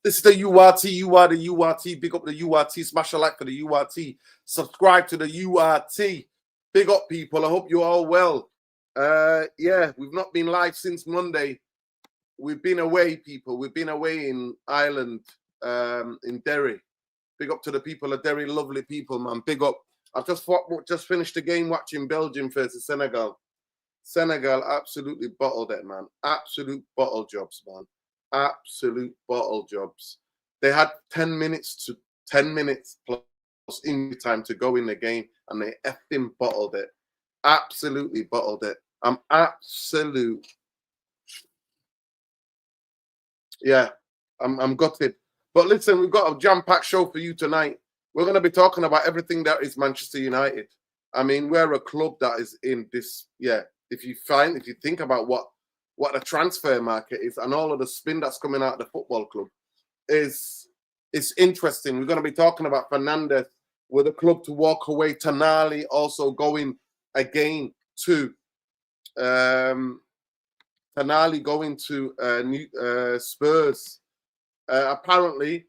This is the URT. You are the URT. Big up the URT. Smash a like for the URT. Subscribe to the URT. Big up, people. I hope you're all well. Yeah, we've not been live since Monday. We've been away, people. We've been away in Ireland, in Derry. Big up to the people of Derry. Lovely people, man. Big up. I've just finished the game watching Belgium versus Senegal. Senegal absolutely bottled it, man. Absolute bottle jobs, man. Absolute bottle jobs. They had 10 minutes plus in time to go in the game, and they effing bottled it. Absolutely bottled it. I'm gutted. But listen, we've got a jam-packed show for you tonight. We're going to be talking about everything that is Manchester United. I mean, we're a club that is in this, if you think about what the transfer market is and all of the spin that's coming out of the football club, it's interesting. We're going to be talking about Fernanders with the club to walk away. Tonali also going again to Spurs. Apparently,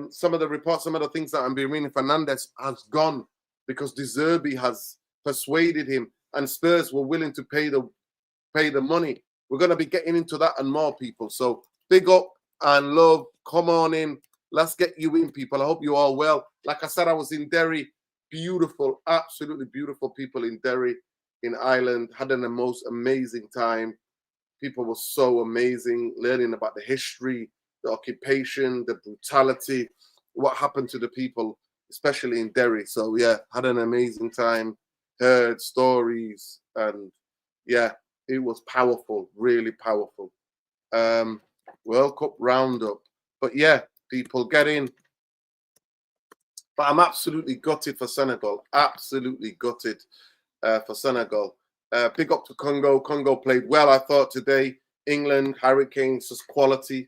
some of the reports, some of the things that I'm being reading, Fernanders has gone because De Zerbi has persuaded him, and Spurs were willing to pay the money. We're going to be getting into that and more, people. So big up and love. Come on in. Let's get you in, people. I hope you're all well. Like I said, I was in Derry. Beautiful, absolutely beautiful people in Derry, in Ireland. Had the most amazing time. People were so amazing, learning about the history, the occupation, the brutality, what happened to the people, especially in Derry. So, yeah, had an amazing time, heard stories, and, yeah, it was powerful, really powerful. World Cup roundup. But, yeah, people, get in. But I'm absolutely gutted for Senegal, absolutely gutted for Senegal. Big up to Congo. Congo played well, I thought, today. England, Hurricanes, just quality.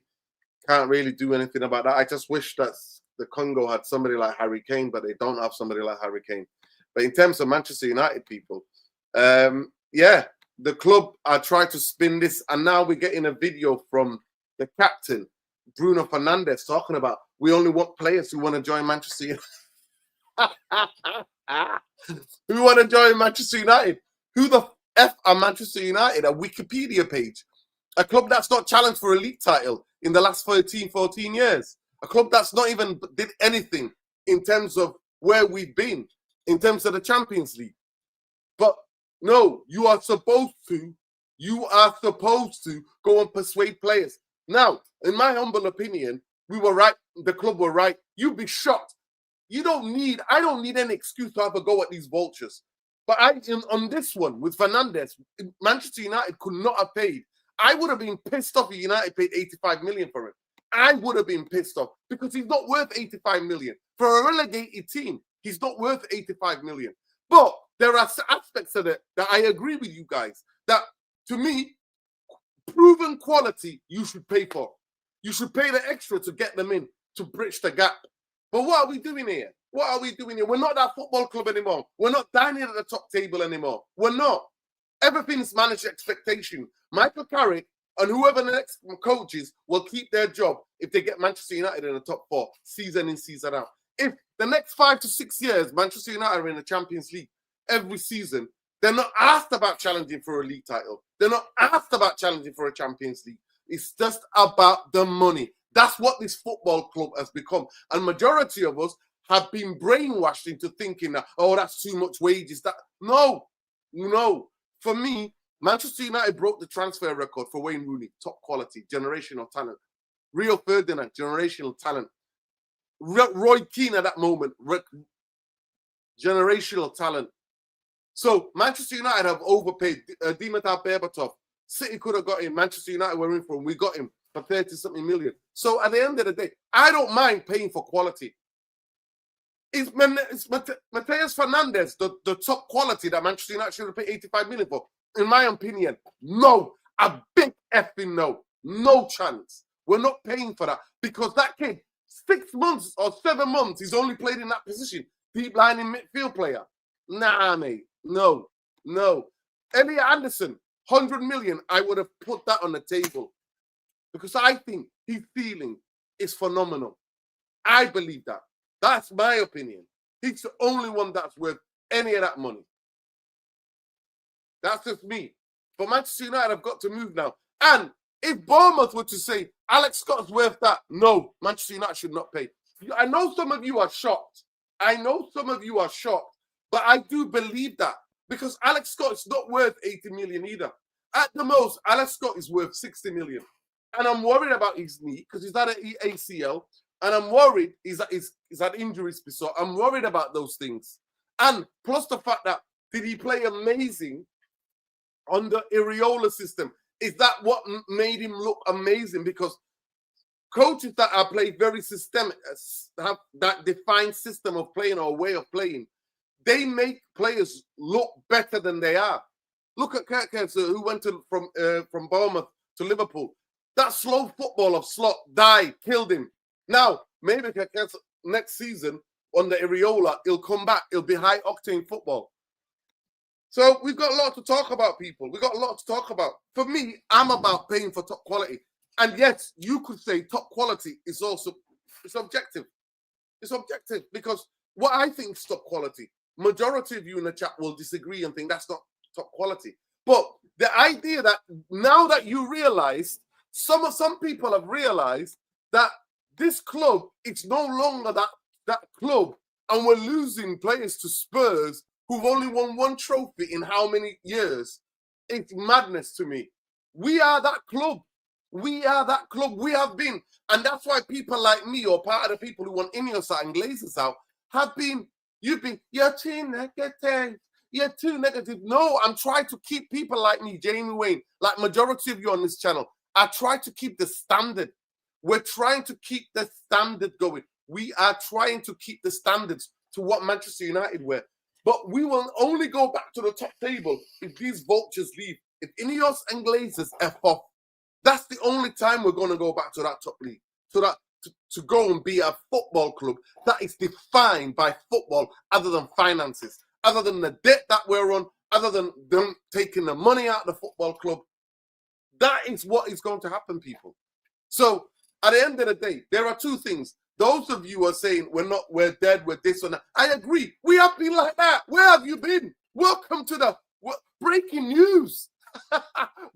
Can't really do anything about that. I just wish that the Congo had somebody like Harry Kane, but they don't have somebody like Harry Kane. But in terms of Manchester United, people, yeah, the club, I tried to spin this, and now we're getting a video from the captain, Bruno Fernandez, talking about we only want players who want to join Manchester United. Who want to join Manchester United? Who the F are Manchester United? A Wikipedia page. A club that's not challenged for a league title in the last 13, 14 years. A club that's not even did anything in terms of where we've been, in terms of the Champions League. But no, you are supposed to go and persuade players. Now, in my humble opinion, we were right. The club were right. You'd be shocked. I don't need any excuse to have a go at these vultures. But on this one with Fernandez, Manchester United could not have paid. I would have been pissed off if United paid 85 million for him. I would have been pissed off because he's not worth 85 million. For a relegated team, he's not worth 85 million. But there are aspects of it that I agree with you guys that, to me, proven quality you should pay for. You should pay the extra to get them in, to bridge the gap. But what are we doing here? What are we doing here? We're not that football club anymore. We're not dining at the top table anymore. We're not. Everything's managed expectation. Michael Carrick and whoever the next coach is will keep their job if they get Manchester United in the top four, season in, season out. If the next 5 to 6 years, Manchester United are in the Champions League every season, they're not asked about challenging for a league title. They're not asked about challenging for a Champions League. It's just about the money. That's what this football club has become. And majority of us have been brainwashed into thinking that, oh, that's too much wages. No. For me, Manchester United broke the transfer record for Wayne Rooney, top quality, generational talent. Rio Ferdinand, generational talent. Roy Keane at that moment, generational talent. So Manchester United have overpaid. Dimitar Berbatov, City could have got him. Manchester United were in for him. We got him for 30-something million. So at the end of the day, I don't mind paying for quality. Is Mateus Fernandez the top quality that Manchester United should have paid 85 million for? In my opinion, no. A big effing no. No chance. We're not paying for that because that kid, 6 months or 7 months, he's only played in that position. Deep line in midfield player. Nah, mate. No. Elliot Anderson, 100 million, I would have put that on the table because I think he's feeling is phenomenal. I believe that. That's my opinion. He's the only one that's worth any of that money. That's just me. But Manchester United have got to move now. And if Bournemouth were to say, Alex Scott's worth that, no, Manchester United should not pay. I know some of you are shocked. But I do believe that. Because Alex Scott is not worth 80 million either. At the most, Alex Scott is worth 60 million. And I'm worried about his knee because he's had an ACL. And I'm worried he's had injuries. So I'm worried about those things. And plus the fact that did he play amazing on the Areola system? Is that what made him look amazing? Because coaches that are played very systemic, have that defined system of playing or way of playing, they make players look better than they are. Look at Carrick, who went from Bournemouth to Liverpool. That slow football of Slot died, killed him. Now, maybe next season on the Areola, he'll come back. It'll be high-octane football. So we've got a lot to talk about, people. We've got a lot to talk about. For me, I'm about paying for top quality. And yes, you could say top quality is also, it's objective. It's objective because what I think is top quality, majority of you in the chat will disagree and think that's not top quality. But the idea that now that you realize, some people have realized that this club, it's no longer that club, and we're losing players to Spurs who've only won one trophy in how many years? It's madness to me. We are that club. We are that club. We have been. And that's why people like me, or part of the people who want Ineos out and Glazers out, you're too negative. You're too negative. No, I'm trying to keep people like me, Jamie Wayne, like majority of you on this channel. I try to keep the standard. We're trying to keep the standard going. We are trying to keep the standards to what Manchester United were. But we will only go back to the top table if these vultures leave. If Ineos and Glazers F off, that's the only time we're going to go back to that top league. So that to go and be a football club that is defined by football other than finances, other than the debt that we're on, other than them taking the money out of the football club. That is what is going to happen, people. So at the end of the day, there are two things. Those of you are saying we're dead, we're this or that. I agree. We have been like that. Where have you been? Welcome to the breaking news.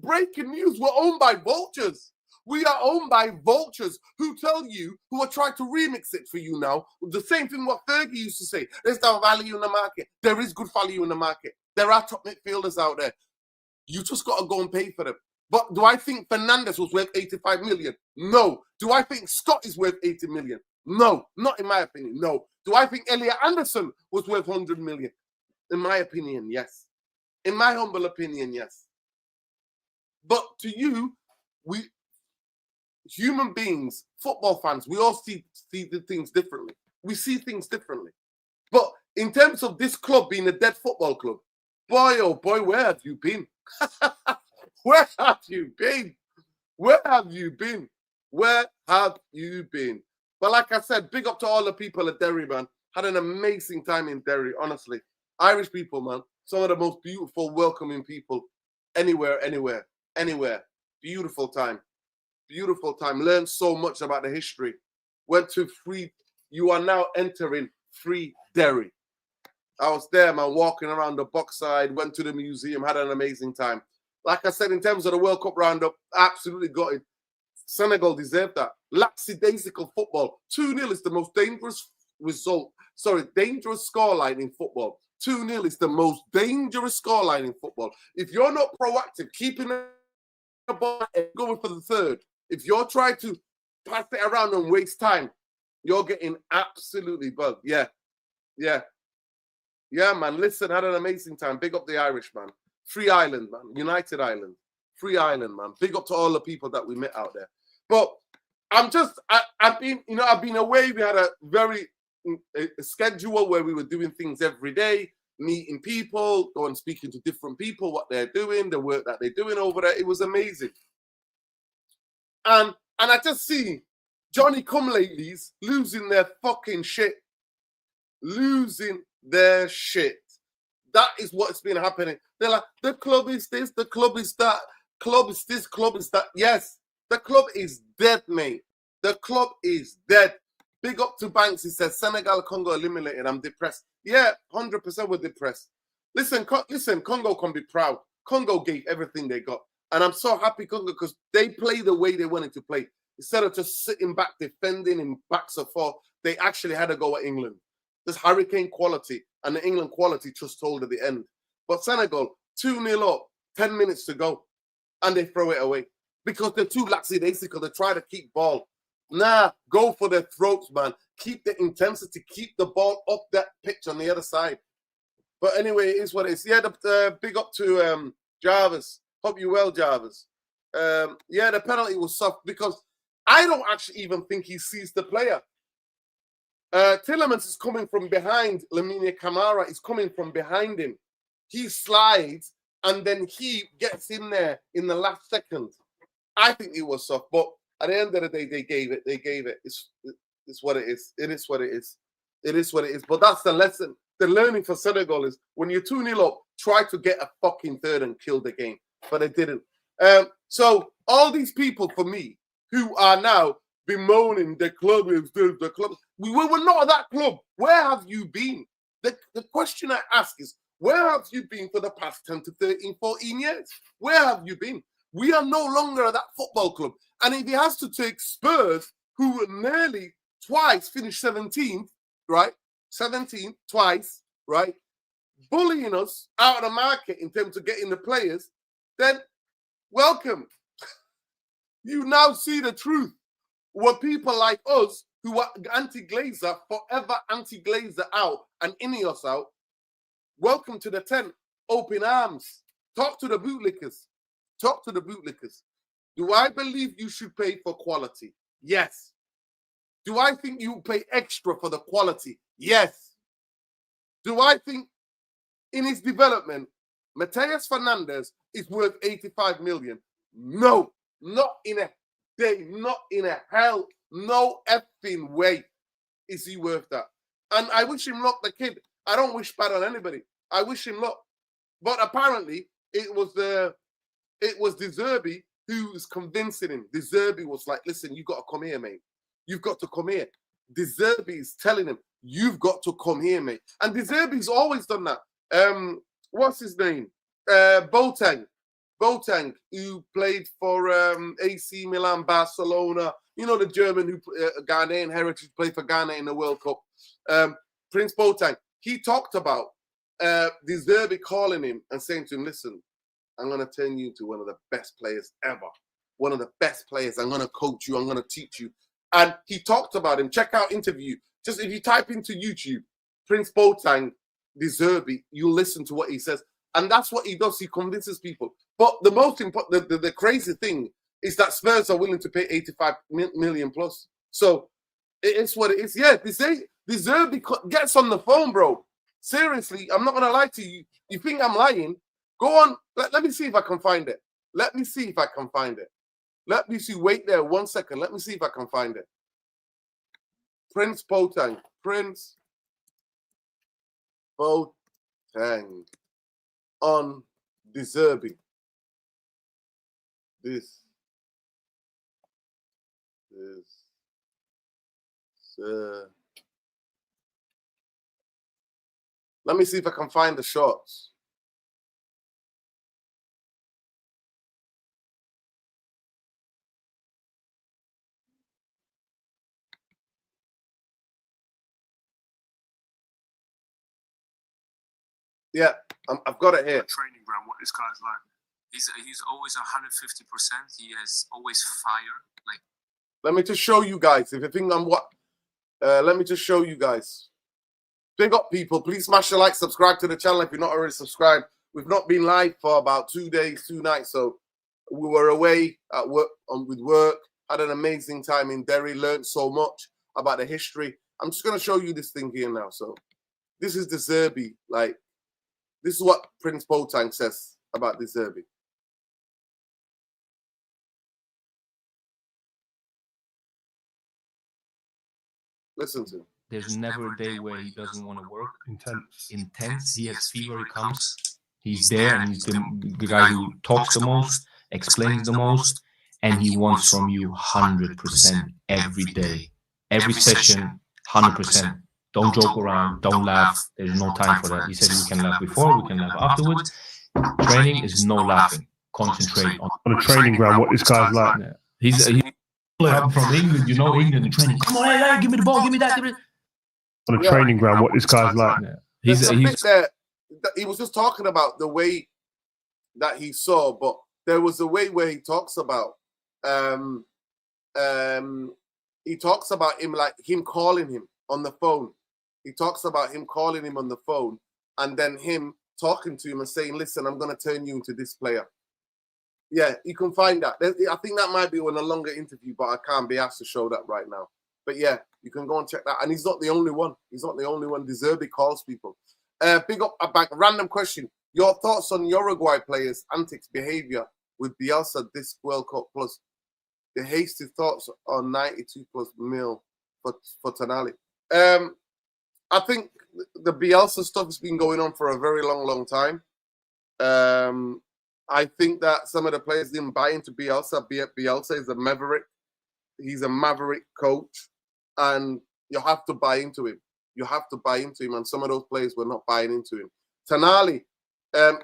Breaking news. We're owned by vultures. We are owned by vultures who tell you, who are trying to remix it for you now. The same thing what Fergie used to say. There's no value in the market. There is good value in the market. There are top midfielders out there. You just got to go and pay for them. But do I think Fernanders was worth 85 million? No. Do I think Scott is worth 80 million? No. Not in my opinion. No. Do I think Elliot Anderson was worth 100 million? In my opinion, yes. In my humble opinion, yes. But to you, we human beings, football fans, we all see the things differently. We see things differently. But in terms of this club being a dead football club, boy, oh boy, where have you been? Where have you been? Where have you been? Where have you been? But like I said, big up to all the people at Derry, man. Had an amazing time in Derry, honestly. Irish people, man. Some of the most beautiful, welcoming people anywhere. Beautiful time. Beautiful time. Learned so much about the history. Went to free. You are now entering free Derry. I was there, man, walking around the boxside, went to the museum, had an amazing time. Like I said, in terms of the World Cup roundup, absolutely got it. Senegal deserved that. Lackadaisical football. 2-0 is the most dangerous result. Sorry, dangerous scoreline in football. 2-0 is the most dangerous scoreline in football. If you're not proactive, keeping the ball and going for the third, if you're trying to pass it around and waste time, you're getting absolutely bugged. Yeah, man. Listen, had an amazing time. Big up the Irish, man. Free Ireland, man. United Ireland. Free Ireland, man. Big up to all the people that we met out there. But I've been away. We had a very schedule where we were doing things every day, meeting people, going speaking to different people, what they're doing, the work that they're doing over there. It was amazing. And I just see Johnny come-latelys losing their fucking shit. Losing their shit. That is what's been happening. They're like, the club is this, the club is that, club is this, club is that. Yes, the club is dead, mate. The club is dead. Big up to Banks. He says Senegal, Congo eliminated. I'm depressed. Yeah, 100% we're depressed. Listen, Congo can be proud. Congo gave everything they got. And I'm so happy, Congo, because they play the way they wanted to play. Instead of just sitting back, defending in backs of four, they actually had to go at England. This hurricane quality and the England quality just told at the end. But Senegal, 2-0 up, 10 minutes to go, and they throw it away. Because they're too lackadaisical. They try to keep ball. Nah, go for their throats, man. Keep the intensity. Keep the ball up that pitch on the other side. But anyway, it is what it is. Yeah, big up to Jarvis. Hope you well, Jarvis. Yeah, the penalty was soft because I don't actually even think he sees the player. Tillemans is coming from behind. Lamine Camara is coming from behind him. He slides and then he gets in there in the last second. I think it was soft, but at the end of the day, they gave it. They gave it. It's what it is. It is what it is. It is what it is. But that's the lesson. The learning for Senegal is when you're 2-0 up, try to get a fucking third and kill the game. But they didn't. So all these people, for me, who are now bemoaning the club is the club. We were not that club. Where have you been? The question I ask is, where have you been for the past 10 to 13, 14 years? Where have you been? We are no longer that football club. And if he has to take Spurs, who nearly twice finished 17th, right? 17th, twice, right? Bullying us out of the market in terms of getting the players, then welcome. You now see the truth. Were people like us who are anti-Glazer, forever anti-Glazer out and Ineos out, welcome to the tent. Open arms. Talk to the bootlickers. Talk to the bootlickers. Do I believe you should pay for quality? Yes. Do I think you pay extra for the quality? Yes. Do I think in his development, Mateus Fernanders is worth 85 million? No. Not in a day, not in a hell, no effing way is he worth that. And I wish him luck, the kid. I don't wish bad on anybody. I wish him luck. But apparently, it was De Zerbi who was convincing him. De Zerbi was like, listen, you got to come here, mate. You've got to come here. De Zerbi is telling him, you've got to come here, mate. And De Zerbi's always done that. What's his name? Boateng, who played for AC Milan, Barcelona. You know, the German who Ghanaian heritage, played for Ghana in the World Cup. Prince Boateng. He talked about De Zerbi calling him and saying to him, listen, I'm going to turn you into one of the best players ever. One of the best players. I'm going to coach you. I'm going to teach you. And he talked about him. Check out interview. Just if you type into YouTube, Prince Boateng, De Zerbi, you'll listen to what he says. And that's what he does. He convinces people. But the most important, the crazy thing is that Spurs are willing to pay 85 million plus. So it is what it is. Yeah, De Zerbi gets on the phone, bro. Seriously, I'm not going to lie to you. You think I'm lying? Go on. Let me see if I can find it. Let me see if I can find it. Let me see. Wait there 1 second. Let me see if I can find it. Prince Boateng. Prince Boateng on De Zerbi. This is let me see if I can find the shots. Yeah, I've got it here. Training ground, what this guy's like. He's always 150%. He has always fire. Like, let me just show you guys. If you think I'm what, let me just show you guys. Big up, people. Please smash the like, subscribe to the channel if you're not already subscribed. We've not been live for about 2 days, 2 nights. So we were away at work with work. Had an amazing time in Derry. Learned so much about the history. I'm just gonna show you this thing here now. So this is De Zerbi. Like, this is what Prince Boateng says about De Zerbi. Listen to him. There's never a day where he doesn't want to work. Intense. He has fever. He comes. He's there, and he's the guy who talks the most, explains the most, and he wants from you 100% every day, every session, 100%. Don't joke around, don't laugh. There's no time for that. He said we can laugh before, we can laugh afterwards. Training is no laughing. Concentrate on the training ground. What this guy's like. Yeah. He's from England, you know, England training. Come on, hey, give me the ball, give me that. On the training ground, what this guy's like. Yeah. He's there. He was just talking about the way that he saw, but there was a way where he talks about him like him calling him on the phone. He talks about him calling him on the phone and then him talking to him and saying, listen, I'm going to turn you into this player. Yeah, you can find that. I think that might be in a longer interview, but I can't be asked to show that right now. But yeah, you can go and check that. And he's not the only one. He's not the only one. De Zerbi calls people. Big up a back. Random question. Your thoughts on Uruguay players' antics behavior with Bielsa this World Cup plus the hasty thoughts on 92 plus mil for Tonali. I think the Bielsa stuff has been going on for a very long time. I think that some of the players didn't buy into Bielsa. Bielsa is a maverick. He's a maverick coach, and you have to buy into him. You have to buy into him, and some of those players were not buying into him. Tonali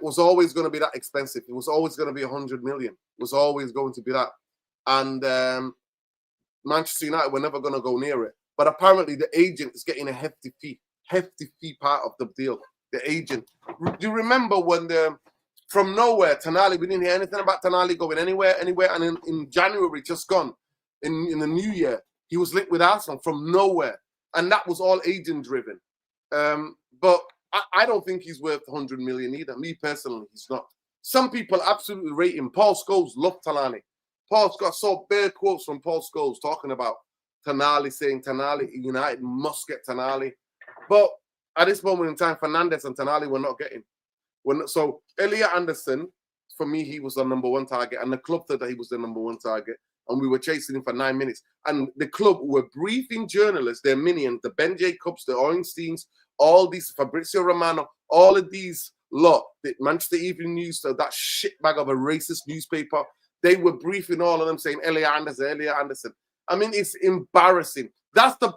was always going to be that expensive. It was always going to be 100 million. It was always going to be that. And Manchester United were never going to go near it. But apparently the agent is getting a hefty fee part of the deal. The agent. Do you remember when from nowhere, Tonali, we didn't hear anything about Tonali going anywhere. And in January, just gone, in the new year, he was linked with Arsenal from nowhere. And that was all agent driven. But I don't think he's worth 100 million either. Me personally, he's not. Some people absolutely rate him. Paul Scholes loved Tonali. Paul Scholes, I saw bare quotes from Paul Scholes talking about Tonali, saying Tonali, United must get Tonali. But at this moment in time, Fernanders and Tonali were not getting. So Elliot Anderson, for me, he was the number one target. And the club thought that he was the number one target. And we were chasing him for 9 minutes. And the club were briefing journalists, their minions, the Ben Jacobs, the Ornsteins, all these, Fabrizio Romano, all of these lot, the Manchester Evening News, so that shitbag of a racist newspaper, they were briefing all of them saying, Elliot Anderson. I mean, it's embarrassing. That's the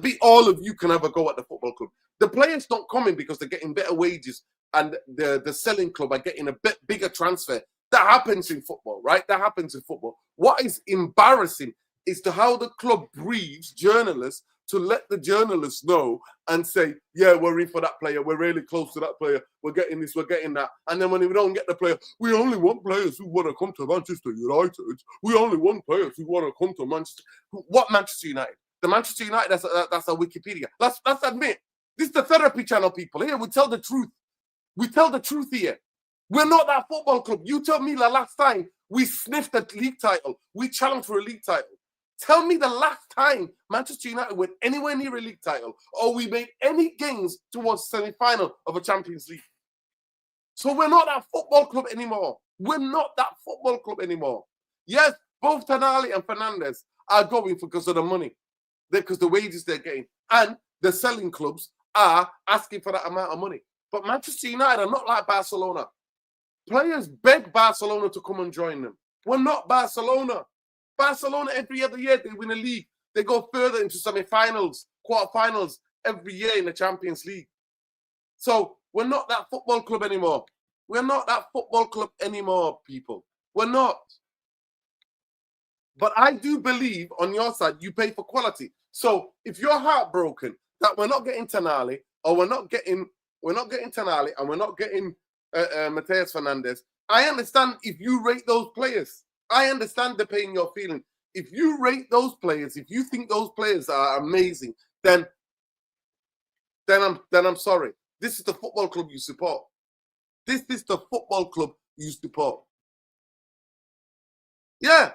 bit all of you can have a go at the football club. The players don't come in because they're getting better wages and the selling club are getting a bit bigger transfer. That happens in football, right? That happens in football. What is embarrassing is to how the club briefs journalists to let the journalists know and say, yeah, we're in for that player. We're really close to that player. We're getting this, we're getting that. And then when we don't get the player, we only want players who want to come to Manchester United. We only want players who want to come to Manchester. What Manchester United? The Manchester United, that's a Wikipedia. Let's admit. This is the therapy channel, people. Here, we tell the truth. We tell the truth here. We're not that football club. You tell me the last time we sniffed a league title. We challenged for a league title. Tell me the last time Manchester United went anywhere near a league title or we made any gains towards semi-final of a Champions League. So we're not that football club anymore. We're not that football club anymore. Yes, both Tonali and Fernanders are going because of the money, because the wages they're getting. And the selling clubs are asking for that amount of money. But Manchester United are not like Barcelona. Players beg Barcelona to come and join them. We're not Barcelona. Barcelona, every other year, they win a league. They go further into semi-finals, quarterfinals every year in the Champions League. So we're not that football club anymore. We're not that football club anymore, people. We're not. But I do believe on your side, you pay for quality. So if you're heartbroken that we're not getting Tonali, or we're not getting Tonali, and we're not getting Mateus Fernandez, I understand if you rate those players. I understand the pain you're feeling. If you rate those players, if you think those players are amazing, then I'm sorry. This is the football club you support. This is the football club you support. Yeah,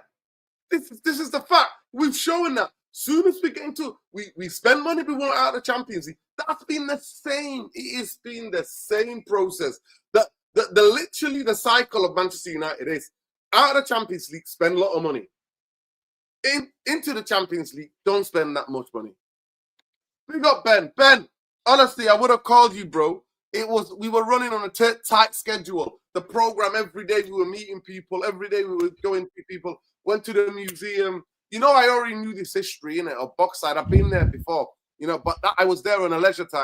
this is the fact. We've shown that. Soon as we get into we spend money, we want out of the Champions League. That's been the same. It has been the same process. Literally the cycle of Manchester United is out of the Champions League, spend a lot of money. Into the Champions League, don't spend that much money. We got Ben. Ben, honestly, I would have called you, bro. we were running on a tight schedule. The program every day we were meeting people. Every day we were going to people. Went to the museum. You know, I already knew this history in it of Boxside. I've been there before. You know, but I was there on a leisure time,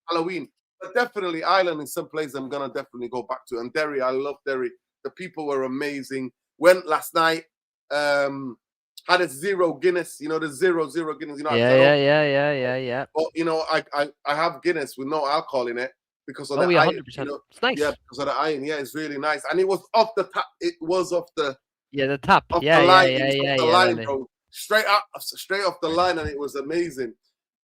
Halloween. But definitely Ireland is some place I'm gonna definitely go back to. And Derry, I love Derry. The people were amazing. Went last night. Had a 0 Guinness. You know, the 0 Guinness. You know, Yeah. But you know, I have Guinness with no alcohol in it. Because of the yeah, iron, 100%. you know? It's nice. Yeah, because of the iron. Yeah, it's really nice. And it was off the tap. It was off the the tap. off Yeah, the line. yeah, It was yeah, off the yeah, line, really. bro. Straight off the line, and it was amazing.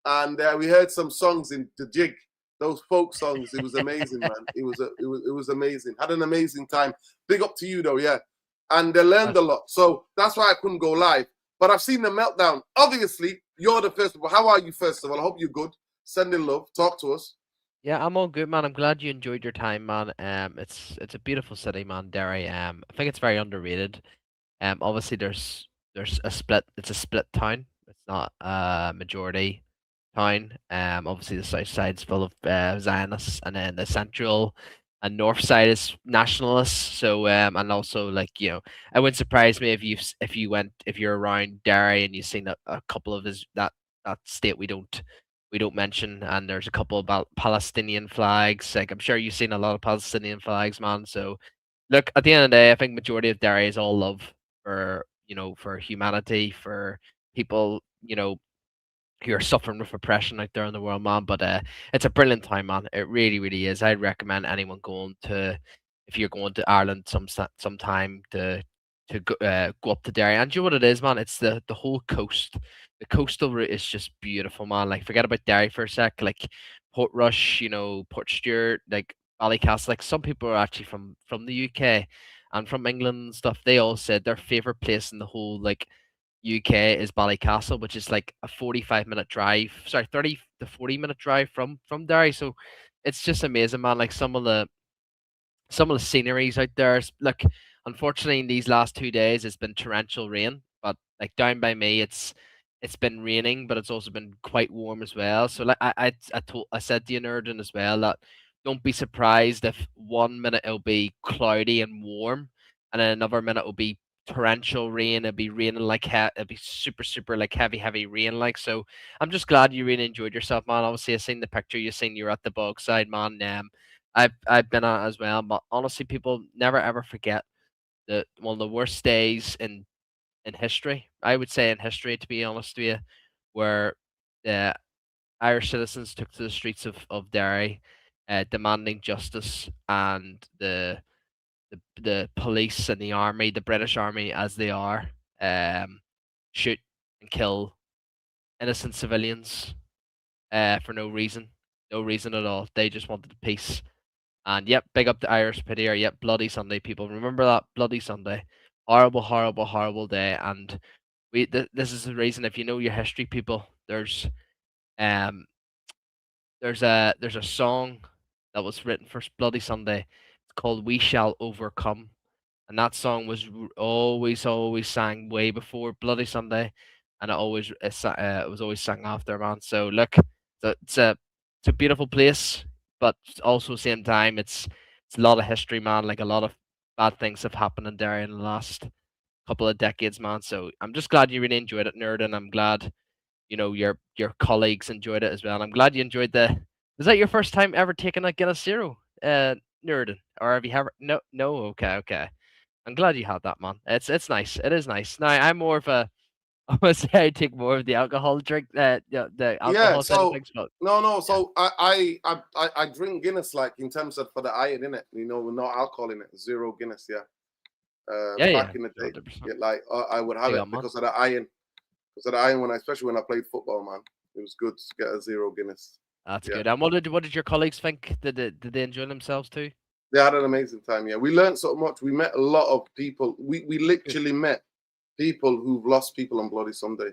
And we heard some songs in the jig, those folk songs. It was amazing, man. It was amazing. Had an amazing time. Big up to you though, yeah. And they learned a lot. So that's why I couldn't go live. But I've seen the meltdown. Obviously, you're the first of all. How are you, first of all? I hope you're good. Sending love. Talk to us. Yeah, I'm all good, man. I'm glad you enjoyed your time, man. It's a beautiful city, man, Derry. I think it's very underrated. Obviously there's a split. It's a split town. It's not a majority town. Obviously the south side's full of Zionists, and then the central and north side is nationalists. So and also, like, you know, it wouldn't surprise me if you're around Derry and you've seen a couple of that state we don't mention, and there's a couple of Palestinian flags. Like, I'm sure you've seen a lot of Palestinian flags, man. So look, at the end of the day, I think majority of Derry is all love for, you know, for humanity, for people, you know, who are suffering with oppression out there in the world, man. But it's a brilliant time, man. It really, really is. I'd recommend anyone if you're going to Ireland sometime to go up to Derry. And do you know what it is, man? It's the whole coast. The coastal route is just beautiful, man. Like, forget about Derry for a sec. Like Portrush, you know, Portstewart, like Ballycastle. Like, some people are actually from the UK and from England and stuff. They all said their favorite place in the whole, like, UK is Ballycastle, which is like a 45-minute drive. Sorry, 30 to 40-minute drive from Derry. So it's just amazing, man. Like, some of the sceneries out there. Look, unfortunately, in these last 2 days, it's been torrential rain. But like down by me, it's been raining, but it's also been quite warm as well. So like I said to you, Nerdin, as well, that don't be surprised if 1 minute it'll be cloudy and warm, and then another minute it'll be torrential rain. It'll be raining like it'll be super like heavy rain. Like, so I'm just glad you really enjoyed yourself, man. Obviously, I seen the picture you seen. You're at the bog side, man. I've been at it as well, but honestly, people never ever forget one of the worst days in history. I would say in history, to be honest with you, where the Irish citizens took to the streets of Derry, demanding justice, and the police and the army, the British army as they are, shoot and kill innocent civilians for no reason at all. They just wanted peace. And yep, big up the Irish pit here. Yep, Bloody Sunday, people. Remember that Bloody Sunday. Horrible day. And this is the reason, if you know your history, people, there's a song that was written for Bloody Sunday. It's called "We Shall Overcome," and that song was always sang way before Bloody Sunday, and it was always sung after, man. So look, it's a beautiful place, but also at the same time, it's a lot of history, man. Like, a lot of bad things have happened in Derry in the last couple of decades, man. So I'm just glad you really enjoyed it, Nerd, and I'm glad, you know, your colleagues enjoyed it as well. And I'm glad you enjoyed is that your first time ever taking a Guinness Zero, Nerd? Or have you ever? No, okay. I'm glad you had that, man. It's nice. It is nice. Now, I'm more of a I would say I take more of the alcohol drink, the alcohol side of things. But No. So I drink Guinness, like, in terms of for the iron in it. You know, with no alcohol in it. 0 Guinness, yeah. Back in the day, 100%. like I would have it because of the iron. Because of the iron, especially when I played football, man. It was good to get a 0 Guinness. That's good. And what did your colleagues think? Did they enjoy themselves too? They had an amazing time. Yeah, we learned so much. We met a lot of people. We literally met people who've lost people on Bloody Sunday.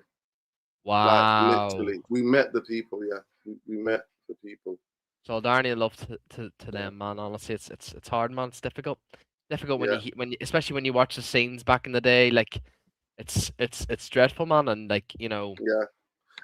Wow. Like, literally, we met the people. Yeah, we met the people. Solidarity and love to them, man. Honestly, it's hard, man. It's difficult when you especially when you watch the scenes back in the day. Like, it's dreadful, man. And, like, you know. Yeah,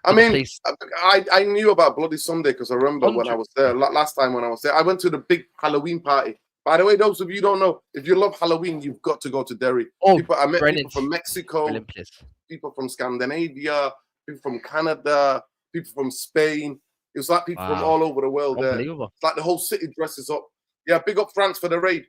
I mean, please. I knew about Bloody Sunday because I remember when I was there last time when I was there. I went to the big Halloween party. By the way, those of you who don't know, if you love Halloween, you've got to go to Derry. Oh, I met brilliant. people from Mexico, Brilliant place. people from Scandinavia, people from Canada, people from Spain. It was like people from all over the world there. Unbelievable. It's like the whole city dresses up. Yeah, big up France for the raid.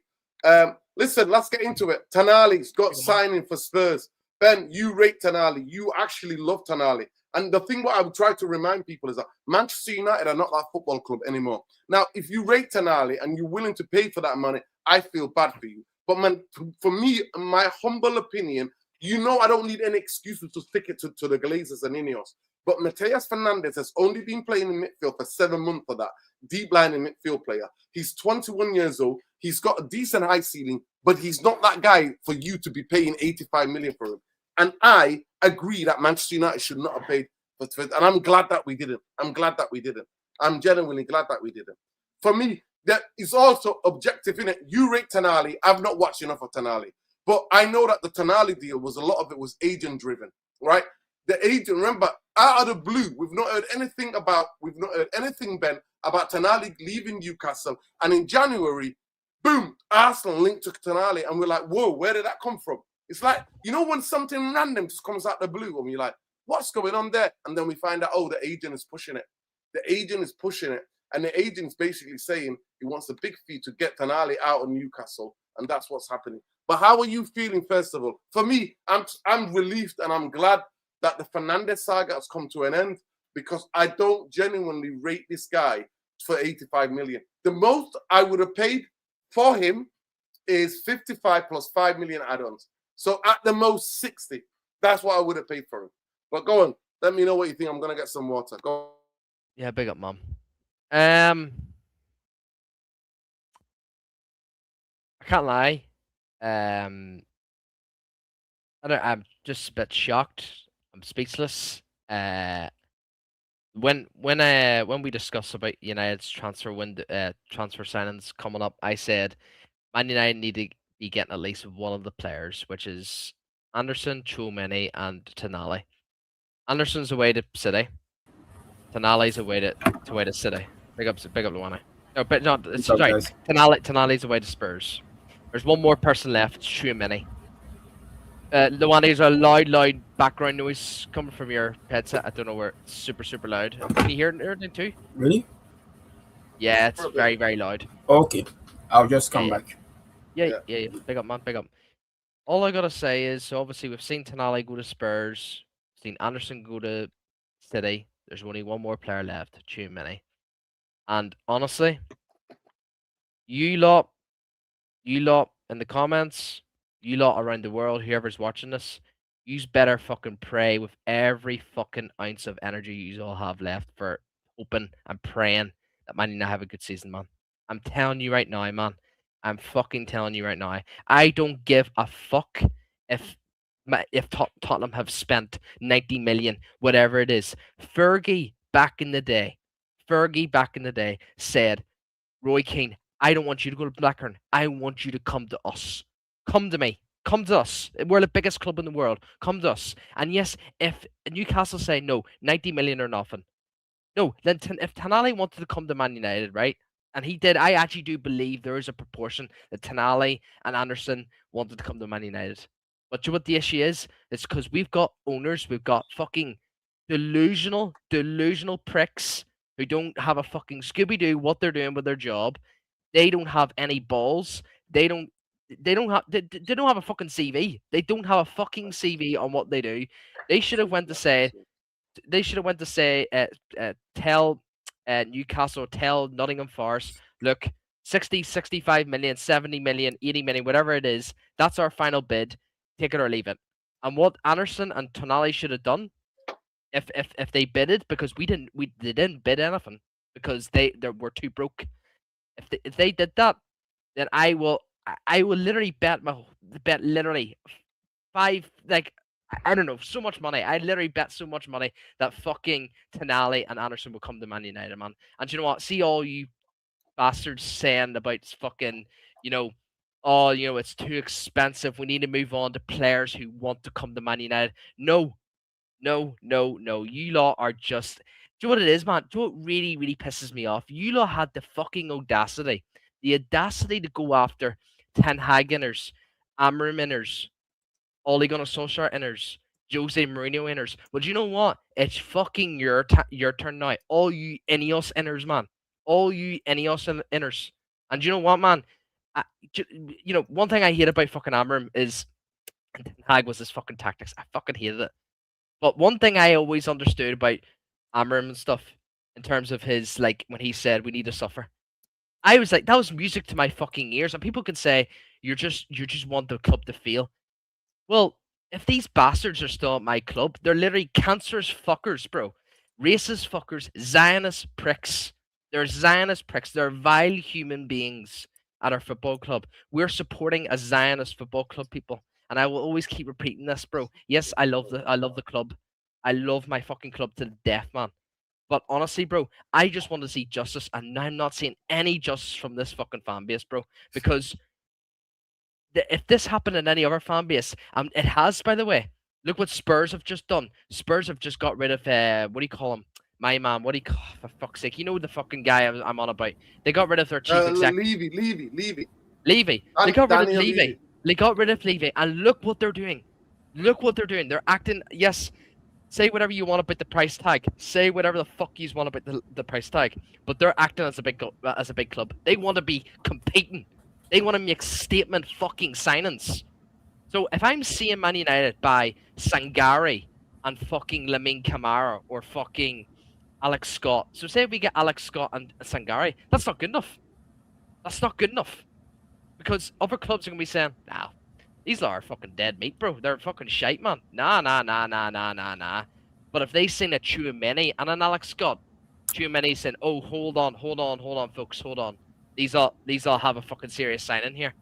Listen, let's get into it. Tonali's got signing for Spurs. Ben, you rate Tonali. You actually love Tonali. And the thing what I would try to remind people is that Manchester United are not that football club anymore. Now, if you rate Tonali and you're willing to pay for that money, I feel bad for you. But man, for me, in my humble opinion, you know I don't need any excuses to stick it to the Glazers and Ineos. But Mateus Fernandez has only been playing in midfield for 7 months for that. Deep line and midfield player. He's 21 years old. He's got a decent high ceiling, but he's not that guy for you to be paying 85 million for him. And I agree that Manchester United should not have paid for it. And I'm glad that we didn't. I'm glad that we didn't. I'm genuinely glad that we didn't. For me, that is also objective, innit? You rate Tonali. I've not watched enough of Tonali. But I know that the Tonali deal was a lot of it was agent driven, right? The agent, remember, out of the blue, we've not heard anything, Ben, about Tonali leaving Newcastle. And in January, boom, Arsenal linked to Tonali. And we're like, whoa, where did that come from? It's like, you know, when something random just comes out the blue and you're like, what's going on there? And then we find out, oh, the agent is pushing it. The agent is pushing it. And the agent's basically saying he wants a big fee to get Tonali out of Newcastle. And that's what's happening. But how are you feeling, first of all? For me, I'm relieved and I'm glad that the Fernandez saga has come to an end because I don't genuinely rate this guy for 85 million. The most I would have paid for him is 55 plus 5 million add-ons. So at the most 60. That's what I would have paid for him. But go on. Let me know what you think. I'm going to get some water. Go on. Yeah, big up, Mom. I can't lie. I'm just a bit shocked. I'm speechless. When we discussed about United's transfer signings coming up, I said Man United need to be getting at least one of the players, which is Anderson, Tchouameni, and Tonali. Anderson's away to City. Tonali's away to City. Big up Luana. No, but not. It's right. Tonali's away to Spurs. There's one more person left. It's Tchouameni. Luana, there's a loud background noise coming from your headset. I don't know where. It's super loud. Can you hear it too? Really? Yeah, it's very, very loud. Okay. I'll just come back. Yeah. Big up, man. Big up. All I gotta say is, so obviously we've seen Tonali go to Spurs, seen Anderson go to City. There's only one more player left, Tchouameni. And honestly, you lot in the comments, you lot around the world, whoever's watching this, yous better fucking pray with every fucking ounce of energy yous all have left for hoping and praying that Man United have a good season, man. I'm telling you right now, man. I'm fucking telling you right now. I don't give a fuck if Tottenham have spent 90 million, whatever it is. Fergie back in the day said, Roy Keane, I don't want you to go to Blackburn. I want you to come to us. Come to me. Come to us. We're the biggest club in the world. Come to us. And yes, if Newcastle say no, 90 million or nothing. No, then if Tonali wanted to come to Man United, right? And he did. I actually do believe there is a proportion that Tonali and Anderson wanted to come to Man United. But you know what the issue is? It's because we've got owners, we've got fucking delusional pricks who don't have a fucking Scooby-Doo what they're doing with their job. They don't have any balls. They don't have a fucking CV. They don't have a fucking CV on what they do. They should have went to say tell Newcastle, tell Nottingham Forest, look, 60, 65 million, 70 million, 80 million, whatever it is, that's our final bid. Take it or leave it. And what Anderson and Tonali should have done, if they bidded, because they didn't bid anything because they were too broke. If they did that, then I will literally bet literally I don't know, so much money. I literally bet so much money that fucking Tonali and Anderson will come to Man United, man. And you know what? See all you bastards saying about fucking, it's too expensive. We need to move on to players who want to come to Man United. No, No, no, no. You lot are just. Do you know what it is, man? Do you know what really, really pisses me off? You lot had the fucking the audacity to go after Ten Hag inners, Amorim inners, Ole Gunnar Solskjaer inners, Jose Mourinho inners. But you know what? It's fucking your turn now. All you Ineos inners, man. All you Ineos inners. And you know what, man? I, you know, one thing I hate about fucking Amorim is Ten Hag was his fucking tactics. I fucking hated it. But one thing I always understood about Amorim and stuff, in terms of his, like, when he said we need to suffer, I was like, that was music to my fucking ears. And people can say you just want the club to fail. Well, if these bastards are still at my club, they're literally cancerous fuckers, bro. Racist fuckers, Zionist pricks. They're Zionist pricks. They're vile human beings at our football club. We're supporting a Zionist football club, people. And I will always keep repeating this, bro. Yes, I love the club. I love my fucking club to the death, man. But honestly, bro, I just want to see justice, and I'm not seeing any justice from this fucking fan base, bro. Because if this happened in any other fan base, it has, by the way. Look what Spurs have just done. Spurs have just got rid of what do you call him? My man. What do you call? For fuck's sake, you know the fucking guy I'm on about. They got rid of their chief executive. Levy. They got rid of Levy. They got rid of Levy, and look what they're doing. Look what they're doing. They're acting. Yes, say whatever you want about the price tag. Say whatever the fuck you want about the price tag. But they're acting as a big club. They want to be competing. They want to make statement fucking signings. So if I'm seeing Man United buy Sangare and fucking Lamine Camara or fucking Alex Scott. So say if we get Alex Scott and Sangare, that's not good enough. That's not good enough. Because other clubs are going to be saying, nah, these are fucking dead meat, bro. They're fucking shite, man. Nah. But if they seen a Tchouamemi and an Alex Scott, Tchouameni saying, oh, hold on, folks, hold on. These all have a fucking serious sign-in here.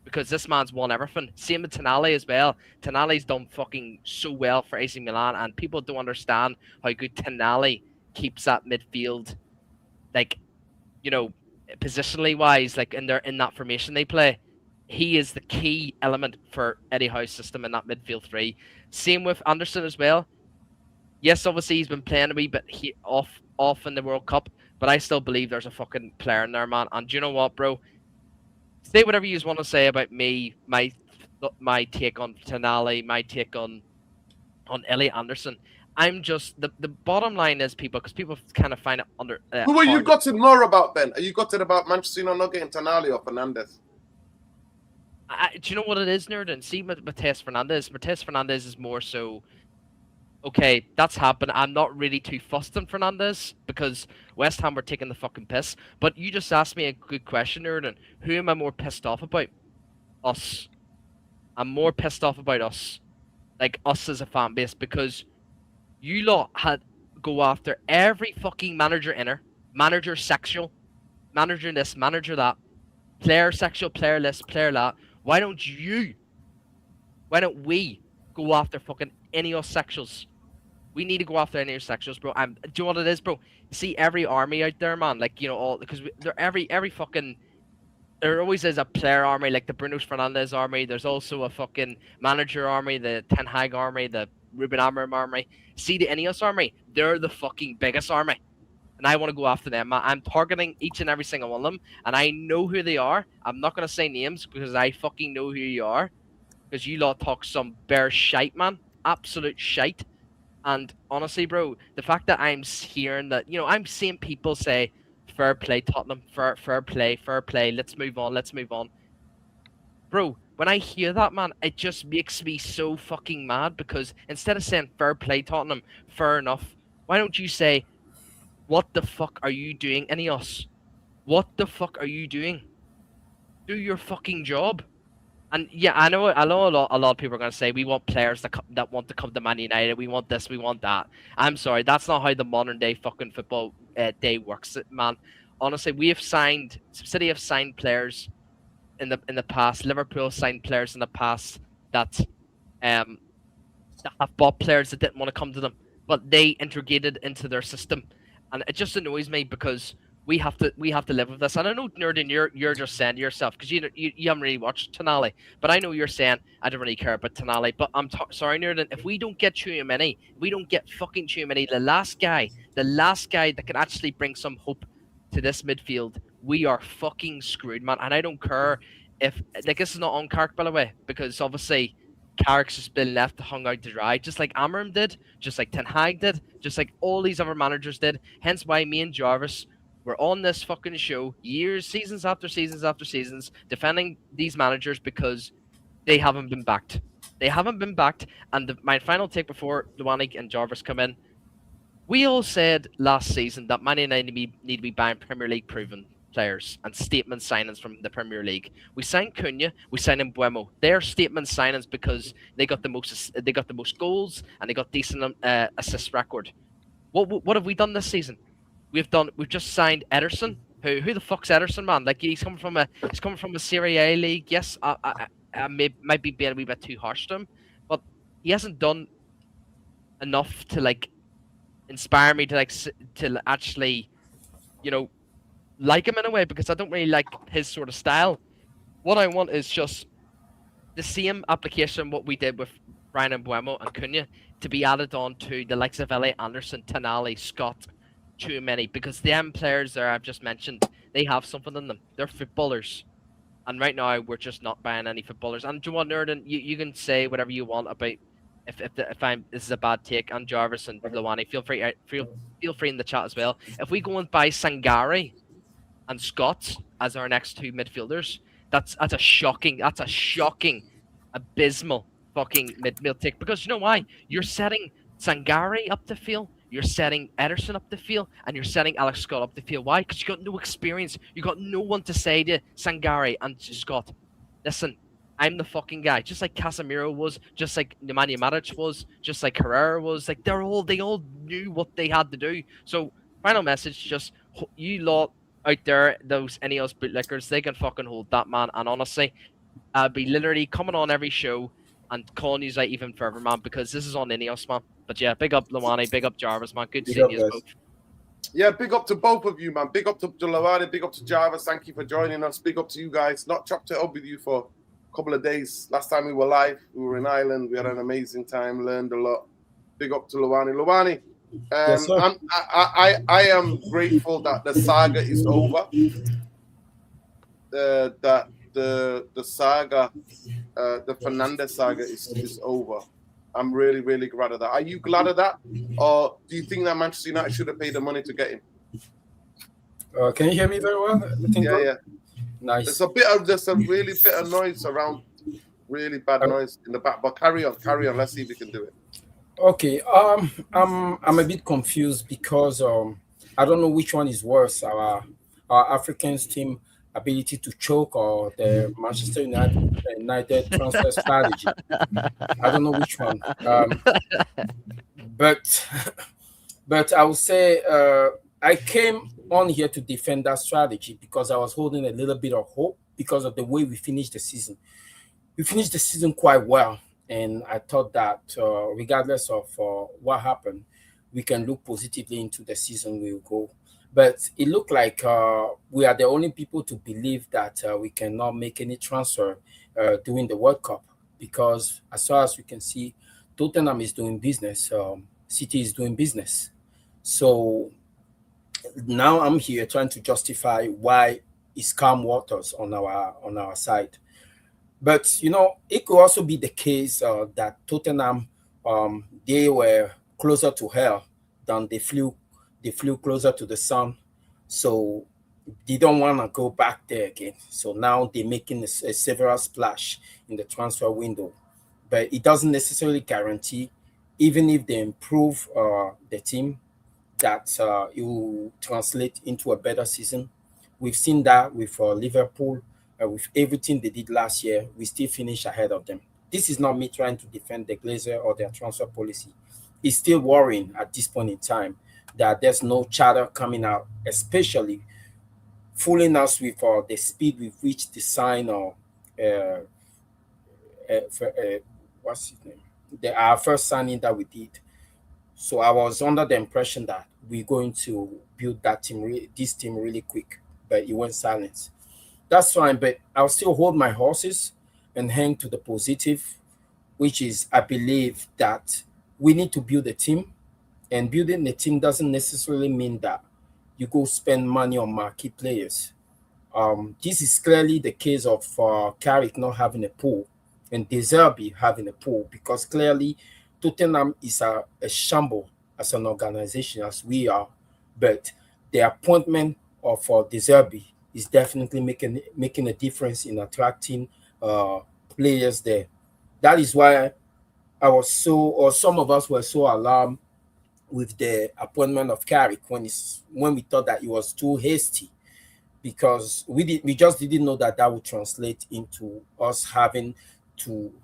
Because this man's won everything. Same with Tonali as well. Tonali's done fucking so well for AC Milan, and people don't understand how good Tonali keeps that midfield, like, you know, positionally wise, like in that formation they play. He is the key element for Eddie Howe's system in that midfield three. Same with Anderson as well. Yes, obviously he's been playing a wee bit off in the World Cup, but I still believe there's a fucking player in there, man. And do you know what, bro? Say whatever you want to say about me, my take on Tonali, my take on Elliot Anderson. I'm just the bottom line is because people kind of find it under. Who are you gutted more about then? Are you gutted about Manchester United not getting Tonali or Fernanders? Do you know what it is, nerd? And see, Mateus Fernandez. Mateus Fernandez is more so. Okay, that's happened. I'm not really too fussed on Fernandez because West Ham were taking the fucking piss. But you just asked me a good question, Erden. Who am I more pissed off about? Us. I'm more pissed off about us. Like, us as a fan base. Because you lot had go after every fucking manager inner. Manager sexual. Manager this, manager that. Player sexual, player this, player that. Why don't we go after fucking Ineos sexuals? We need to go after Ineos sexuals, bro. Do you know what it is, bro? See every army out there, man. Like, you know, all because they're every fucking. There always is a player army, like the Bruno Fernandes army. There's also a fucking manager army, the Ten Hag army, the Ruben Amorim army. See the Ineos army? They're the fucking biggest army, and I want to go after them, man. I'm targeting each and every single one of them, and I know who they are. I'm not gonna say names because I fucking know who you are. Because you lot talk some bare shite, man. Absolute shite. And honestly, bro, the fact that I'm hearing that, you know, I'm seeing people say, fair play, Tottenham, fair play, let's move on. Bro, when I hear that, man, it just makes me so fucking mad because instead of saying fair play, Tottenham, fair enough, why don't you say, what the fuck are you doing, Ineos? What the fuck are you doing? Do your fucking job. And yeah, I know a lot of people are going to say we want players that want to come to Man United. We want this, we want that. I'm sorry, that's not how the modern day fucking football day works, man. Honestly, City have signed players in the past. Liverpool signed players in the past that have bought players that didn't want to come to them, but they integrated into their system, and it just annoys me because we have to live with this. And I know, Nerdin, you're just saying to yourself, because you haven't really watched Tonali, but I know you're saying I don't really care about Tonali. But I'm sorry, Nerdin, if we don't get Tchouameni, if we don't get fucking Tchouameni, the last guy that can actually bring some hope to this midfield, we are fucking screwed, man. And I don't care if, like, this is not on Carrick, by the way, because obviously Carrick's just been left hung out to dry, just like Amarim did, just like Ten Hag did, just like all these other managers did. Hence why me and Jarvis were on this fucking show years, seasons after seasons after seasons, defending these managers because they haven't been backed. They haven't been backed. And my final take before Luani and Jarvis come in, we all said last season that Man United need to be buying Premier League proven players and statement signings from the Premier League. We signed Cunha, we signed Mbeumo. They're statement signings because they got the most goals and they got decent assist record. What have we done this season? We've just signed Ederson. Who the fuck's Ederson, man? Like, he's coming from a Serie A league. Yes, I might be being a wee bit too harsh to him, but he hasn't done enough to like inspire me to actually, like him in a way, because I don't really like his sort of style. What I want is just the same application what we did with Brian Mbeumo and Cunha to be added on to the likes of Elliot Anderson, Tonali, Scott, Tchouameni, because them players there I've just mentioned, they have something in them. They're footballers. And right now we're just not buying any footballers. And do you want, Nerd, you can say whatever you want about if this is a bad take, and Jarvis and Luani, feel free in the chat as well. If we go and buy Sangari and Scott as our next two midfielders, that's a shocking, abysmal fucking midfield take. Because you know why? You're setting Sangari up the field, you're setting Ederson up the field, and you're setting Alex Scott up the field. Why? Because you got no experience. You got no one to say to Sangari and to Scott, listen, I'm the fucking guy. Just like Casemiro was, just like Nemanja Matic was, just like Herrera was. Like, they all knew what they had to do. So, final message, just you lot out there, those NEOS bootlickers, they can fucking hold that, man. And honestly, I'll be literally coming on every show and calling you out even further, man, because this is on NEOS, man. But yeah, big up Luani, big up Jarvis, man. Good seeing you both. Yeah, big up to both of you, man. Big up to Luani, big up to Jarvis. Thank you for joining us. Big up to you guys. Not chopped it up with you for a couple of days. Last time we were live, we were in Ireland. We had an amazing time, learned a lot. Big up to Luani. Luani, Yes, sir. I am grateful that the saga is over. That the saga, the Fernanders saga is over. I'm really, really glad of that. Are you glad of that? Or do you think that Manchester United should have paid the money to get him? Can you hear me very well? Yeah. Nice. There's a really bit of noise around, really bad noise in the back. But carry on. Let's see if we can do it. Okay. I'm a bit confused because I don't know which one is worse. Our Africans team ability to choke or the Manchester United transfer strategy. I don't know which one. But I would say I came on here to defend that strategy because I was holding a little bit of hope because of the way we finished the season. We finished the season quite well, and I thought that regardless of what happened, we can look positively into the season we will go. But it looked like we are the only people to believe that we cannot make any transfer during the World Cup because as far as we can see, Tottenham is doing business, City is doing business. So now I'm here trying to justify why it's calm waters on our side. But, it could also be the case that Tottenham, they were closer to hell than they flew closer to the sun. So they don't want to go back there again. So now they're making a several splash in the transfer window. But it doesn't necessarily guarantee, even if they improve the team, that it will translate into a better season. We've seen that with Liverpool, with everything they did last year, we still finish ahead of them. This is not me trying to defend the Glazer or their transfer policy. It's still worrying at this point in time that there's no charter coming out, especially fooling us with the speed with which they sign what's his name? Our first signing that we did. So I was under the impression that we're going to build that this team really quick, but he went silent. That's fine, but I'll still hold my horses and hang to the positive, which is I believe that we need to build a team, and building a team doesn't necessarily mean that you go spend money on marquee players. This is clearly the case of Carrick not having a pool and De Zerbi having a pool, because clearly Tottenham is a shamble as an organization, as we are. But the appointment of De Zerbi is definitely making a difference in attracting players there. That is why some of us were so alarmed with the appointment of Carrick when we thought that it was too hasty, because we just didn't know that would translate into us having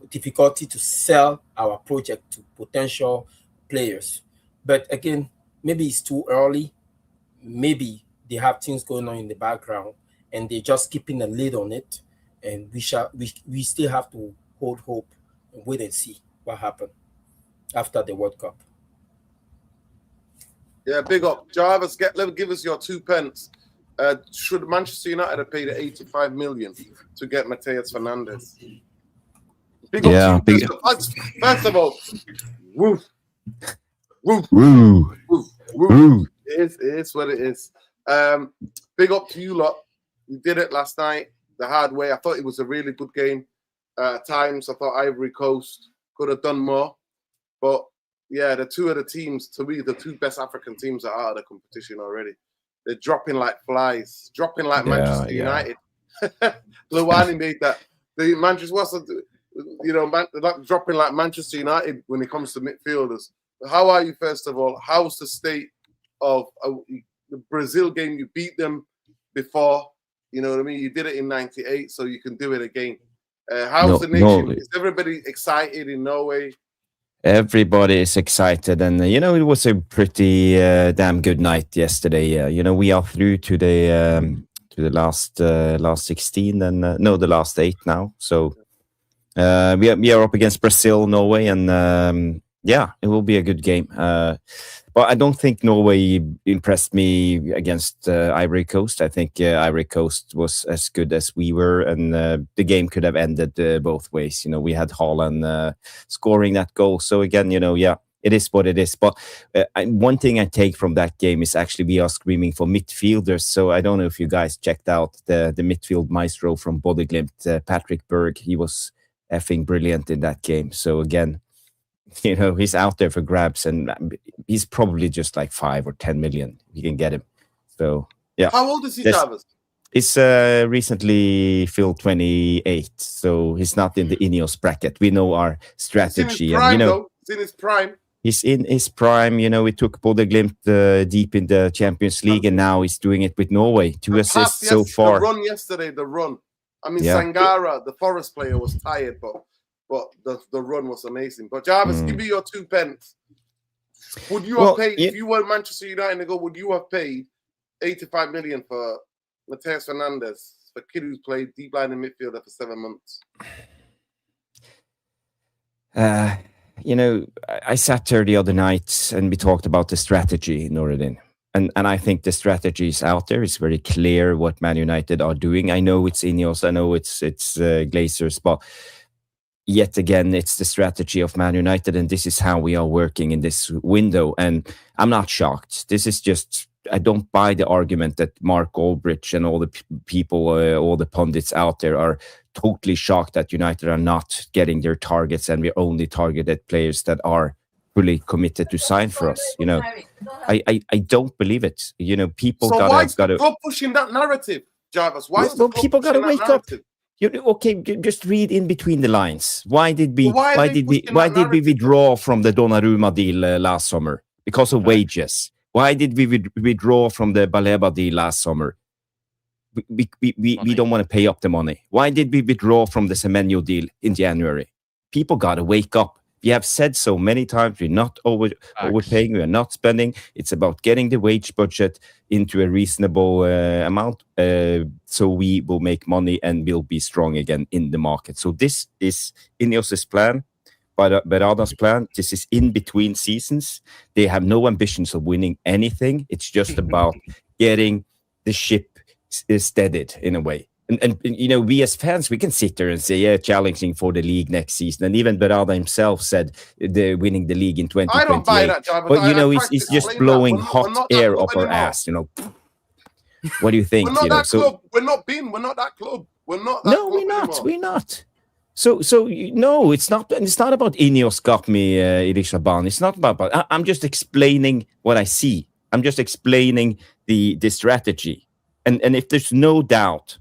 difficulty to sell our project to potential players. But again, maybe it's too early. Maybe they have things going on in the background and they're just keeping a lid on it. And we still have to hold hope and wait and see what happens after the World Cup. Yeah, big up. Jarvis, give us your 2 pence. Should Manchester United have paid 85 million to get Mateus Fernanders? Big up to you. First of all, woof. Woof. Woo. Woof. Woof. Woo. It is what it is. Big up to you lot. You did it last night the hard way. I thought it was a really good game. At times, I thought Ivory Coast could have done more. But, yeah, the two of the teams, to me, the 2 best African teams are out of the competition already. They're dropping like flies, dropping like Manchester United. Luwani made that. The Manchester, dropping like Manchester United when it comes to midfielders. How are you, first of all? How's the state of the Brazil game? You beat them before, you know what I mean? You did it in 98, so you can do it again. How's the nation? Is everybody excited in Norway? Everybody is excited, and it was a pretty damn good night yesterday. We are through to the last 16, and the last 8 now. So we are up against Brazil, Norway, and it will be a good game. But I don't think Norway impressed me against Ivory Coast. I think Ivory Coast was as good as we were, and the game could have ended both ways. We had Haaland scoring that goal. So again, it is what it is. But one thing I take from that game is actually we are screaming for midfielders. So I don't know if you guys checked out the midfield maestro from Bodø/Glimt, Patrick Berg. He was effing brilliant in that game. So again, he's out there for grabs, and he's probably just like 5 or 10 million. You can get him. So, yeah. How old is he, Jarvis? He's recently filled 28, so he's not in the Ineos bracket. We know our strategy. He's in his prime, though. He's in his prime. He's in his prime. We took Bodø/Glimt deep in the Champions League, and now he's doing it with Norway. 2 assists so far. The run. I mean, Sangara, the Forest player, was tired, but the run was amazing. But Jarvis, give me your 2 pence. Would you have paid, if you were Manchester United, would you have paid 85 million for Mateus Fernanders, for a kid who's played deep line in midfielder for 7 months? I sat there the other night and we talked about the strategy, Noradin. And I think the strategy is out there. It's very clear what Man United are doing. I know it's Ineos, I know it's Glazers, but yet again, it's the strategy of Man United, and this is how we are working in this window. And I'm not shocked. This is just, I don't buy the argument that Mark Aldrich and all the people, all the pundits out there are totally shocked that United are not getting their targets, and we only targeted players that are fully committed to sign for us. I don't believe it. People so gotta stop pushing that narrative, Jarvis. Why? Well, people gotta wake up. Okay, just read in between the lines. Why did we withdraw from the Donnarumma deal last summer? Because of wages. Why did we withdraw from the Baleba deal last summer? We don't want to pay up the money. Why did we withdraw from the Semenyo deal in January? People got to wake up. We have said so many times, we're not overpaying, we're not spending. It's about getting the wage budget into a reasonable amount, so we will make money and will be strong again in the market. So this is Ineos' plan. Berada's plan. This is in between seasons. They have no ambitions of winning anything. It's just about getting the ship steadied in a way. And we as fans, we can sit there and say, yeah, challenging for the league next season. And even Berada himself said they're winning the league in 2028. I don't buy that, Jarvis. But it's just blowing hot air up our anymore. ass. What do you think? We're not that club. We're not that club. We're not that club anymore. We're not. So no, it's not. It's not about Ineos got me, Irishaban. It's not about. I'm just explaining what I see. I'm just explaining the strategy, and if there's no doubt,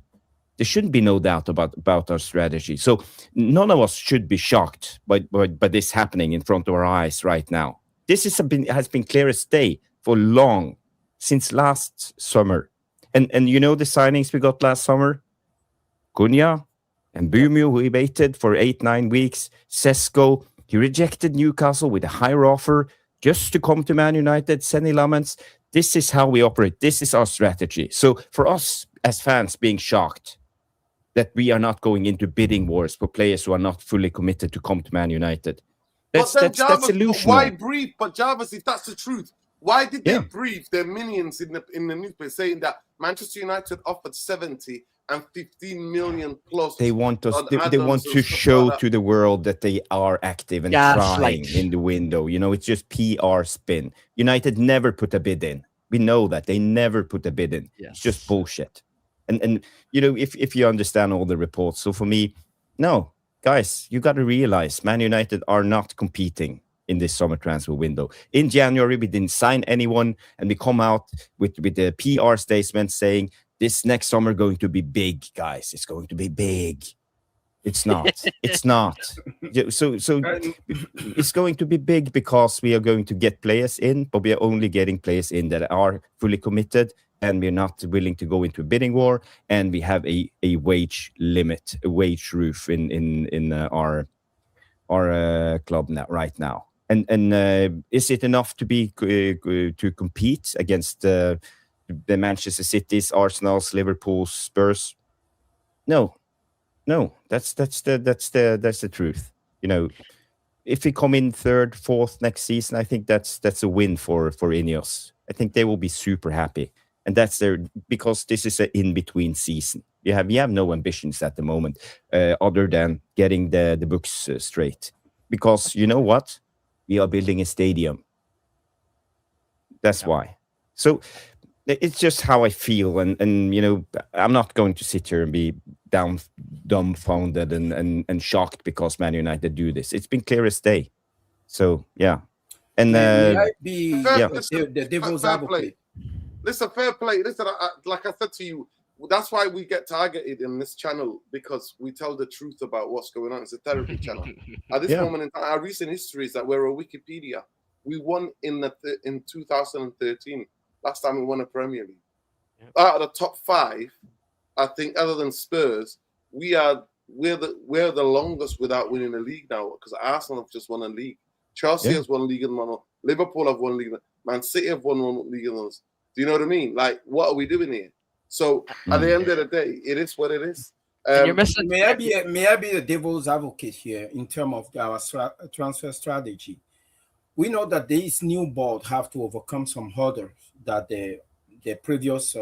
there shouldn't be no doubt about our strategy. So none of us should be shocked by this happening in front of our eyes right now. This has been clear as day for long, since last summer, and the signings we got last summer, Cunha and Bumu, who he waited for 8-9 weeks. Sesko, he rejected Newcastle with a higher offer just to come to Man United. Senny Lamens, this is how we operate. This is our strategy. So for us as fans being shocked that we are not going into bidding wars for players who are not fully committed to come to Man United, that's illusional. Why breathe? But Jarvis, if that's the truth, why did they brief their minions in the newspaper saying that Manchester United offered 70 and 15 million plus? They want to show to the world that they are active and trying in the window. It's just PR spin. United never put a bid in. We know that they never put a bid in. Yes. It's just bullshit. And if you understand all the reports. So for me, no, guys, you got to realize Man United are not competing in this summer transfer window. In January, we didn't sign anyone, and we come out with the PR statement saying this next summer going to be big, guys. It's going to be big. It's not. It's not. So it's going to be big because we are going to get players in, but we are only getting players in that are fully committed, and we're not willing to go into a bidding war, and we have a wage limit, a wage roof in our club right now. And is it enough to compete against the Manchester Cities, Arsenals, Liverpool, Spurs? No, that's the truth. If we come in third, fourth next season, I think that's a win for Ineos. I think they will be super happy, and that's because this is an in-between season. We have no ambitions at the moment, other than getting the books straight. Because you know what? We are building a stadium. That's why. So it's just how I feel, and I'm not going to sit here and be dumbfounded and shocked because Man United do this. It's been clear as day. So yeah, and the devil's advocate. Listen, fair play. Listen, like I said to you, that's why we get targeted in this channel, because we tell the truth about what's going on. It's a therapy channel. At this moment in time, our recent history is that we're a Wikipedia. We won in 2013. Last time we won a Premier League. Yep. Out of the top 5, I think, other than Spurs, we're the longest without winning a league now, because Arsenal have just won a league. Chelsea has won league and one. Liverpool have won league. Man City have won one league and those. Do you know what I mean? Like, what are we doing here? So at the end of the day, it is what it is. You're missing. May I be the devil's advocate here in terms of our transfer strategy? We know that this new board have to overcome some hurdles that the previous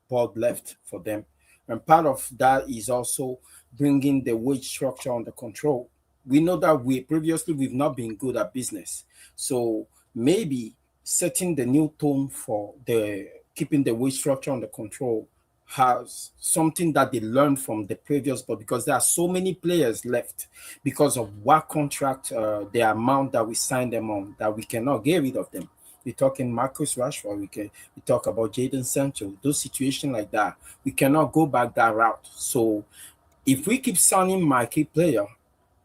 board left for them, and part of that is also bringing the wage structure under control. We know that we've not been good at business, so maybe setting the new tone for keeping the wage structure under control has something that they learned from the previous board, because there are so many players left because of what contract, the amount that we signed them on, that we cannot get rid of them. We're talking Marcus Rashford, we talk about Jadon Sancho, those situations like that. We cannot go back that route. So if we keep signing marquee player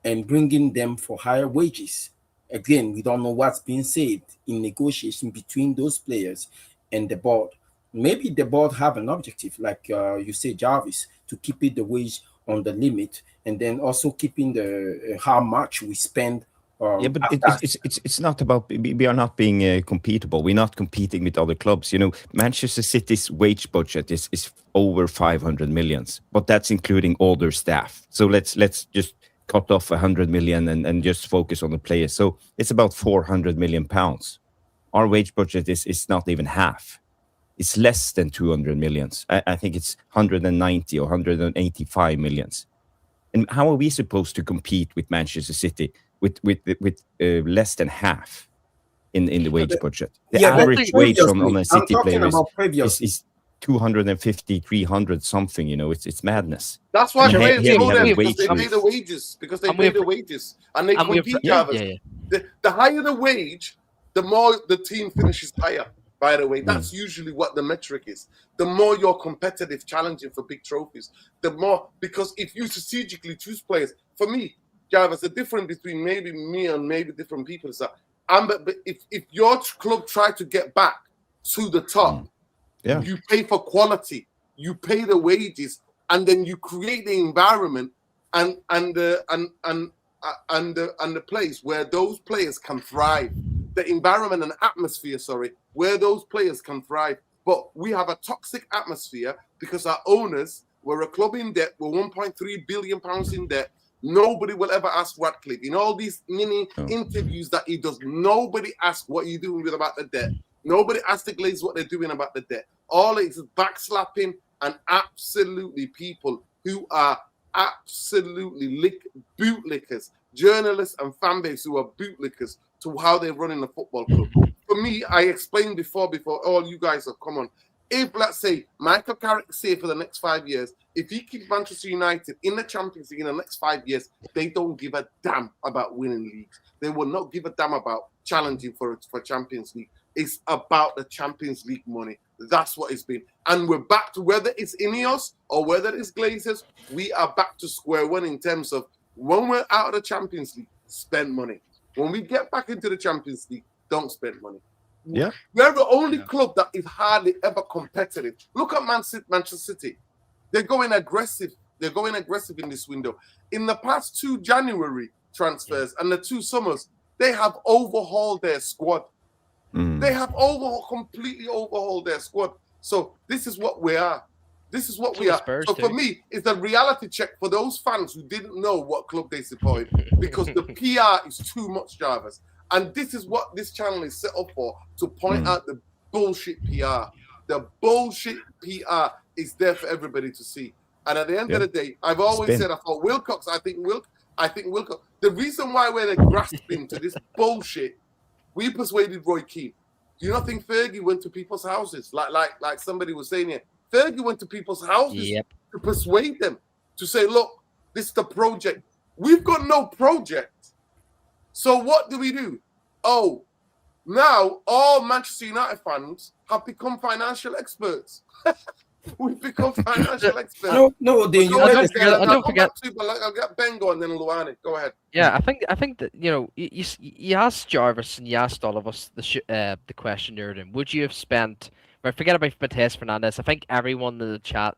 and bringing them for higher wages, again, we don't know what's being said in negotiation between those players and the board. Maybe the board have an objective, like you say, Jarvis, to keep it the wage on the limit, and then also keeping the how much we spend. But it's not about, we are not being competable. We're not competing with other clubs. Manchester City's wage budget is over 500 millions, but that's including all their staff. So let's just cut off 100 million and just focus on the players. So it's about 400 million pounds. Our wage budget is not even half. It's less than 200 millions. I think it's 190 or 185 millions. And how are we supposed to compete with Manchester City with less than half in the wage budget? The average wage on a City player is 250, 300 something. You know, it's madness. That's why players here we go have there a because they wage pay the wages. Because they pay the wages and they compete. The higher the wage, the more the team finishes higher. By the way, that's usually what the metric is. The more you're competitive, challenging for big trophies, the more, because if you strategically choose players, for me, Jarvis, the difference between maybe me and maybe different people is that but if your club try to get back to the top, you pay for quality, you pay the wages, and then you create the environment and the place where those players can thrive. The environment and atmosphere, where those players can thrive. But we have a toxic atmosphere because our owners were a club in debt, we're 1.3 billion pounds in debt. Nobody will ever ask Ratcliffe. In all these mini interviews that he does, nobody asks what you're doing with about the debt. Nobody asks the Glazers what they're doing about the debt. All it is backslapping and absolutely people who are absolutely bootlickers, journalists and fan base who are bootlickers to how they're running the football club. For me, I explained before all you guys have come on. If, let's say, Michael Carrick is here for the next 5 years, if he keeps Manchester United in the Champions League in the next 5 years, they don't give a damn about winning leagues. They will not give a damn about challenging for Champions League. It's about the Champions League money. That's what it's been. And we're back to, whether it's Ineos or whether it's Glazers, we are back to square one in terms of when we're out of the Champions League, spend money. When we get back into the Champions League, don't spend money. Yeah, we're the only club that is hardly ever competitive. Look at Manchester City. They're going aggressive. They're going aggressive in this window. In the past 2 January transfers and the 2 summers, they have overhauled their squad. They have completely overhauled their squad. So this is what we are. This is what we are. So for me, it's a reality check for those fans who didn't know what club they support, because the PR is too much, Jarvis. And this is what this channel is set up for, to point out the bullshit PR. The bullshit PR is there for everybody to see. And at the end of the day, I've always said, I thought Wilcox, I think Wilcox. The reason why we're grasping to this bullshit, we persuaded Roy Keane. Do you not think Fergie went to people's houses? Like somebody was saying here. Fergie went to people's houses to persuade them, to say, look, this is the project. We've got no project. So what do? Oh, now all Manchester United fans have become financial experts. We've become financial experts. No, don't forget. I'll get Bengo and then Luani. Go ahead. Yeah, I think that, you know, you asked Jarvis and you asked all of us the question there. Then would you have spent? Right, forget about Matheus Fernandez. I think everyone in the chat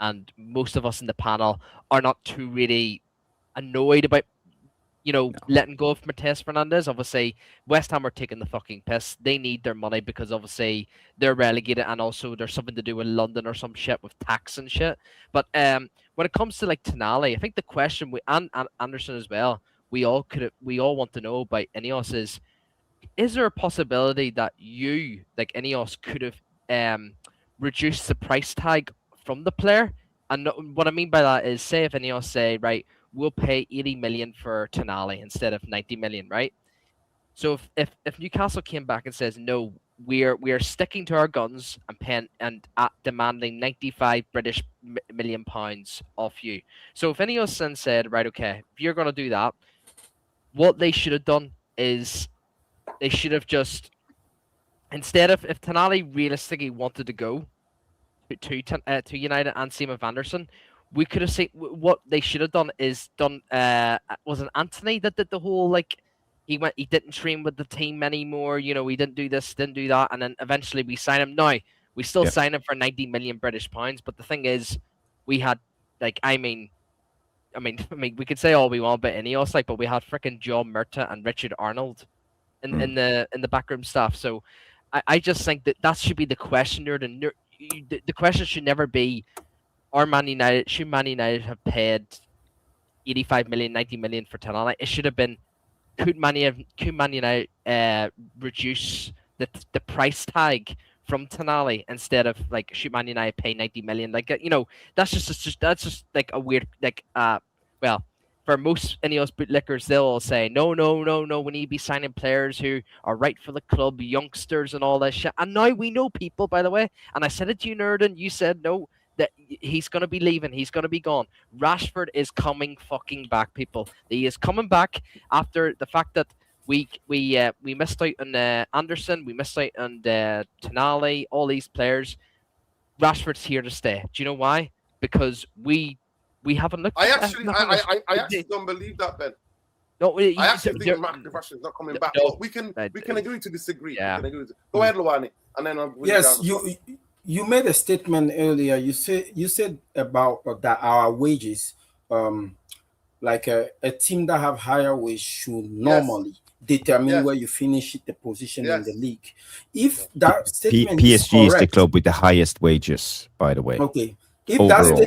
and most of us in the panel are not too really annoyed about, you know, letting go of Matheus Fernandez. Obviously, West Ham are taking the fucking piss. They need their money because obviously they're relegated, and also there's something to do with London or some shit with tax and shit. But when it comes to like Tonali, I think the question and Anderson as well, we all want to know about Ineos is there a possibility that you, like Ineos, could have reduced the price tag from the player? And what I mean by that is, say if Ineos say, right, we'll pay 80 million for Tonali instead of 90 million, right? So if Newcastle came back and says, no, we are sticking to our guns and paying and demanding 95 British million pounds off you. So if Ineos then said, right, okay, if you're going to do that, what they should have done is they should have just, instead of, if Tonali realistically wanted to go to United and Seema Vanderson, we could have seen what they should have done is done. Was it Anthony that did the whole, like, he didn't train with the team anymore. You know, he didn't do this, didn't do that, and then eventually we sign him. Now we still sign him for 90 million British pounds, but the thing is, we had like, I mean, we could say all we want about Ineos, like, but we had freaking John Murta and Richard Arnold in the backroom staff. So I just think that should be the question there. The question should never be, should Man United have paid 85 million, 90 million for Tonali. It should have been, could Man United reduce the price tag from Tonali instead of like should Man United pay 90 million? Like that's just like a weird well, for most Ineos bootlickers, they'll all say no, we need to be signing players who are right for the club, youngsters and all that shit. And now we know people, by the way, and I said it to you, Nerdin, you said no, that he's going to be leaving, he's going to be gone. Rashford is coming fucking back, people. He is coming back after the fact that we missed out on Anderson, we missed out on Tonali, all these players. Rashford's here to stay. Do you know why? Because we haven't looked. I actually don't believe that, Ben. No, I actually think Rashford is not coming back. No, but we can agree to disagree. Yeah. Go ahead, Luwani, and then I'll Yes, you made a statement earlier. You said about that our wages, like a team that have higher wage should normally determine where you finish the position in the league. If that statement PSG is the correct, club with the highest wages, by the way. okay. If Overall. that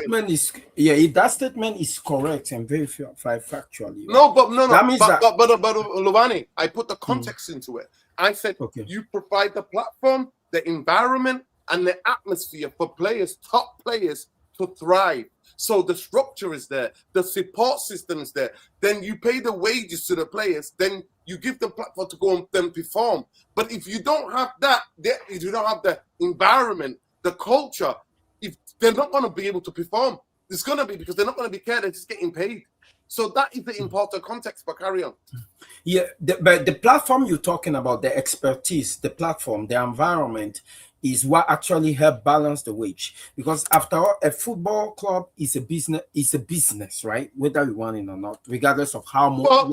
statement is correct and very factually, no, that means but Luwani, I put the context into it. I said you provide the platform, the environment, and the atmosphere for players, top players, to thrive. So the structure is there, the support system is there. Then you pay the wages to the players. Then you give them platform to go and then perform. But if you don't have that, if you don't have the environment, the culture, if they're not going to be able to perform, it's going to be because they're not going to be cared. They're just getting paid. So that is the important context. But carry on. Yeah, but the platform you're talking about, the expertise, the platform, the environment, is what actually help balance the wage. Because after all, a football club is a business, right? Whether you want it or not, regardless of how much model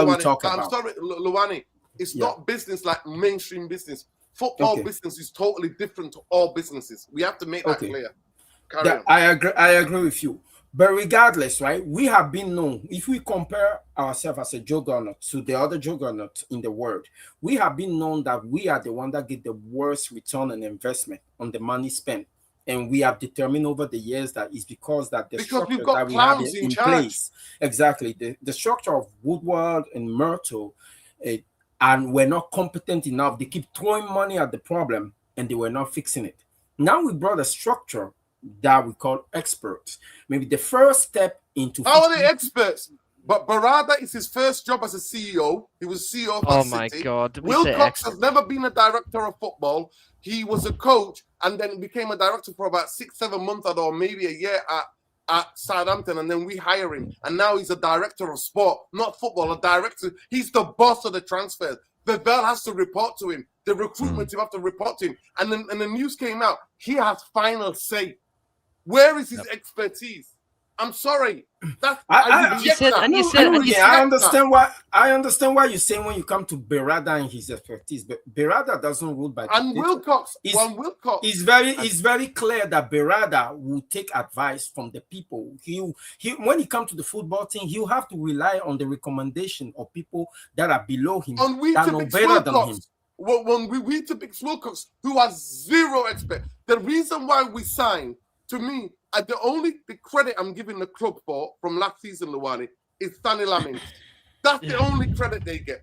we talk about. I'm sorry, Luwani, it's not business like mainstream business. Football business is totally different to all businesses. We have to make that clear. I agree with you. But regardless, right, we have been known, if we compare ourselves as a juggernaut to the other juggernaut in the world, we have been known that we are the one that get the worst return on investment on the money spent. And we have determined over the years that it's because that the structure that we have in place, exactly, the structure of Woodward and Myrtle, and we're not competent enough. They keep throwing money at the problem and they were not fixing it. Now we brought a structure that we call experts. Maybe the first step into how are they experts? But Barada is his first job as a CEO. He was CEO of City. My God. Wilcox has never been a director of football. He was a coach and then became a director for about 6-7 months or maybe a year at Southampton, and then we hire him. And now he's a director of sport, not football, a director. He's the boss of the transfers. Bell has to report to him. The recruitment team have to report to him. And then the news came out. He has final say. Where is his expertise? I'm sorry. I understand why you're saying when you come to Berada and his expertise, but Berada doesn't rule by and Wilcox. It's very clear that Berada will take advice from the people. He when he comes to the football team, he'll have to rely on the recommendation of people that are below him that know better than him. When we to pick Wilcox, who has zero expert, the reason why we signed, to me, the credit I'm giving the club for from last season, Luwani, is Stanley Laming. That's the only credit they get.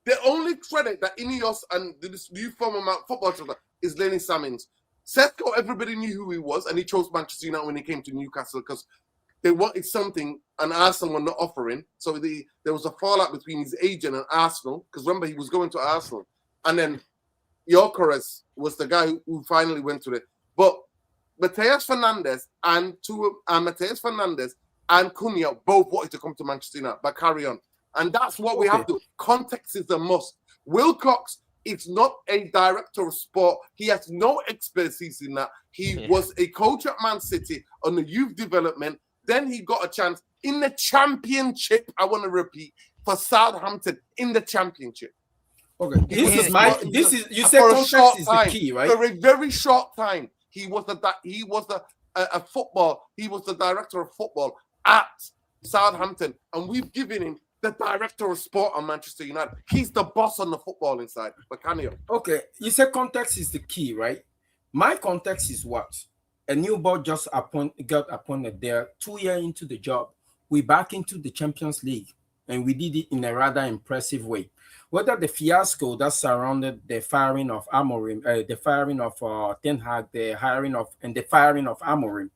The only credit that Ineos and this new former football club is Lenny Sammins. Sethko, everybody knew who he was, and he chose Manchester United when he came to Newcastle because they wanted something and Arsenal were not offering. So there was a fallout between his agent and Arsenal, because remember, he was going to Arsenal. And then Gyökeres was the guy who finally went to it. But Mateus Fernanders and Cunha both wanted to come to Manchester United, but carry on. And that's what we have to. Context is a must. Wilcox is not a director of sport. He has no expertise in that. He was a coach at Man City on the youth development. Then he got a chance in the championship, I want to repeat, for Southampton in the championship. Okay, you said context is the key, right? For a very short time. He was the director of football at Southampton, and we've given him the director of sport on Manchester United. He's the boss on the football inside. But can you? Okay, you said context is the key, right? My context is what? A new board just got appointed there 2 years into the job. we back into the Champions League, and we did it in a rather impressive way. Whether the fiasco that surrounded the firing of Amorim, the firing of Ten Hag, the firing of Amorim,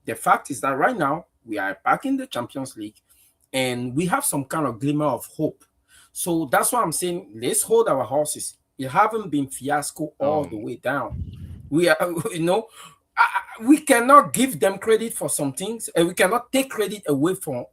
the fact is that right now we are back in the Champions League, and we have some kind of glimmer of hope. So that's why I'm saying let's hold our horses. It haven't been fiasco all the way down. We are, we cannot give them credit for some things, and we cannot take credit away for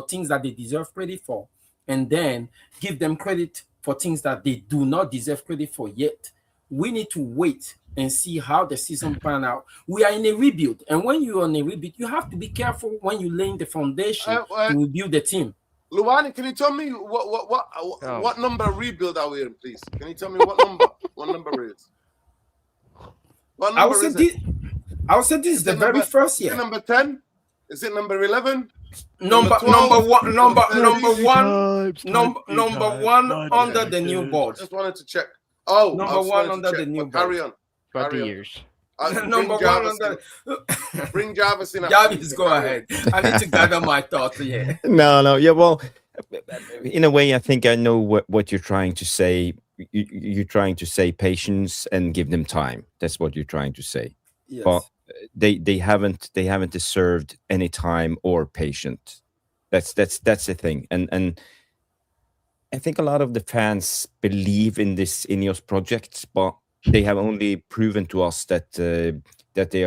things that they deserve credit for, and then give them credit for things that they do not deserve credit for yet. We need to wait and see how the season pan out. We are in a rebuild, and when you are in a rebuild, you have to be careful when you laying the foundation to rebuild the team. Luani, can you tell me what number rebuild are we in, please? Can you tell me what number is? What number I would say this is the very first year. Is it number 10? Is it number 11? Number one under the new board. Just wanted to check. Oh, number one under the new board. Carry on. 20 years. Number one under. Bring Jarvis in. Jarvis, go ahead. I need to gather my thoughts here. No. Yeah, well, in a way, I think I know what you're trying to say. You're trying to say patience and give them time. That's what you're trying to say. Yes. But they haven't deserved any time or patience. That's the thing. And I think a lot of the fans believe in this Ineos project, but they have only proven to us that they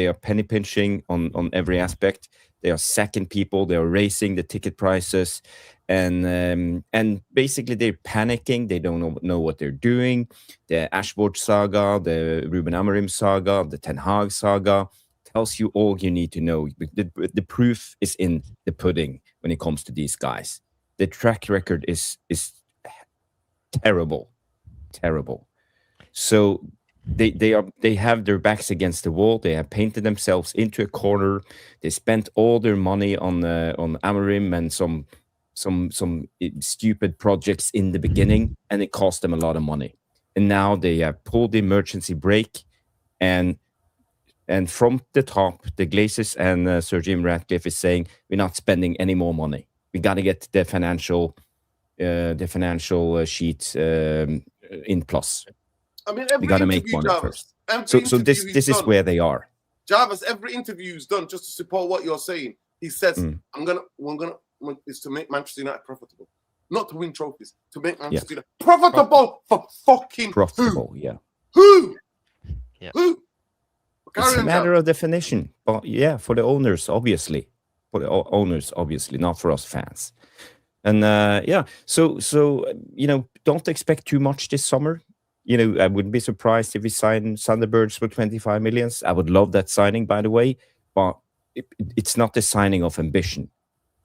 are penny pinching on every aspect. They are sacking people. They are raising the ticket prices, and basically they're panicking. They don't know what they're doing. The Ashford saga, the Ruben Amorim saga, the Ten Hag saga tells you all you need to know. The proof is in the pudding when it comes to these guys. The track record is terrible. So they have their backs against the wall. They have painted themselves into a corner. They spent all their money on Amorim and some stupid projects in the beginning, and it cost them a lot of money. And now they have pulled the emergency brake, and from the top, the Glazers and Sir Jim Ratcliffe is saying we're not spending any more money. We got to get the financial sheet in plus. I mean, we got to make money first. So this is where they are. Jarvis, every interview he's done just to support what you're saying. He says, is to make Manchester United profitable, not to win trophies. To make Manchester United profitable for fucking profitable. Who? Yeah. Who? Yeah. Who? It's a matter of definition, but for the owners, obviously, not for us fans. And so don't expect too much this summer. I wouldn't be surprised if we sign Thunderbirds for 25 million. I would love that signing, by the way, but it's not the signing of ambition.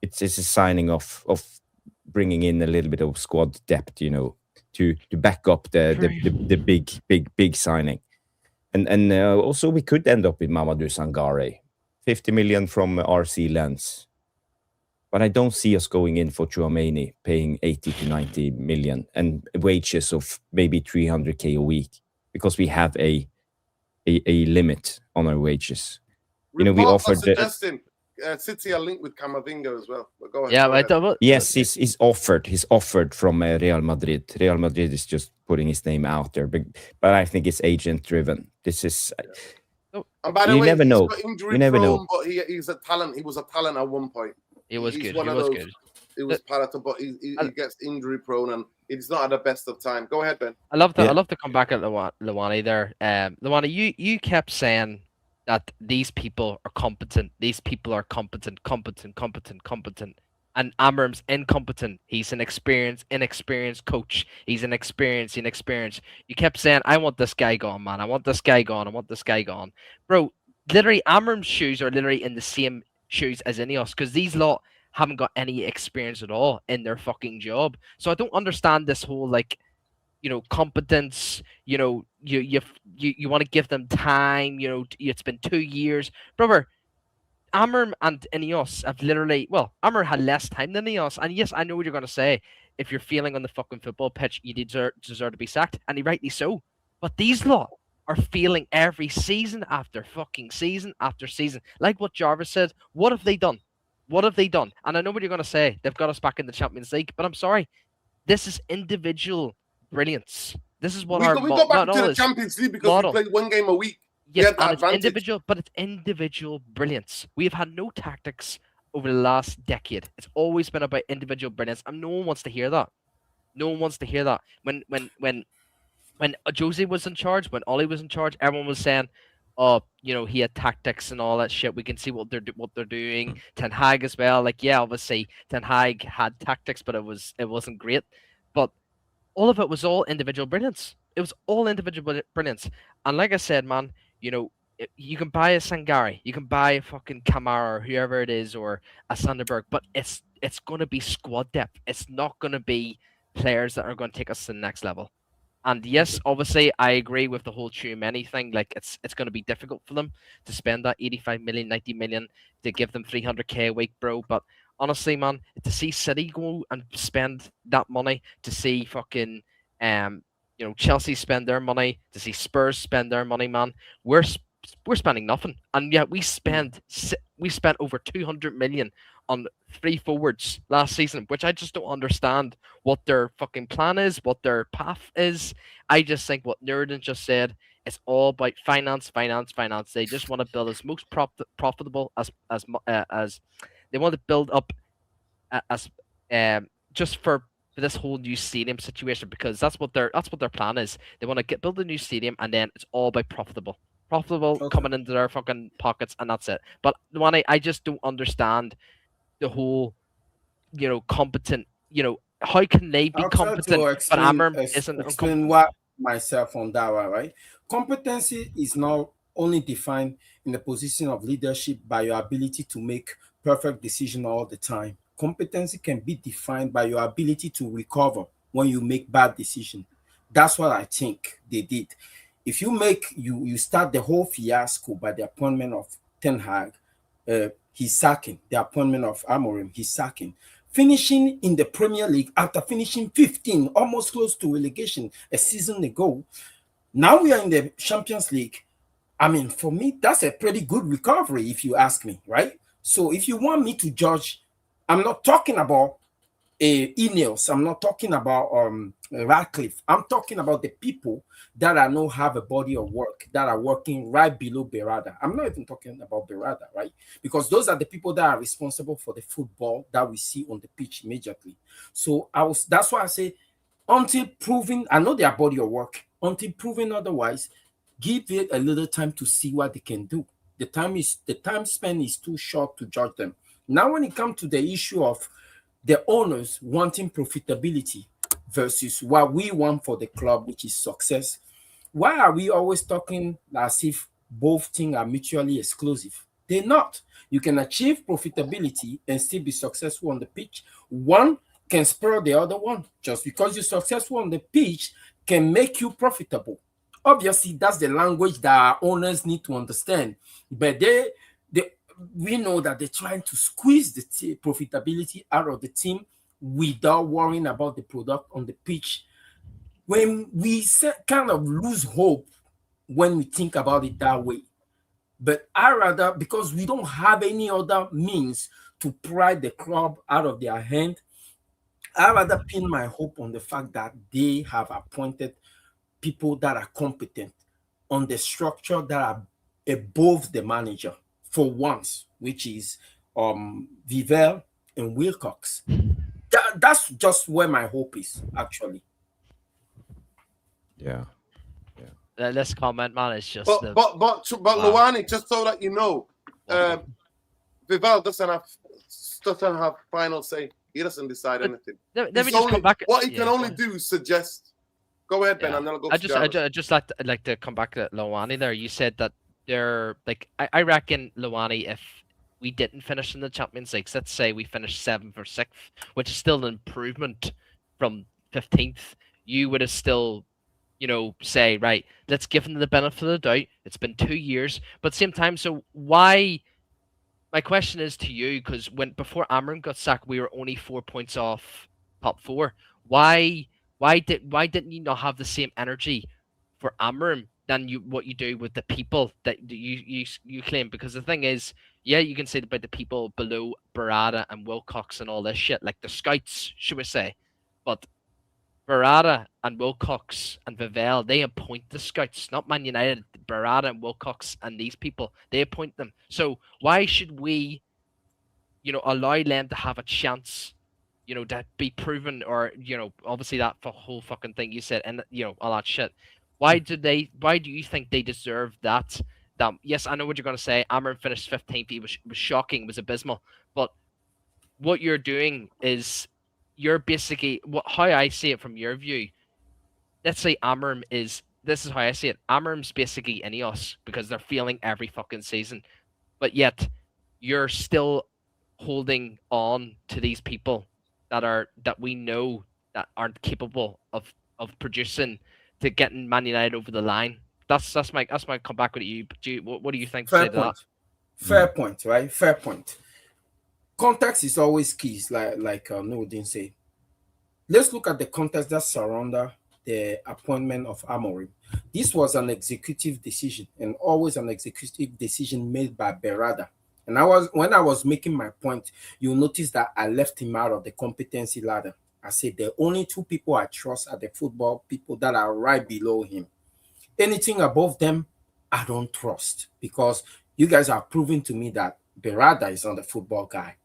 It's a signing of bringing in a little bit of squad depth, to back up the big signing. And also we could end up with Mamadou Sangare, 50 million from RC Lens. But I don't see us going in for Tchouamemi, paying 80 to 90 million and wages of maybe 300k a week, because we have a limit on our wages. We offered City are linked with Camavinga as well. But go ahead. Yeah, yes, he's offered. He's offered from Real Madrid. Real Madrid is just putting his name out there, but I think it's agent driven. This is. And by the way, never know. You never know. But he's a talent. He was a talent at one point. He was good. It was palatable, but he gets injury prone and he's not at the best of time. Go ahead, Ben. I love to come back at Luani there. Luani, you kept saying that these people are competent. These people are competent. And Amorim's incompetent. He's an inexperienced coach. He's inexperienced. You kept saying, I want this guy gone, man. I want this guy gone. Bro, literally, Amorim's shoes are literally in the same shoes as Ineos, because these lot haven't got any experience at all in their fucking job. So I don't understand this whole competence. You want to give them time. It's been 2 years, brother. Amorim and Ineos have Amorim had less time than Ineos, and yes, I know what you're gonna say. If you're feeling on the fucking football pitch, you deserve to be sacked, and rightly so. But these lot are feeling every season after fucking season after season. Like what Jarvis said, what have they done? What have they done? And I know what you're going to say. They've got us back in the Champions League, but I'm sorry. This is individual brilliance. This is what We our got back model into the is. Champions League because Model. we played one game a week. We Yes, had that and it's advantage. individual, but it's individual brilliance. We have had no tactics over the last decade. It's always been about individual brilliance, and no one wants to hear that. No one wants to hear that. When Jose was in charge, when Ollie was in charge, everyone was saying, "Oh, you know, he had tactics and all that shit. We can see what they're doing." Ten Hag as well. Like, yeah, obviously Ten Hag had tactics, but it wasn't great. But all of it was all individual brilliance. It was all individual brilliance. And like I said, man, you know, you can buy a Sangari, you can buy a fucking Kamara or whoever it is, or a Sanderberg, but it's going to be squad depth. It's not going to be players that are going to take us to the next level. And yes, obviously, I agree with the whole Tchouameni thing. Like, it's going to be difficult for them to spend that 85 million, 90 million to give them 300k a week, bro. But honestly, man, to see City go and spend that money, to see fucking Chelsea spend their money, to see Spurs spend their money, man, we're spending nothing, and yet we spent over 200 million on 3 forwards last season, which I just don't understand what their fucking plan is, what their path is. I just think what Nurden just said, it's all about finance. They just want to build as most profitable as they want to build up as just for this whole new stadium situation, because that's what their plan is. They want to build a new stadium, and then it's all about profitable coming into their fucking pockets, and that's it. But I just don't understand the whole, competent, how can they be competent, but Amram isn't explain what myself on that one, right? Competency is not only defined in the position of leadership by your ability to make perfect decisions all the time. Competency can be defined by your ability to recover when you make bad decisions. That's what I think they did. If you start the whole fiasco by the appointment of Ten Hag, he's sacking. The appointment of Amorim, he's sacking. Finishing in the Premier League after finishing 15, almost close to relegation a season ago. Now we are in the Champions League. I mean, for me, that's a pretty good recovery, if you ask me, right? So if you want me to judge, I'm not talking about Ineos. I'm not talking about Radcliffe. I'm talking about the people that I know have a body of work that are working right below Berada. I'm not even talking about Berada, right? Because those are the people that are responsible for the football that we see on the pitch immediately. So that's why I say, until proven, I know their body of work, until proven otherwise, give it a little time to see what they can do. The time spent is too short to judge them. Now, when it comes to the issue of the owners wanting profitability versus what we want for the club, which is success, why are we always talking as if both things are mutually exclusive? They're not. You can achieve profitability and still be successful on the pitch. One can spur the other one. Just because you're successful on the pitch can make you profitable. Obviously, that's the language that our owners need to understand. But we know that they're trying to squeeze the profitability out of the team without worrying about the product on the pitch. When we kind of lose hope when we think about it that way. But I rather, because we don't have any other means to pry the club out of their hand, I rather pin my hope on the fact that they have appointed people that are competent on the structure that are above the manager for once, which is Vivel and Wilcox. That's just where my hope is, actually. Yeah. Let's comment, man. It's just but Luani, just so that you know, Vivel doesn't have final say. He doesn't decide anything. Let me just come back. What he can only do is suggest. Go ahead, Ben, and then I'll go. I just like to come back to Luani there. You said that they're like, I reckon, Luani, if we didn't finish in the Champions League, let's say we finished 7th or 6th, which is still an improvement from 15th, you would have still, say, right, let's give them the benefit of the doubt. It's been 2 years, but at the same time, so why? My question is to you, because before Amram got sacked, we were only 4 points off top 4. Why didn't you not have the same energy for Amram than what you do with the people that you claim? Because the thing is, yeah, you can say about the people below Barada and Wilcox and all this shit, like the scouts, should we say. But Barada and Wilcox and Vivell, they appoint the scouts, not Man United. Barada and Wilcox and these people, they appoint them. So why should we, allow them to have a chance, to be proven, or, obviously that whole fucking thing you said, and, all that shit. Why do you think they deserve that? Yes, I know what you're going to say. Amarim finished 15th. It was shocking. It was abysmal. But what you're doing is you're basically, how I see it from your view, let's say Amarim this is how I see it. Amarim's basically Ineos because they're failing every fucking season. But yet you're still holding on to these people that we know that aren't capable of producing to getting Man United over the line. That's my comeback with you. What do you think? Fair point. Fair point, right? Fair point. Context is always key, like Noordin say. Let's look at the context that surrounded the appointment of Amorim. This was an executive decision, and always an executive decision made by Berada. And when I was making my point, you'll notice that I left him out of the competency ladder. I said the only two people I trust are the football people that are right below him. Anything above them, I don't trust, because you guys are proving to me that Berada is not the football guy.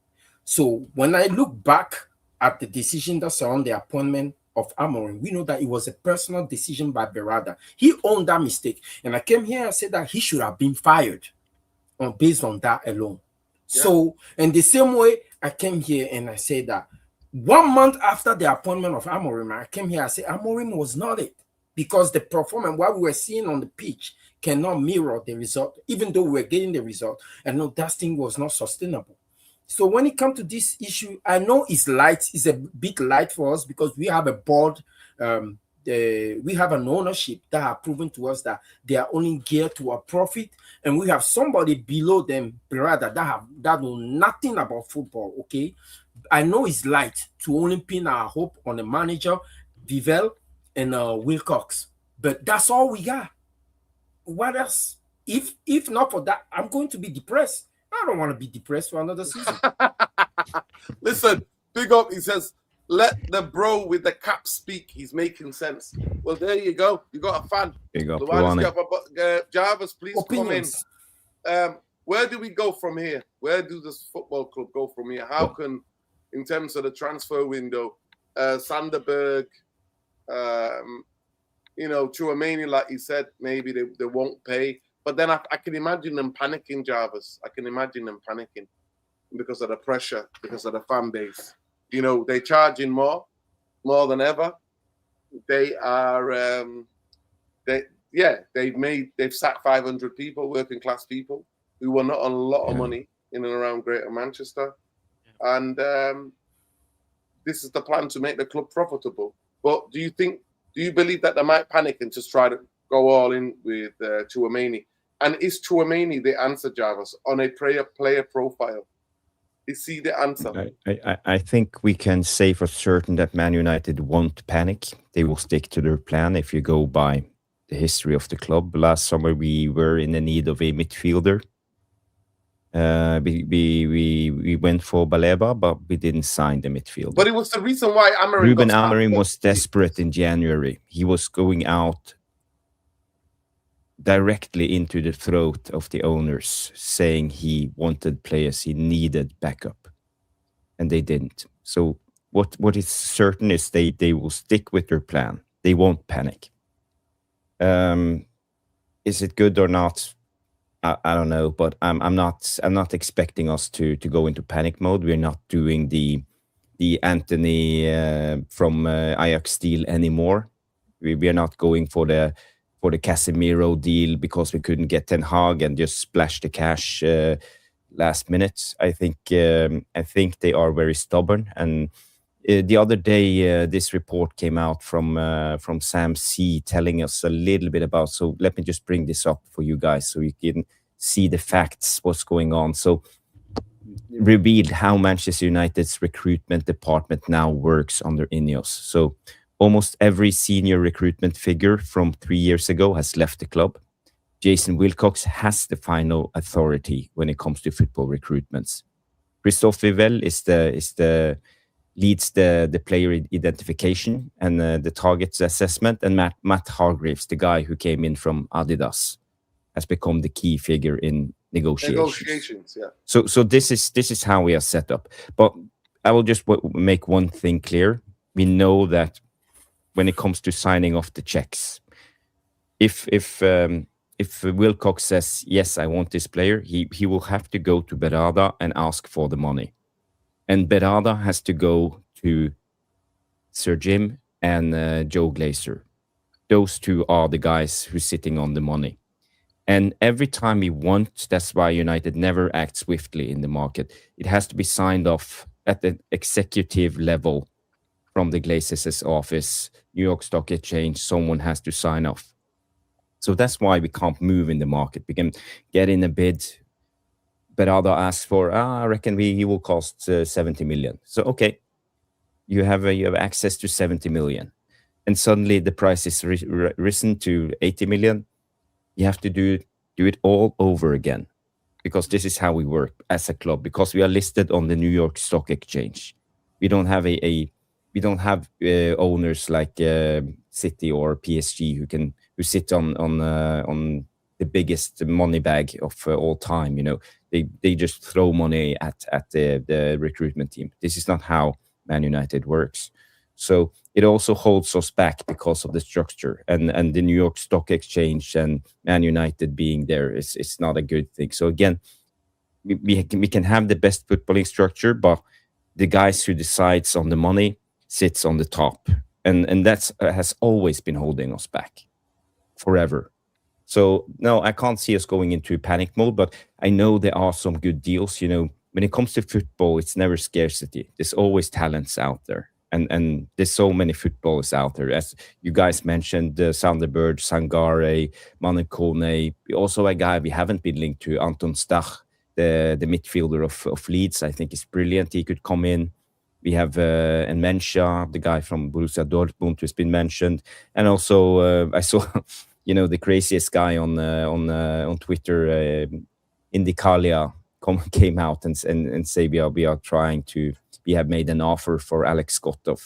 So when I look back at the decision that surrounded the appointment of Amorim, we know that it was a personal decision by Berada. He owned that mistake. And I came here and said that he should have been fired based on that alone. Yeah. So in the same way, I came here and I said that 1 month after the appointment of Amorim, I came here and said Amorim was not it. Because the performance, what we were seeing on the pitch, cannot mirror the result, even though we were getting the result. And no, that thing was not sustainable. So when it comes to this issue, I know it's a bit light for us because we have a board, we have an ownership that have proven to us that they are only geared to a profit, and we have somebody below them, Berada, that know nothing about football. Okay, I know it's light to only pin our hope on the manager, Vivell, and Wilcox, but that's all we got. What else? If not for that, I'm going to be depressed. I don't want to be depressed for another season. Listen, big up. He says, let the bro with the cap speak. He's making sense. Well, there you go. You got a fan. Big up. Jarvis, please Opinions. come in. Where do we go from here? Where do this football club go from here? How can, in terms of the transfer window, Sanderberg, Tchouameni, like he said, maybe they won't pay. But then I can imagine them panicking, Jarvis. I can imagine them panicking because of the pressure, because of the fan base. They're charging more than ever. They are, they've sacked 500 people, working class people, who were not on a lot of money in and around Greater Manchester. And this is the plan to make the club profitable. But do you believe that they might panic and just try to go all in with Tchouameni? And is Tchouameni the answer, Jarvis, on a player profile? Is he the answer? I think we can say for certain that Man United won't panic. They will stick to their plan. If you go by the history of the club, last summer we were in the need of a midfielder. We went for Baleba, but we didn't sign the midfielder. But it was the reason why Ruben Amorim was desperate in January. He was going out directly into the throat of the owners, saying he wanted players, he needed backup, and they didn't. So what is certain is they will stick with their plan. They won't panic. Is it good or not? I don't know, but I'm not expecting us to go into panic mode. We're not doing the Anthony from Ajax deal anymore. We are not going for the Casemiro deal because we couldn't get Ten Hag and just splash the cash last minute. I think they are very stubborn. And the other day, this report came out from Sam C telling us a little bit about. So let me just bring this up for you guys so you can see the facts, what's going on. So revealed how Manchester United's recruitment department now works under Ineos. So almost every senior recruitment figure from 3 years ago has left the club. Jason Wilcox has the final authority when it comes to football recruitments. Christophe Vivell leads the player identification and the targets assessment, and Matt Hargreaves, the guy who came in from Adidas, has become the key figure in negotiations. Yeah. So this is how we are set up. But I will just make one thing clear. We know that when it comes to signing off the checks, if Wilcox says, yes, I want this player, he will have to go to Berada and ask for the money. And Berada has to go to Sir Jim and Joe Glazer. Those two are the guys who's sitting on the money. And every time we want, that's why United never acts swiftly in the market. It has to be signed off at the executive level from the Glazers' office, New York Stock Exchange. Someone has to sign off. So that's why we can't move in the market. We can get in a bid. Berada asks for, I reckon he will cost 70 million. So, okay, you have access to 70 million. And suddenly the price is risen to 80 million. You have to do it all over again, because this is how we work as a club, because we are listed on the New York Stock Exchange. We don't have owners like City or PSG who sit on the biggest money bag of all time. You know, they just throw money at the recruitment team. This is not how Man United works. So it also holds us back because of the structure, and the New York Stock Exchange and Man United being there is not a good thing. So again, we can have the best footballing structure, but the guys who decides on the money sits on the top, and that's has always been holding us back forever. So no, I can't see us going into panic mode, but I know there are some good deals. You know, when it comes to football, it's never scarcity. There's always talents out there. And there's so many footballers out there. As you guys mentioned, Sanderberg, Sangare, Manu Kone. Also a guy we haven't been linked to, Anton Stach, the midfielder of Leeds. I think is brilliant. He could come in. We have Enmensha, the guy from Borussia Dortmund, who's been mentioned. And also I saw, the craziest guy on Twitter, Indicalia, came out and say we have made an offer for Alex Scott of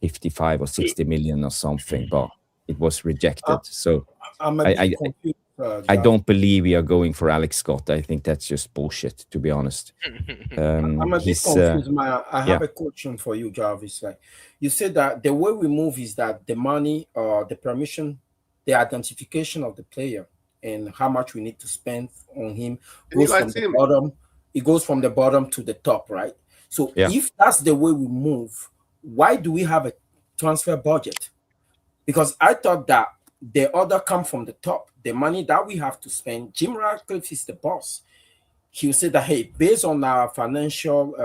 55 or 60 million or something, but it was rejected. So I don't believe we are going for Alex Scott. I think that's just bullshit, to be honest. I'm a bit confused. I have a question for you, Jarvis. Like, you said that the way we move is that the money, the permission, the identification of the player and how much we need to spend on him goes from the bottom. It goes from the bottom to the top, right? So if that's the way we move, why do we have a transfer budget? Because I thought that the order come from the top. The money that we have to spend, Jim Ratcliffe is the boss. He will say that, hey, based on our financial,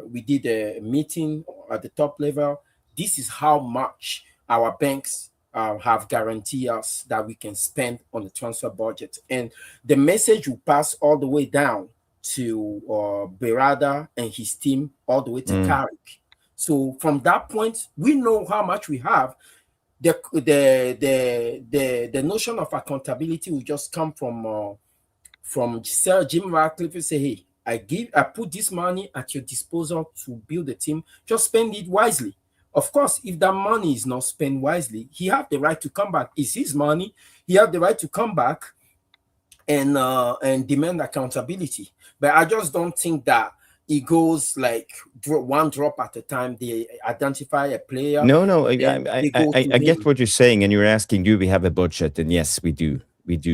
we did a meeting at the top level. This is how much our banks have guaranteed us that we can spend on the transfer budget. And the message will pass all the way down to Berada and his team, all the way to carrick. So from that point, we know how much we have. The notion of accountability will just come from Sir Jim Ratcliffe. Say, hey, I put this money at your disposal to build the team. Just spend it wisely. Of course, if that money is not spent wisely, he has the right to come back. It's his money. He has the right to come back and demand accountability. But I just don't think that it goes like one drop at a time. They identify a player. No, I get what you're saying, and you're asking, do we have a budget? And yes, we do.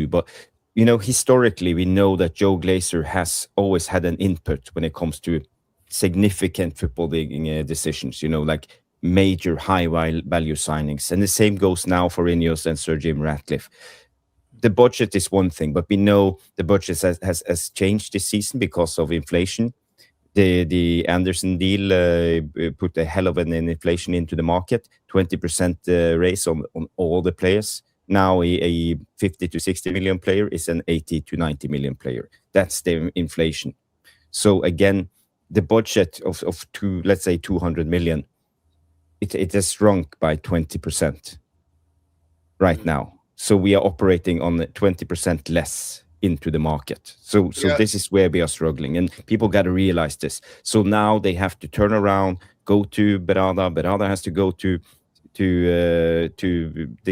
But historically, we know that Joe Glazer has always had an input when it comes to significant footballing decisions. Like major high value signings, and the same goes now for Ineos and Sir Jim Ratcliffe. The budget is one thing, but we know the budget has changed this season because of inflation. The Anderson deal put a hell of an inflation into the market, 20% raise on all the players. Now a 50 to 60 million player is an 80 to 90 million player. That's the inflation. So again, the budget of let's say 200 million, it has shrunk by 20% right now. So we are operating on 20% less into the market. So Yeah. this is where we are struggling, and people got to realize this. So now they have to turn around, go to Berada. Berada has to go to the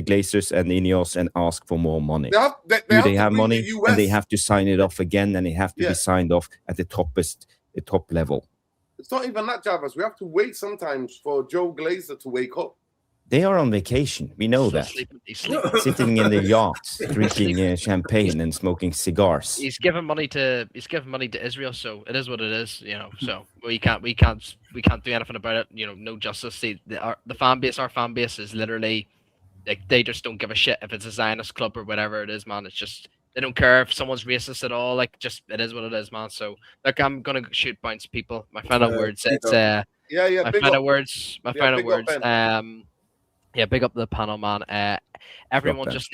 Glazers and Ineos and ask for more money. They have They to have bring money, the US. and they have to sign it off again, and they have to Yeah. be signed off at the top level. It's not even that, Jarvis. We have to wait sometimes for Joe Glazer to wake up. They are on vacation. We know Still that. sleeping. He's sleeping. Sitting in the yachts, drinking champagne and smoking cigars. He's giving money to Israel, so it is what it is, you know. So we can't do anything about it. You know, no justice. Our fan base is literally like they just don't give a shit if it's a Zionist club or whatever it is, man. It's just they don't care if someone's racist at all. Like, just it is what it is, man. So look, I'm gonna shoot bounce people. My final words. It's Yeah. my final words. My final big up, words. Ben. Yeah, big up the panel, man. Everyone Ben. just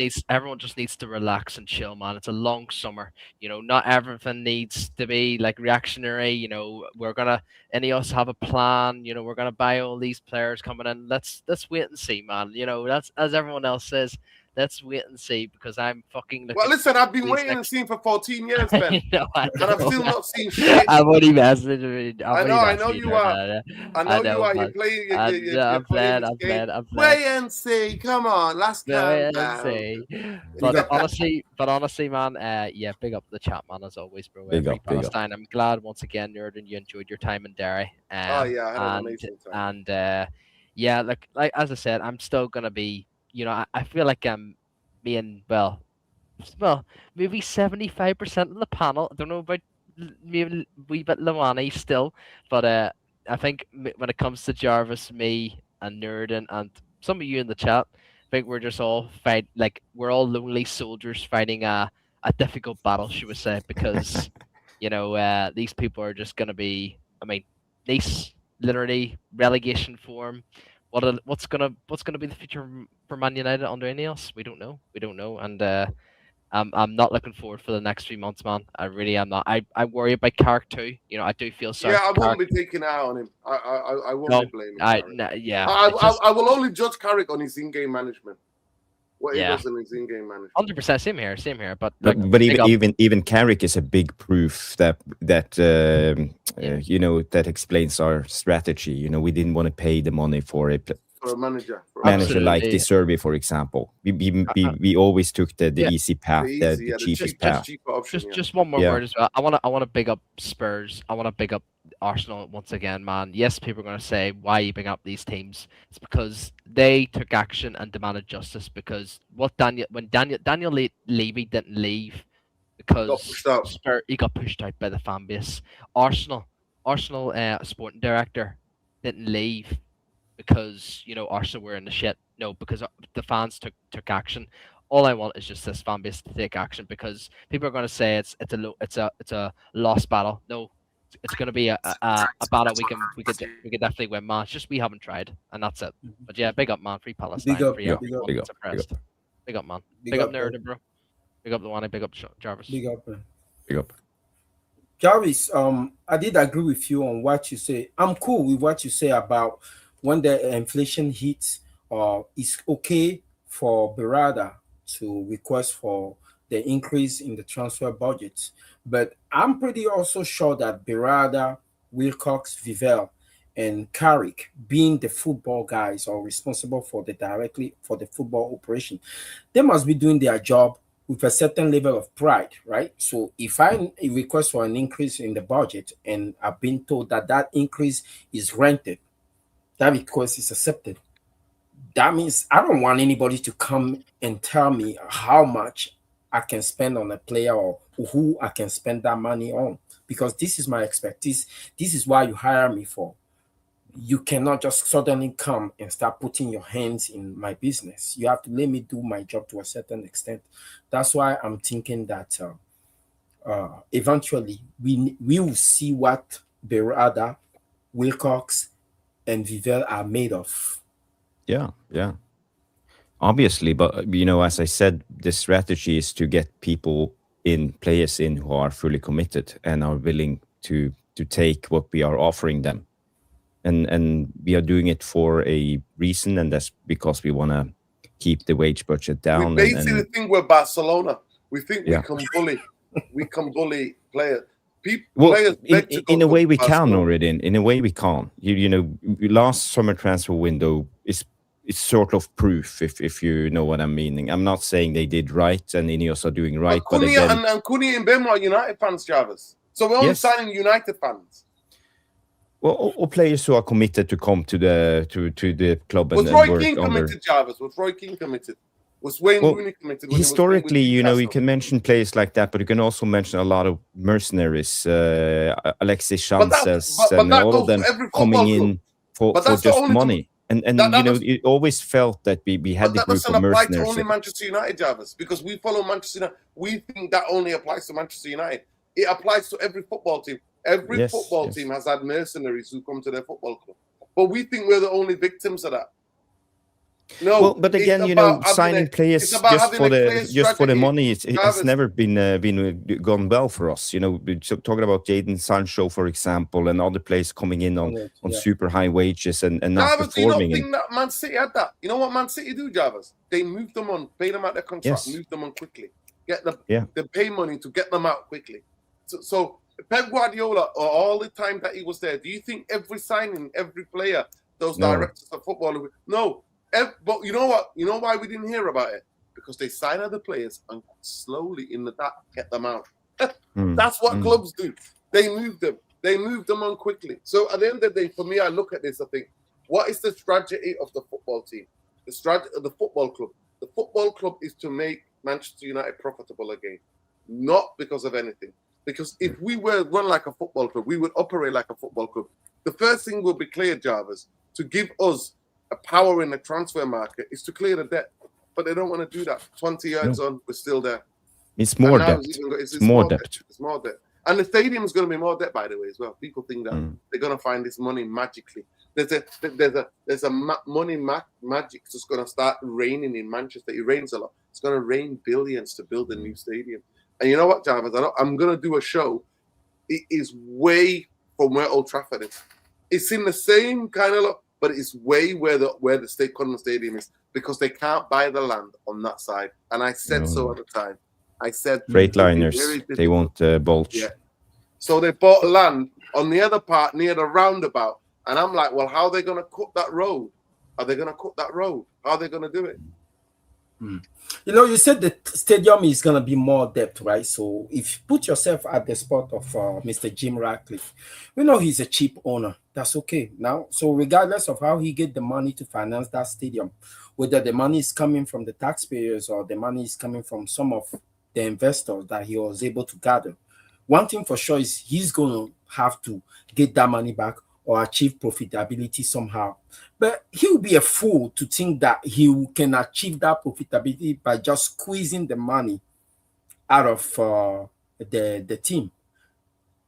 needs to relax and chill, man. It's a long summer. You know, not everything needs to be like reactionary. You know, we're gonna any of us have a plan. You know, we're gonna buy all these players coming in. Let's wait and see, man. You know, that's as everyone else says. Let's wait and see because I'm fucking looking. Well, listen, I've been these waiting and next- seeing for 14 years, Ben. I And I've still not seen shit. I'm only messing. I know you are. I know you are. You're playing. You're playing this game. I'm Wait and see. Come on, let's calm Wait down. and see. But honestly, man, yeah, big up the chat, man, as always, bro. Big Free up, big up. Palestine. I'm glad once again, Nerd, you enjoyed your time in Derry. Oh yeah, I had an amazing time. And yeah, like as I said, I'm still gonna be. You know, I feel like I'm being well, maybe 75% of the panel. I don't know about maybe a wee bit Lawani still, but I think when it comes to Jarvis, me, and Nerd, and some of you in the chat, I think we're just all we're all lonely soldiers fighting a difficult battle, should we say? Because you know these people are just gonna be. I mean, Nice literally relegation form. What's gonna be the future for Man United under Ineos? We don't know, and I'm not looking forward for the next 3 months, man. I really am not. I worry about Carrick too. You know, I do feel sorry. Yeah, I for won't Carrick. be taking an eye on him. I won't No, be blaming Carrick. yeah. I will only judge Carrick on his in-game management. What he Yeah. does in his in-game management. 100%. Same here. But But big up. even Carrick is a big proof that you know, that explains our strategy. You know, we didn't want to pay the money for a For a manager. manager like Absolutely. De Serbi, for example. We always took the Yeah. easy path, the cheapest path. cheaper option. Just one more Yeah. word as well. I want to big up Spurs. I want to big up Arsenal once again, man. Yes, people are going to say, why are you bringing up these teams? It's because they took action and demanded justice. Because when Daniel Levy didn't leave because Got pushed out. he got pushed out by the fan base. Arsenal sporting director didn't leave because you know Arsenal were in the shit. No, because the fans took action. All I want is just this fan base to take action because people are going to say it's a lost battle. No, it's going to be a battle we could definitely win, man. It's just we haven't tried, and that's it. But yeah, big up, man. Free Palestine. Big up, free big everyone up, big up, that's oppressed. Big up, man. Big Big up, up, Nerd, bro. Big up the one. Big up Jarvis. Big up, man. Big up. Jarvis, I did agree with you on what you say. I'm cool with what you say about when the inflation hits, it's okay for Berada to request for the increase in the transfer budget. But I'm pretty also sure that Berada, Wilcox, Vivel, and Carrick, being the football guys or responsible for the football operation, they must be doing their job with a certain level of pride, right? So if I request for an increase in the budget and I've been told that that increase is granted, that request is accepted, that means I don't want anybody to come and tell me how much I can spend on a player or who I can spend that money on, because this is my expertise. This is why you hire me for. You cannot just suddenly come and start putting your hands in my business. You have to let me do my job to a certain extent. That's why I'm thinking that eventually we will see what Berada, Wilcox, and Vivel are made of. Yeah. Obviously, but you know, as I said, the strategy is to get players in who are fully committed and are willing to take what we are offering them. And we are doing it for a reason, and that's because we want to keep the wage budget down. We basically think we're Barcelona. We think Yeah. we can bully players. Well, Players beg to go in a to way we can Barcelona. already. In a way we can. You know, last summer transfer window is sort of proof, if you know what I'm meaning. I'm not saying they did right and Ineos are doing right, but again, and Cunha and Bemo are United fans, Jarvis. So we're only Yes. signing United fans. well, all players who are committed to come to the club and Was Roy work Keane under. committed, Jarvis? Was Roy Keane committed? Was Wayne Well, Rooney committed? When he was playing with Historically, you know, you Newcastle? can mention players like that, but you can also mention a lot of mercenaries, Alexis But Sanchez, but and that all goes of them to every football coming club. in for But that's the just only money. And that you know, does- it always felt that we had But the that group doesn't of apply to mercenaries. only Manchester United, Jarvis, because we follow Manchester United. We think that only applies to Manchester United. It applies to every football team. Every Yes, football yes. team has had mercenaries who come to their football club. But we think we're the only victims of that. No, Well, but it's again, you know, about having signing players it's about just having for a clear the strategy. money, it's Jarvis. never been gone well for us. You know, talking about Jadon Sancho, for example, and other players coming in on Yeah. super high wages and not Jarvis, do you not performing. think that Man City had that? You know what Man City do, Jarvis? They move them on, pay them out their contract, Yes. move them on quickly. Get the Yeah. they pay money to get them out quickly. So Pep Guardiola, or all the time that he was there, do you think every signing, every player, those No. directors of football? No. But you know what? You know why we didn't hear about it? Because they sign other players and slowly in the dark get them out. That's what clubs do. They move them. They move them on quickly. So at the end of the day, for me, I look at this, I think, what is the strategy of the football team? The strategy of the football club. The football club is to make Manchester United profitable again, not because of anything. Because if we were run like a football club, we would operate like a football club. The first thing would be clear, Jarvis, to give us a power in the transfer market is to clear the debt. But they don't want to do that. 20 years on, we're still there. It's more And now debt. it's more debt. It's more debt. And the stadium is going to be more debt, by the way, as well. People think that they're going to find this money magically. There's a money magic that's going to start raining in Manchester. It rains a lot. It's going to rain billions to build a new stadium. And you know what, Jarvis? I'm going to do a show. It is way from where Old Trafford is. It's in the same kind of look, but it's way where the State Conference Stadium is, because they can't buy the land on that side. And I said so at the time. I said Freightliners, very they won't bulge. Yeah. So they bought land on the other part near the roundabout. And I'm like, well, how are they going to cut that road? Are they going to cut that road? How are they going to do it? You know, you said the stadium is going to be more depth, right? So if you put yourself at the spot of Mr. Jim Ratcliffe, we know he's a cheap owner. That's okay now. So regardless of how he get the money to finance that stadium, whether the money is coming from the taxpayers or the money is coming from some of the investors that he was able to gather, one thing for sure is he's going to have to get that money back or achieve profitability somehow. But he'll be a fool to think that he can achieve that profitability by just squeezing the money out of the team.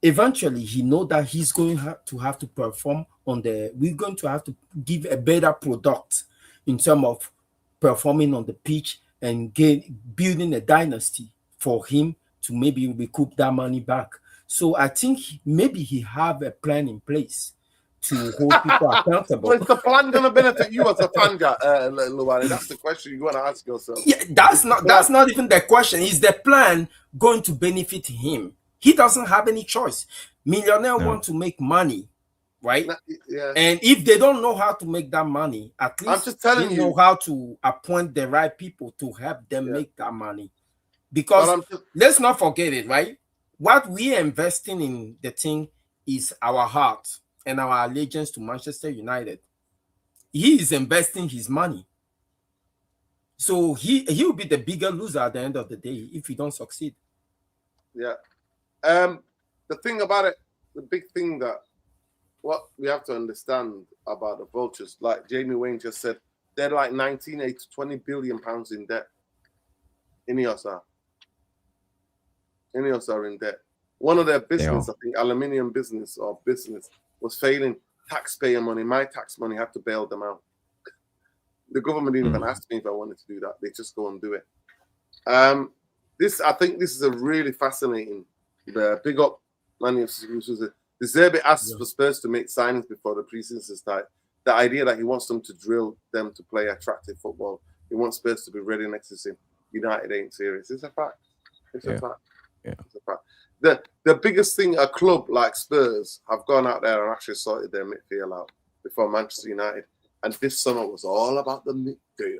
Eventually, he knows that he's going to have to perform we're going to have to give a better product in terms of performing on the pitch and building a dynasty for him to maybe recoup that money back. So I think maybe he have a plan in place to hold people accountable. So is the plan going to benefit you as a fan, Luwani? That's the question you want to ask yourself. Yeah, that's not even the question. Is the plan going to benefit him? He doesn't have any choice. Millionaires want to make money, right? Yeah. And if they don't know how to make that money, at least I'm just telling they you, know how to appoint the right people to help them make that money. Because let's not forget it, right? What we are investing in the thing is our heart and our allegiance to Manchester United. He is investing his money. So he will be the bigger loser at the end of the day if he don't succeed. Yeah. The thing about it, the big thing that what we have to understand about the vultures, like Jamie Wayne just said, they're like 19 to 20 billion pounds in debt. Ineos are in debt. One of their business, I think, aluminium business was failing. Taxpayer money, my tax money, had to bail them out. The government didn't even ask me if I wanted to do that. They just go and do it. I think this is a really fascinating. Big up, Man United. De Zerbi asked for Spurs to make signings before the preseason start. The idea that he wants them to drill them to play attractive football. He wants Spurs to be ready next season. United ain't serious. It's a fact. It's a fact. Yeah. It's a fact. The biggest thing a club like Spurs have gone out there and actually sorted their midfield out before Manchester United. And this summer was all about the midfield.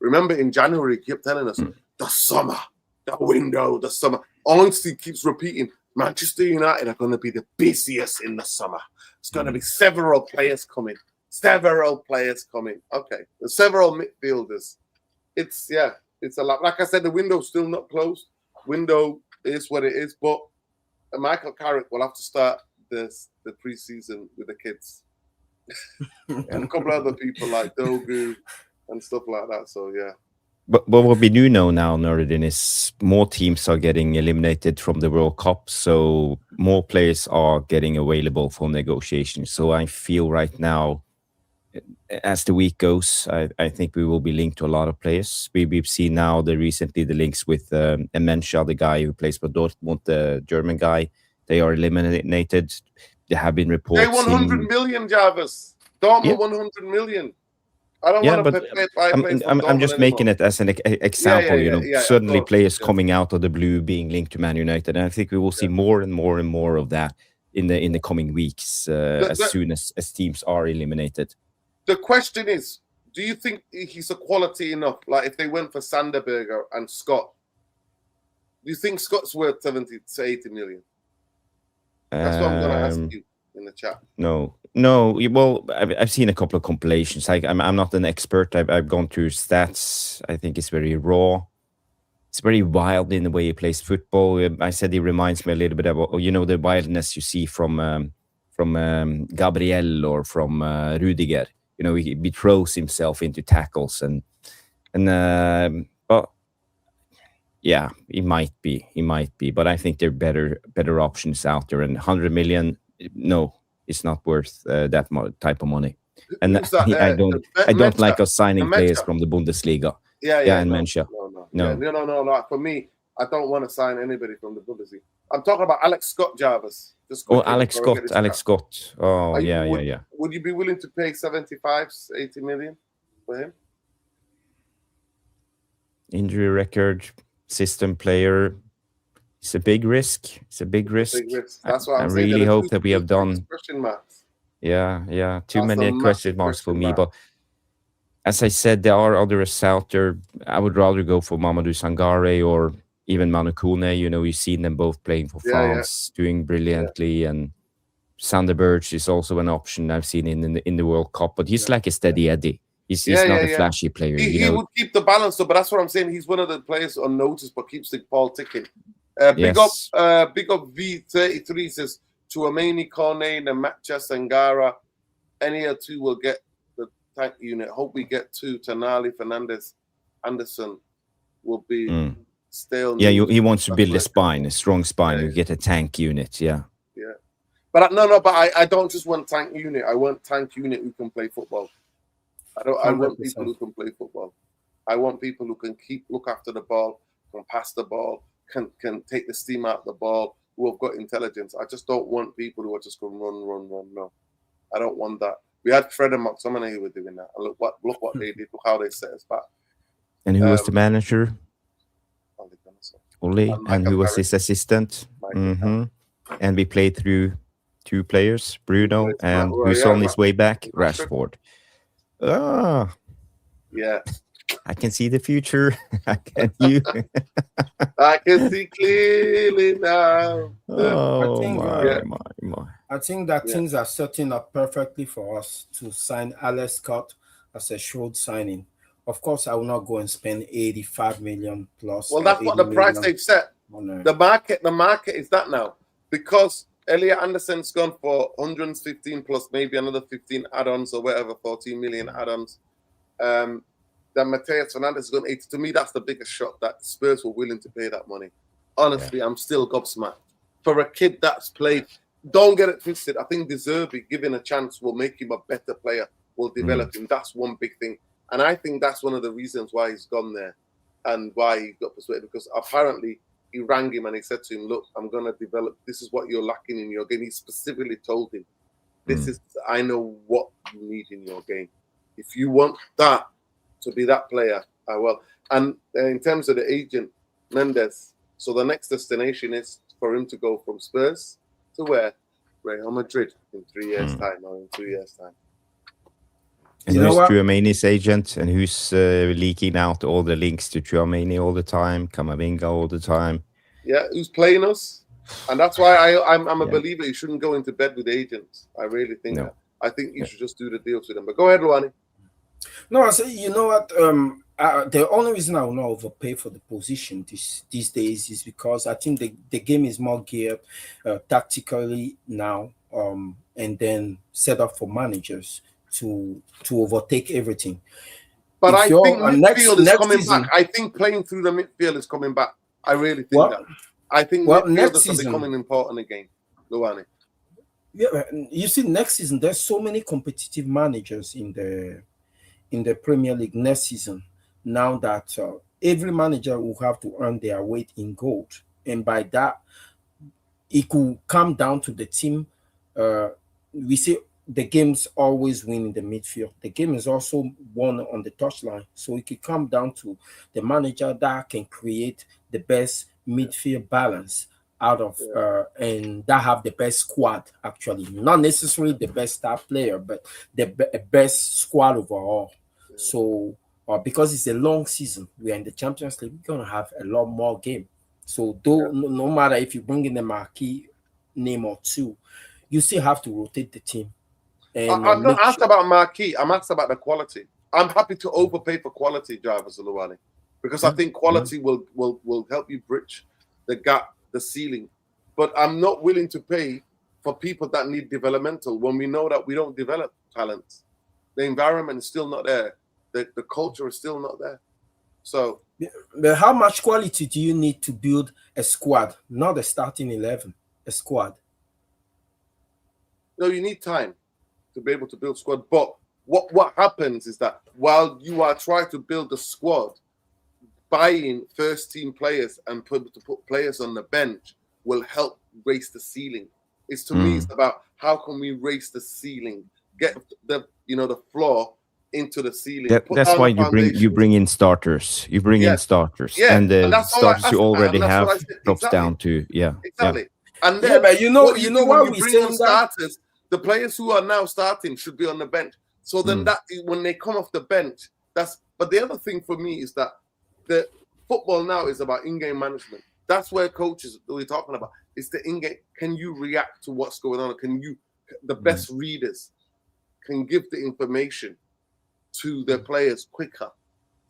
Remember in January, he kept telling us, the summer, the window, the summer. Honestly, keeps repeating, Manchester United are going to be the busiest in the summer. It's going to be several players coming. Okay, there's several midfielders. It's a lot. Like I said, the window's still not closed. Window is what it is, but Michael Carrick will have to start the preseason with the kids and a couple other people like Dogu and stuff like that. So yeah. But what we do know now, Nuruddin, is more teams are getting eliminated from the World Cup, so more players are getting available for negotiations. So I feel right now, as the week goes, I think we will be linked to a lot of players. We've seen now recently the links with Emensha, the guy who plays for Dortmund, the German guy. They are eliminated. There have been reports. They 100 million, Jarvis. Dortmund 100 million. I don't want to pay I'm just making it as an example. Suddenly players coming out of the blue being linked to Man United, and I think we will see more and more and more of that in the coming weeks as soon as teams are eliminated. The question is, do you think he's a quality enough? Like if they went for Sanderberger and Scott, do you think Scott's worth 70 to 80 million? That's what I'm going to ask you in the chat. No. Well, I've seen a couple of compilations. I'm not an expert. I've gone through stats. I think it's very raw. It's very wild in the way he plays football. I said he reminds me a little bit about the wildness you see from Gabriel or from Rudiger. He throws himself into tackles but yeah, he might be. But I think there are better options out there. And 100 million, no. It's not worth that type of money, and I don't like us signing players from the Bundesliga. And Mencha. No. For me, I don't want to sign anybody from the Bundesliga. I'm talking about Alex Scott, Jarvis. Alex Scott. Oh, yeah. Would you be willing to pay 75, 80 million for him? Injury record, system player. It's a big risk. That's what I really hope that we have done. Yeah. Too many question marks for me. But as I said, there are others out there. I would rather go for Mamadou Sangare or even Manu Kone. You've seen them both playing for France, doing brilliantly. And Sander Berge is also an option I've seen in the World Cup. But he's like a steady Eddie. He's not a flashy player. He would keep the balance, though. But that's what I'm saying. He's one of the players unnoticed, but keeps the ball ticking. Big up V33 says Tchouamemi, Cornet, Namacha, Sangara. Any two will get the tank unit. Hope we get two. Tonali, Fernanders, Anderson will be stale. Yeah, he wants to build a strong spine. You get a tank unit. Yeah. But I don't just want tank unit. I want tank unit who can play football. I want people who can play football. I want people who can look after the ball, can pass the ball, can take the steam out of the ball, who have got intelligence. I just don't want people who are just going run. No, I don't want that. We had Fred and McTominay who were doing that. And look what they did. Look how they set us back. And who was the manager? Ole. And who was his assistant? And we played through two players, Bruno and who's on his way back, Rashford. Yeah. I can see the future. I can see clearly now. I think that things are setting up perfectly for us to sign Alex Scott as a shrewd signing. Of course, I will not go and spend 85 million plus. Well, that's what the price they've set. The market is that now, because Elliot Anderson's gone for 115 plus maybe another 15 add-ons or whatever, 14 million add-ons. Then Mateus Fernandez is going 80. To me, that's the biggest shot that Spurs were willing to pay that money. Honestly, I'm still gobsmacked. For a kid that's played, don't get it twisted. I think De Zerbi, given a chance, will make him a better player, will develop him. That's one big thing. And I think that's one of the reasons why he's gone there and why he got persuaded. Because apparently he rang him and he said to him, look, I'm going to develop. This is what you're lacking in your game. He specifically told him, I know what you need in your game. If you want that, to be that player, Well, and in terms of the agent, Mendes, so the next destination is for him to go from Spurs to where? Real Madrid in 3 years' time or in 2 years' time. And You know who's what? Tchouameni's agent, and who's leaking out all the links to Tchouameni all the time, Camavinga all the time? Yeah, who's playing us? And that's why I'm a Yeah. believer you shouldn't go into bed with agents. I really think No. that. I think you should just do the deals with them. But go ahead, Luani. No, I say, you know what? The only reason I will not overpay for the position these days is because I think the game is more geared tactically now, and then set up for managers to overtake everything. But If I you're- think midfield is next coming season- back. I think playing through the midfield is coming back. I really think Well- that. I think well, next midfielders are season- becoming important again, Luani. Yeah, you see, next season there's so many competitive managers in the Premier League next season. Now that every manager will have to earn their weight in gold, and by that, it could come down to the team. We say the games always win in the midfield. The game is also won on the touchline, so it could come down to the manager that can create the best midfield balance out of and that have the best squad, actually, not necessarily the best star player, but the best squad overall. So because it's a long season, we are in the Champions League, we're gonna have a lot more game. So no matter if you bring in a marquee name or two, you still have to rotate the team. And I'm not asked about marquee. I'm asked about the quality. I'm happy to overpay for quality drivers, Luani, because I think quality will help you bridge the gap, the ceiling. But I'm not willing to pay for people that need developmental when we know that we don't develop talents. The environment is still not there. The culture is still not there. So, but how much quality do you need to build a squad? Not a starting 11, a squad. no, you need time to be able to build squad. But what happens is that while you are trying to build a squad, buying first team players and put players on the bench will help raise the ceiling. It's to me, it's about how can we raise the ceiling, get the floor into the ceiling. That's why you bring in starters. You bring in starters, and the starters you already have drops down to exactly. And then but you know why we bring saying on starters, the players who are now starting should be on the bench. So then that when they come off the bench, but the other thing for me is that the football now is about in-game management. That's where coaches we're talking about. It's the in-game. Can you react to what's going on? The best readers can give the information to their players quicker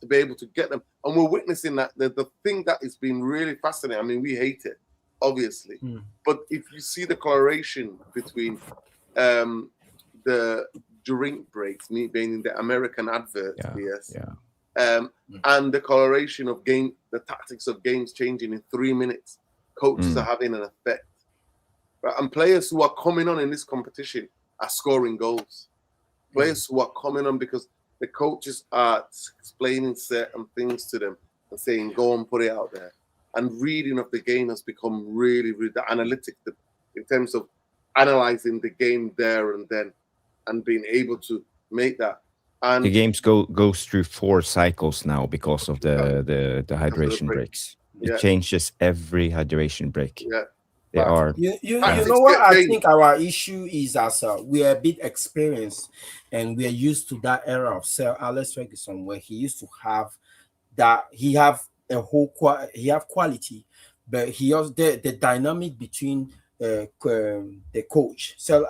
to be able to get them. And we're witnessing that. The thing that has been really fascinating, I mean, we hate it, obviously. But if you see the correlation between the drink breaks, me being in the American advert, and the correlation of the tactics of games changing in 3 minutes, coaches are having an effect. Right? And players who are coming on in this competition are scoring goals. Players who are coming on because the coaches are explaining certain things to them and saying, go and put it out there. And reading of the game has become really, really analytic in terms of analyzing the game there and then and being able to make that. And the games goes through 4 cycles now because of the hydration breaks. It changes every hydration break. Yeah. They are. You know what I think our issue is as we are a bit experienced and we are used to that era of Sir Alex Ferguson where he used to have that he have quality, but he also the dynamic between the coach, Sir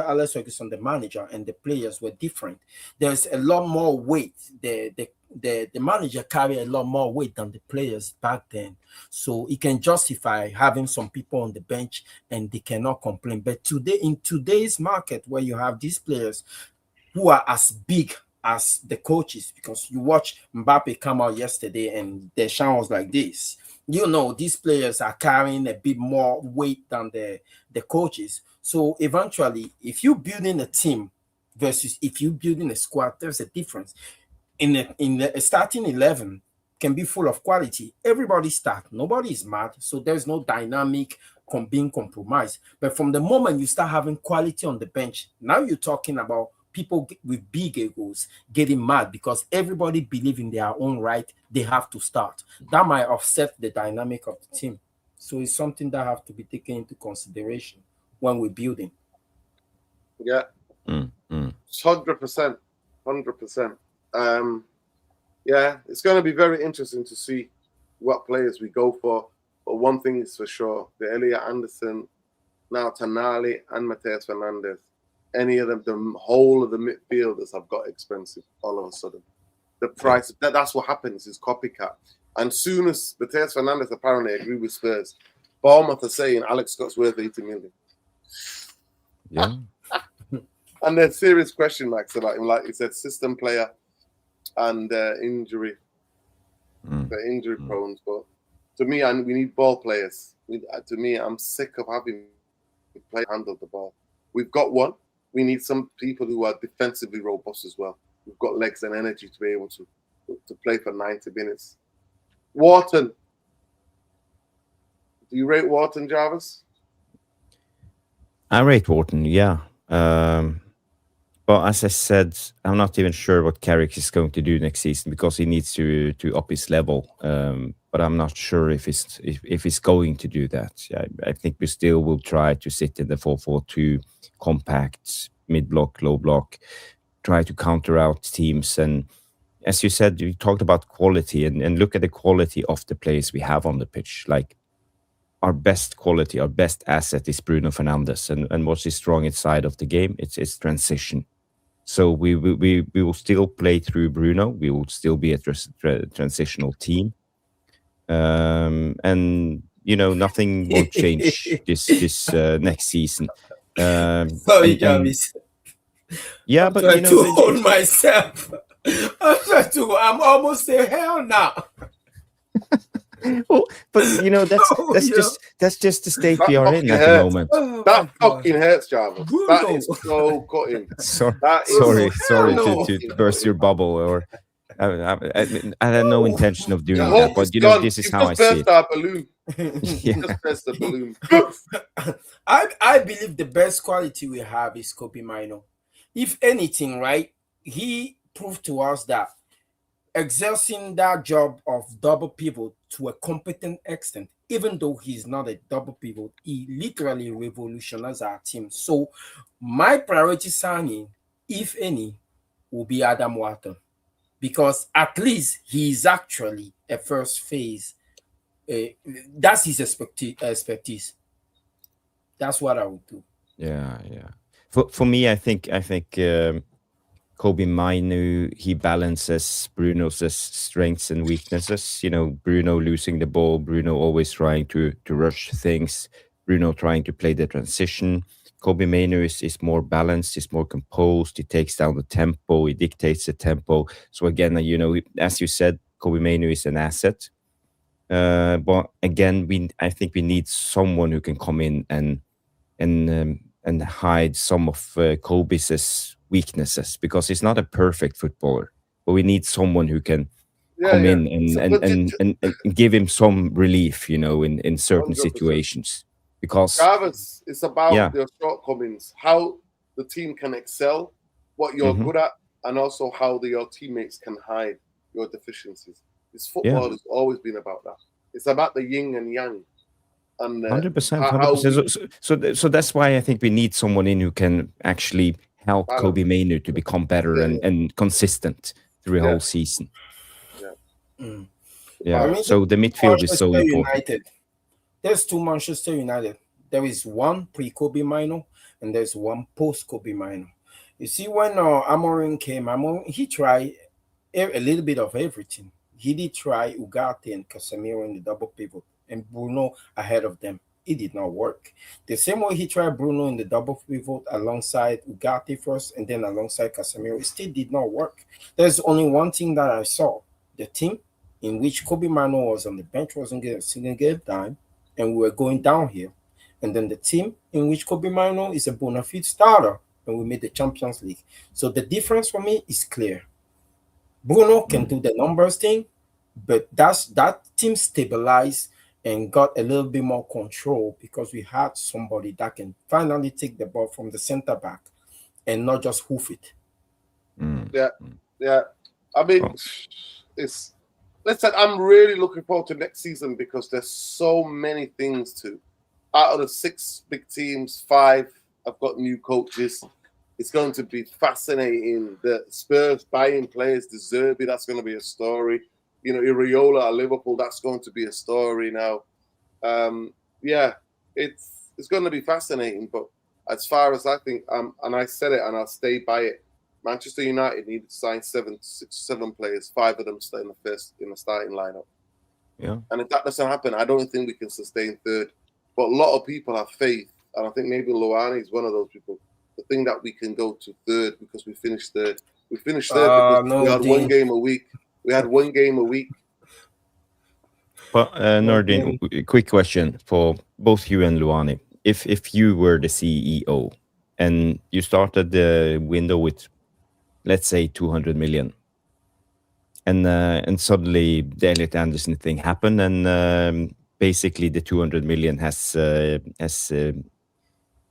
Alex Ferguson, the manager, and the players were different. There's a lot more weight. The manager carry a lot more weight than the players back then, so he can justify having some people on the bench and they cannot complain. But today, in today's market, where you have these players who are as big as the coaches, because you watch Mbappe come out yesterday and Deschamps was like this. These players are carrying a bit more weight than the coaches. So eventually, if you're building a team versus if you're building a squad, there's a difference. In the starting 11 can be full of quality. Everybody start. Nobody is mad. So there's no dynamic being compromised. But from the moment you start having quality on the bench, now you're talking about people with big egos getting mad because everybody believe in their own right. They have to start. That might offset the dynamic of the team. So it's something that have to be taken into consideration when we're building. Yeah, 100%, 100%. Yeah, it's going to be very interesting to see what players we go for. But one thing is for sure: the Elliot Anderson, now Tonali, and Mateus Fernandez. Any of them, the whole of the midfielders have got expensive all of a sudden. The price, that's what happens, is copycat. And soon as Mateus Fernandez apparently agree with Spurs, Bournemouth are saying Alex Scott's worth 80 million. Yeah. And there's serious question marks about him. Like you said, system player and injury. The injury prone. But to me, we need ball players. To me, I'm sick of having players handle the ball. We've got one. We need some people who are defensively robust as well. We've got legs and energy to be able to play for 90 minutes. Wharton. Do you rate Wharton, Jarvis? I rate Wharton, yeah. But as I said, I'm not even sure what Carrick is going to do next season because he needs to up his level. But I'm not sure if he's going to do that. I think we still will try to sit in the 4-4-2, compact, mid-block, low block, try to counter out teams. And as you said, you talked about quality and look at the quality of the players we have on the pitch. Like our best quality, our best asset is Bruno Fernandez. And what's his strongest side of the game? It's transition. So we will still play through Bruno. We will still be a transitional team. And nothing will change this next season. Sorry, Jarvis. Yeah, but I'm trying to hold myself. I'm almost in hell now. Well, but that's just the state we are in at the moment. That fucking hurts, Jarvis. That is so cutting. Sorry to burst your bubble, or I had no intention of doing that, but this is how I see it. Our balloon. Just press the balloon. I believe the best quality we have is Kobe Mino. If anything, right, he proved to us that exercising that job of double pivot to a competent extent, even though he's not a double pivot, he literally revolutionized our team. So my priority signing, if any, will be Adam Wharton, because at least he's actually a first phase. That's his expertise. That's what I would do. Yeah. For me, I think Kobe Mainu, he balances Bruno's strengths and weaknesses. Bruno losing the ball, Bruno always trying to rush things, Bruno trying to play the transition. Kobe Mainu is more balanced, is more composed, he takes down the tempo, he dictates the tempo. So again, as you said, Kobe Mainu is an asset. But again, I think we need someone who can come in and hide some of Kobe's weaknesses, because he's not a perfect footballer, but we need someone who can come in and give him some relief, in certain 100%. situations. Because Jarvis, it's about your shortcomings, how the team can excel, what you're good at, and also how your teammates can hide your deficiencies. This football has always been about that. It's about the yin and yang. And 100%. So that's why I think we need someone in who can actually help Kobe Mainu to become better and consistent through a whole season. So the midfield is so important. There's two Manchester United. There is one pre-Kobe Mainu and there's one post-Kobe Mainu. You see, when Amorim came, he tried a little bit of everything. He did try Ugarte and Casemiro in the double pivot and Bruno ahead of them. It did not work. The same way he tried Bruno in the double pivot alongside Ugarte first and then alongside Casemiro, it still did not work. There's only one thing that I saw. The team in which Kobe Mainu was on the bench wasn't getting a single game time, and we were going downhill. And then the team in which Kobe Mainu is a bona fide starter, and we made the Champions League. So the difference for me is clear. Bruno can do the numbers thing, but that team stabilized and got a little bit more control because we had somebody that can finally take the ball from the center back and not just hoof it. Yeah. I mean, listen, I'm really looking forward to next season because there's so many things to. Out of the 6 big teams, 5 have got new coaches. It's going to be fascinating. The Spurs buying players, De Zerbi, that's going to be a story. You know, Iriola at Liverpool, that's going to be a story now. It's going to be fascinating. But as far as I think, and I said it and I'll stay by it, Manchester United needed to sign 7 players, 5 of them stay in the starting lineup. Yeah. And if that doesn't happen, I don't think we can sustain third. But a lot of people have faith, and I think maybe Luani is one of those people. The thing that we can go to third because we finished third. We finished third because we had one game a week. But Nordin, quick question for both you and Luani. If you were the CEO and you started the window with, let's say, 200 million, and suddenly the Elliot Anderson thing happened, and basically the 200 million has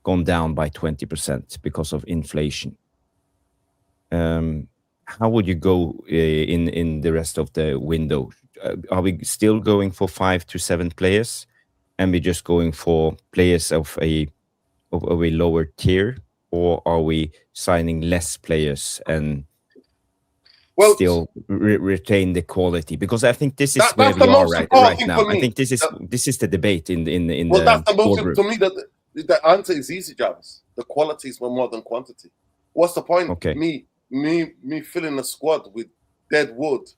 gone down by 20% because of inflation. How would you go in the rest of the window? Are we still going for 5 to 7 players, and we're just going for players of a lower tier, or are we signing less players and still retain the quality? Because I think this is where we are right now. I think this is the debate in that's the most to me. The answer is easy, Jarvis. The quality is more than quantity. What's the point? Okay. Me filling the squad with dead wood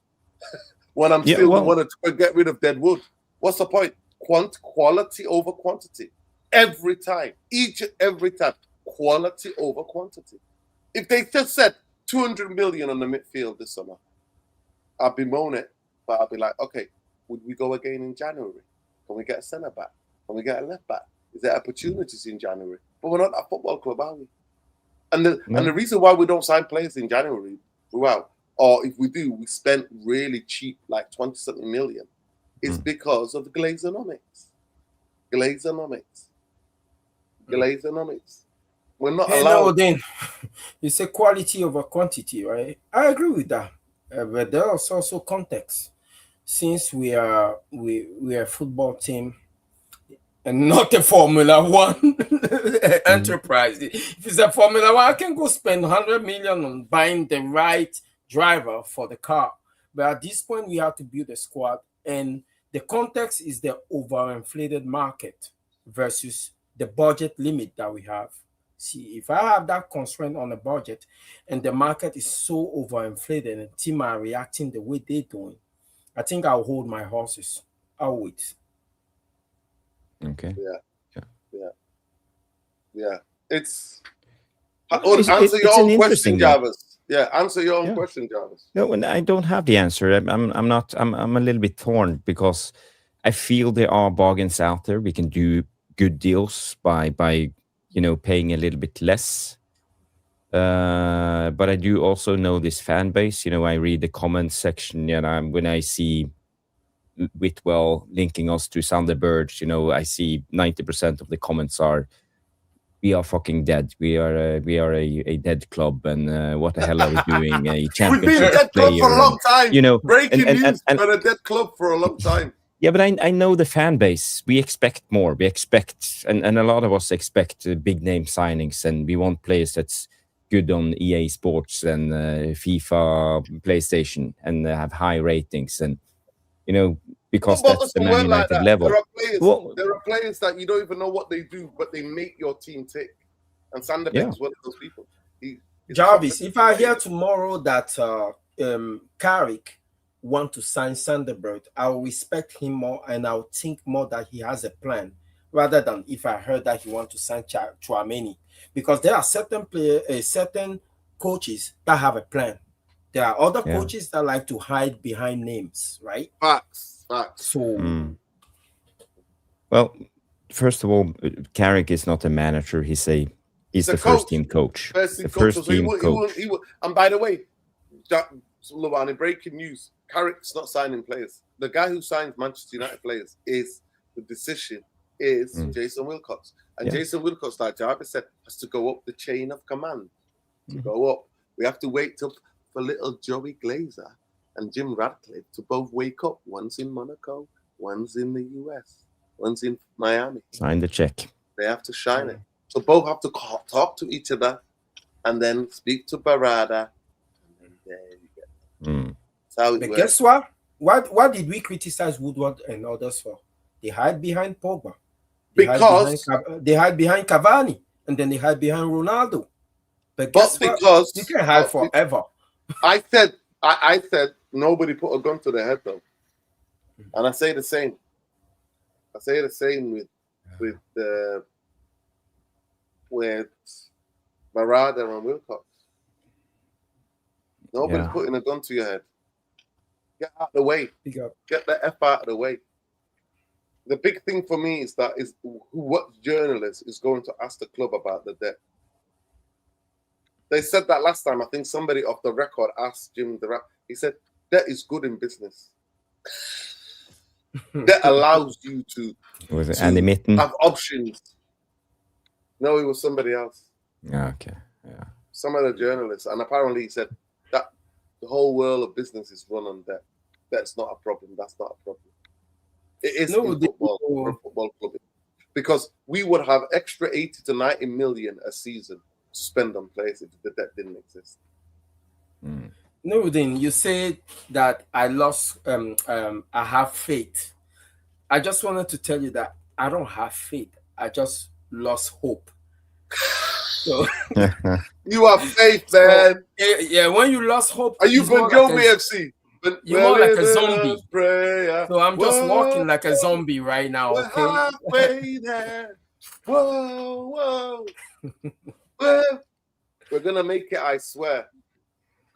when I'm still wanting to get rid of dead wood. What's the point? Quality over quantity. Every time. Every time. Quality over quantity. If they just said 200 million on the midfield this summer, I'd bemoan it, but I'd be like, okay, would we go again in January? Can we get a centre back? Can we get a left back? Is there opportunities in January? But we're not a football club, are we? And the reason why we don't sign players in January throughout, or if we do, we spend really cheap, like 20-something million, is because of Glazonomics. We're not allowed. No, then you say quality over quantity, right? I agree with that, but there's also context. Since we are a football team and not a Formula One enterprise. If it's a Formula One, I can go spend 100 million on buying the right driver for the car. But at this point, we have to build a squad, and the context is the overinflated market versus the budget limit that we have. See, if I have that constraint on the budget and the market is so overinflated and teams are reacting the way they're doing, I think I'll hold my horses. I'll wait. Okay. Yeah. It's answer your own question, Jarvis. Yeah, answer your own question, Jarvis. No, and I don't have the answer. I'm a little bit torn because I feel there are bargains out there. We can do good deals by paying a little bit less. But I do also know this fan base. I read the comments section, and when I see Whitwell linking us to Thunderbirds, I see 90% of the comments are, "We are fucking dead. We are a dead club, and what the hell are we doing? A championship We've been a dead club for a long time. Breaking news, we're a dead club for a long time. Yeah, but I know the fan base. We expect more. We expect, and a lot of us expect big name signings, and we want players that's good on EA Sports and FIFA, PlayStation, and have high ratings, and because that's the Man United level. There are players that you don't even know what they do, but they make your team tick. And Sander is one of those people. Jarvis, if I hear tomorrow that Carrick want to sign Thunderbird, I'll respect him more, and I'll think more that he has a plan, rather than if I heard that he want to sign Tchouameni, because there are certain coaches that have a plan. There are other coaches that like to hide behind names, right? Facts. So, well, first of all, Carrick is not a manager. He's the first team coach. First team coach. And by the way, Luani, breaking news: Carrick's not signing players. The guy who signs Manchester United players is Jason Wilcox, and Jason Wilcox, like Jarvis said, has to go up the chain of command. To go up. We have to wait for little Joey Glazer and Jim Radcliffe to both wake up. One's in Monaco, one's in the US, one's in Miami. Sign the check. They have to shine it. So both have to talk to each other and then speak to Barada. And then there you go. That's how it But works. guess what? What did we criticize Woodward and others for? They hide behind Pogba. They hide behind Cavani, and then they hide behind Ronaldo. But guess what? You can hide forever. I said nobody put a gun to their head though, and I say the same. I say the same with Barada and Wilcox. Nobody's putting a gun to your head. Get out of the way. Get the F out of the way. The big thing for me is what journalist is going to ask the club about the debt. They said that last time. I think somebody off the record asked Jim the he said, debt is good in business. That allows you to have options. No, it was somebody else. Okay. Yeah. Some other journalists. And apparently he said that the whole world of business is run on debt. That's not a problem. That's not a problem. It is in football, for a football club. Because we would have extra 80 to 90 million a season to spend on players if the debt didn't exist. Nuruddin, you said that I lost, I have faith. I just wanted to tell you that I don't have faith. I just lost hope. So you have faith, man. Yeah, when you lost hope, are you from Jovi FC? You're more like a zombie. So I'm just walking like a zombie right now. Okay. Halfway there. Whoa. We're gonna make it, I swear.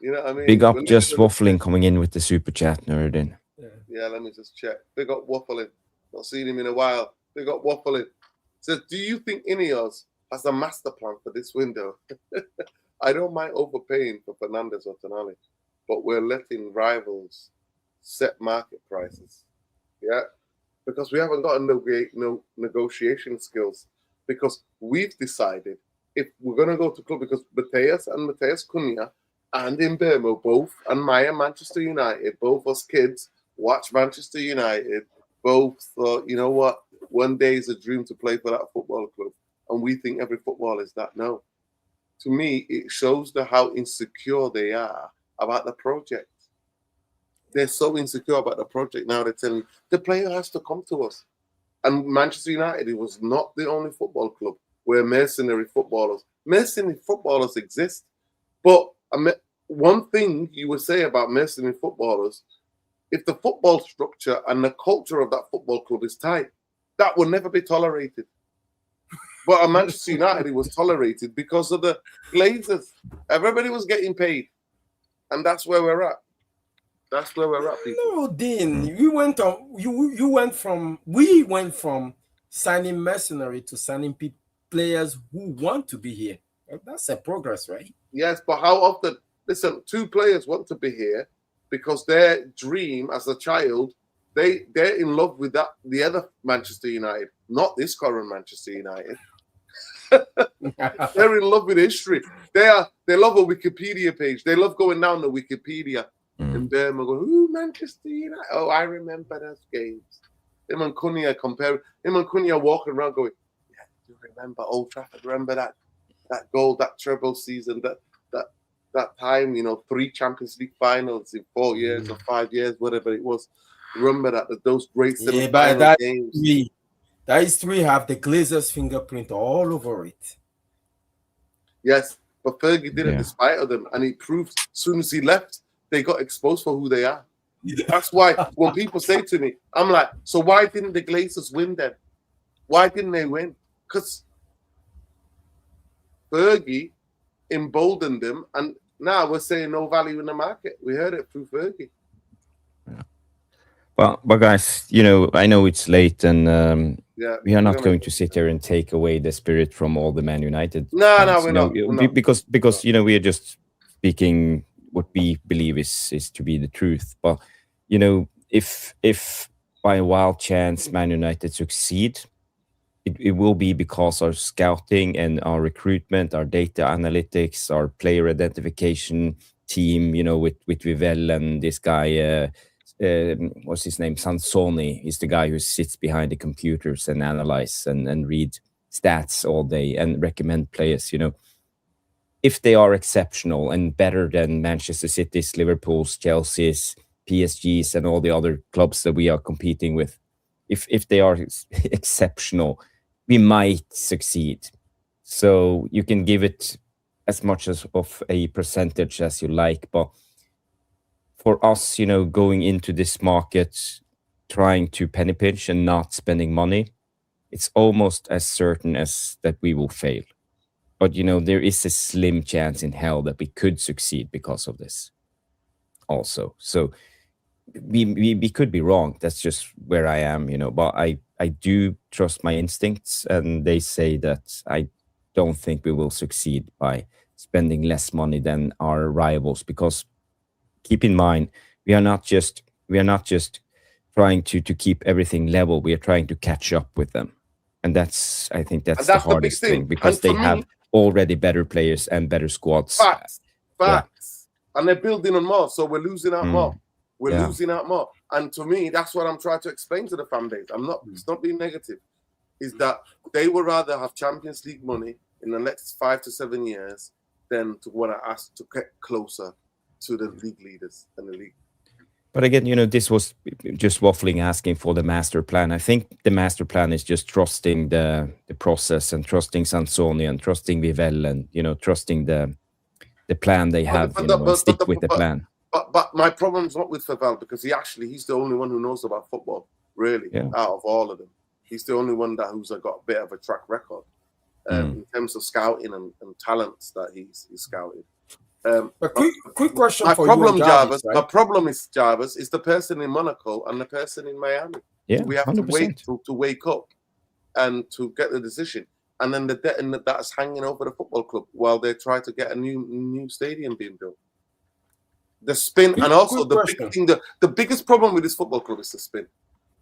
You know what I mean? Big up, just waffling coming in with the super chat, Nuruddin. Yeah, let me just check. Big up waffling. Not seen him in a while. Big up waffling. Says, do you think Ineos has a master plan for this window? I don't mind overpaying for Fernanders or Tonali, but we're letting rivals set market prices. Yeah, because we haven't got no negotiation skills. Because we've decided if we're going to go to club, because Mateus Cunha and Mbeumo both, and Maya Manchester United, both us kids watch Manchester United, both thought, you know what, one day is a dream to play for that football club. And we think every footballer is that. No. To me, it shows how insecure they are about the project. They're so insecure about the project now. They're telling you, the player has to come to us. And Manchester United, it was not the only football club where mercenary footballers exist. But one thing you would say about mercenary footballers, if the football structure and the culture of that football club is tight, that will never be tolerated. But at Manchester United, it was tolerated because of the Glazers. Everybody was getting paid. And that's where we're at. That's where we're at, people. No, Dean, we went from signing mercenary to signing players who want to be here. That's a progress, right? Yes, but how often? Listen, two players want to be here because their dream as a child, they're in love with the other Manchester United, not this current Manchester United. They're in love with history. They love a Wikipedia page. They love going down the Wikipedia. And them are going, ooh, Manchester United. Oh, I remember those games. Him and Cunha walking around going, yeah, do you remember Old Trafford? Remember that goal, that treble season, that time, 3 Champions League finals in 4 years or 5 years, whatever it was. Remember those great semi-final games. That history have the Glazers' fingerprint all over it. Yes, but Fergie did it despite of them, and he proved as soon as he left, they got exposed for who they are. That's why when people say to me, I'm like, so why didn't the Glazers win then? Why didn't they win? Because Fergie emboldened them, and now we're saying no value in the market. We heard it through Fergie. Well, but guys, I know it's late, and we are not going to sit here and take away the spirit from all the Man United. No, we're not. Because we are just speaking what we believe is to be the truth. But if by a wild chance Man United succeed, it will be because our scouting and our recruitment, our data analytics, our player identification team, with Vivell and this guy, what's his name? Sansoni is the guy who sits behind the computers and analyze and read stats all day and recommend players, if they are exceptional and better than Manchester City's, Liverpool's, Chelsea's, PSG's, and all the other clubs that we are competing with, if they are exceptional, we might succeed. So you can give it as much as of a percentage as you like, but for us, going into this market, trying to penny pinch and not spending money, it's almost as certain as that we will fail. But, there is a slim chance in hell that we could succeed because of this also. So we could be wrong. That's just where I am, but I do trust my instincts, and they say that I don't think we will succeed by spending less money than our rivals, because keep in mind, we are not just trying to keep everything level. We are trying to catch up with them. And I think that's the hardest thing, because they have already better players and better squads. Facts. Yeah. And they're building on more, so we're losing out more. We're losing out more. And to me, that's what I'm trying to explain to the fan base. It's not being negative. Is that they would rather have Champions League money in the next 5 to 7 years than to want to ask to get closer to the league leaders and the league. But again, this was just waffling, asking for the master plan. I think the master plan is just trusting the process and trusting Sansoni and trusting Vivell and, trusting the plan they have, and stick with the plan. But my problem's not with Vivell, because he's the only one who knows about football, really, out of all of them. He's the only one who's got a bit of a track record in terms of scouting and talents that he's scouted. A quick question my for problem, you, Jarvis. Right? My problem is, Jarvis, is the person in Monaco and the person in Miami. Yeah, we have 100%. to wait to wake up and to get the decision, and then the debt that's hanging over the football club while they try to get a new stadium being built. The spin, and also the big thing, the biggest problem with this football club is the spin.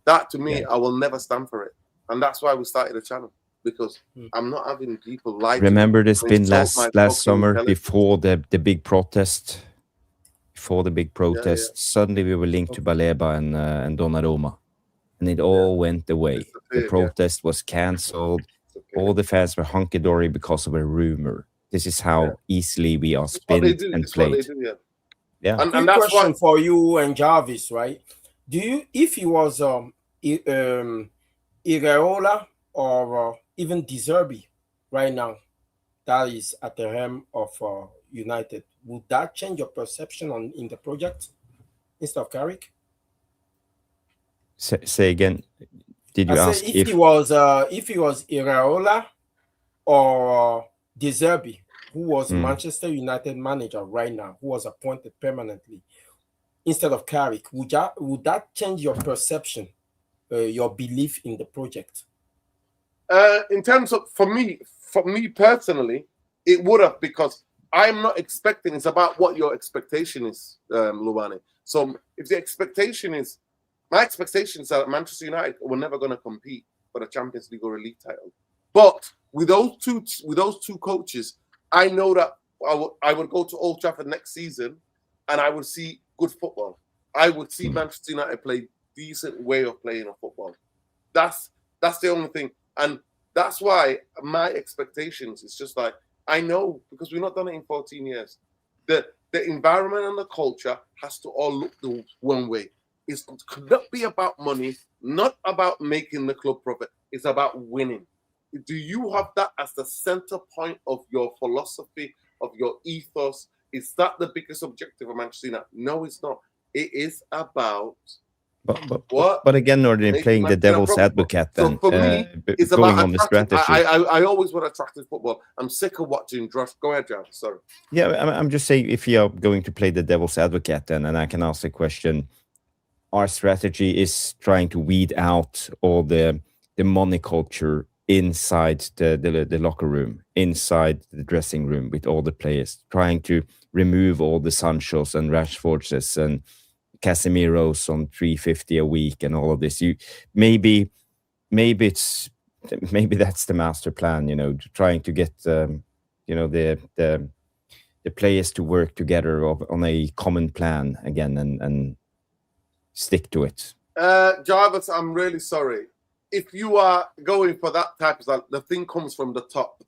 That, to me, I will never stand for it, and that's why we started the channel. Because I'm not having people like. Remember the spin last summer before the big protest? Before the big protest, suddenly we were linked to Baleba and Donnarumma, and it all went away. The protest was cancelled. All the fans were hunky-dory because of a rumor. This is how easily we are spinned and played. Yeah. And that's question for you and Jarvis, right? If he was Iraola or even De Zerbi right now, that is at the helm of United, would that change your perception in the project instead of Carrick? Say again. Did you ask if he was Iraola or De Zerbi, who was Manchester United manager right now, who was appointed permanently instead of Carrick, would that change your perception, your belief in the project? In terms of, for me personally, it would have, because I'm not expecting. It's about what your expectation is, Luane. So if the expectation is, my expectations are that Manchester United were never going to compete for the Champions League or a league title. But with those two coaches, I know that I would go to Old Trafford next season, and I would see good football. I would see Manchester United play decent way of playing a football. That's the only thing. And that's why my expectations is just like, I know, because we've not done it in 14 years. The environment and the culture has to all look the one way. It could not be about money, not about making the club profit. It's about winning. Do you have that as the center point of your philosophy, of your ethos? Is that the biggest objective of Manchester United? No, it's not. It is about... But again, Nordin, playing the devil's advocate, then so for me, it's going about on the strategy. I always want attractive football. I'm sick of watching Josh. Go ahead, John. Sorry. Yeah, I'm just saying, if you're going to play the devil's advocate, then, and I can ask the question, our strategy is trying to weed out all the money culture inside the locker room, inside the dressing room with all the players, trying to remove all the Sanchos and Rashfords and Casemiro's on 350 a week and all of this. Maybe it's maybe that's the master plan. Trying to get the players to work together on a common plan again and stick to it. Jarvis, I'm really sorry. If you are going for that type of stuff, the thing comes from the top.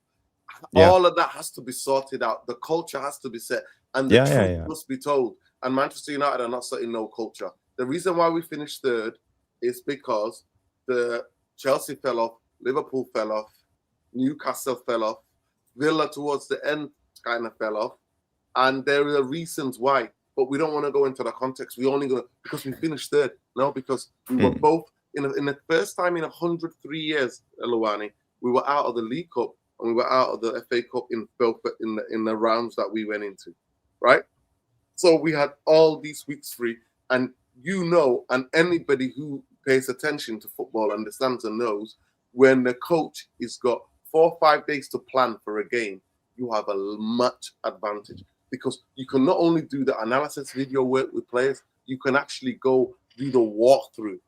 Yeah. All of that has to be sorted out. The culture has to be set, and the truth must be told. And Manchester United are not setting no culture. The reason why we finished third is because the Chelsea fell off, Liverpool fell off, Newcastle fell off, Villa towards the end kind of fell off, and there are reasons why. But we don't want to go into the context. We only go because we finished third. No, because we were both in the first time in 103 years, Luani, we were out of the League Cup and we were out of the FA Cup in both in the rounds that we went into, right? So we had all these weeks free, and and anybody who pays attention to football understands and knows when the coach has got 4 or 5 days to plan for a game, you have a much advantage. Because you can not only do the analysis video work with players, you can actually go do the walkthrough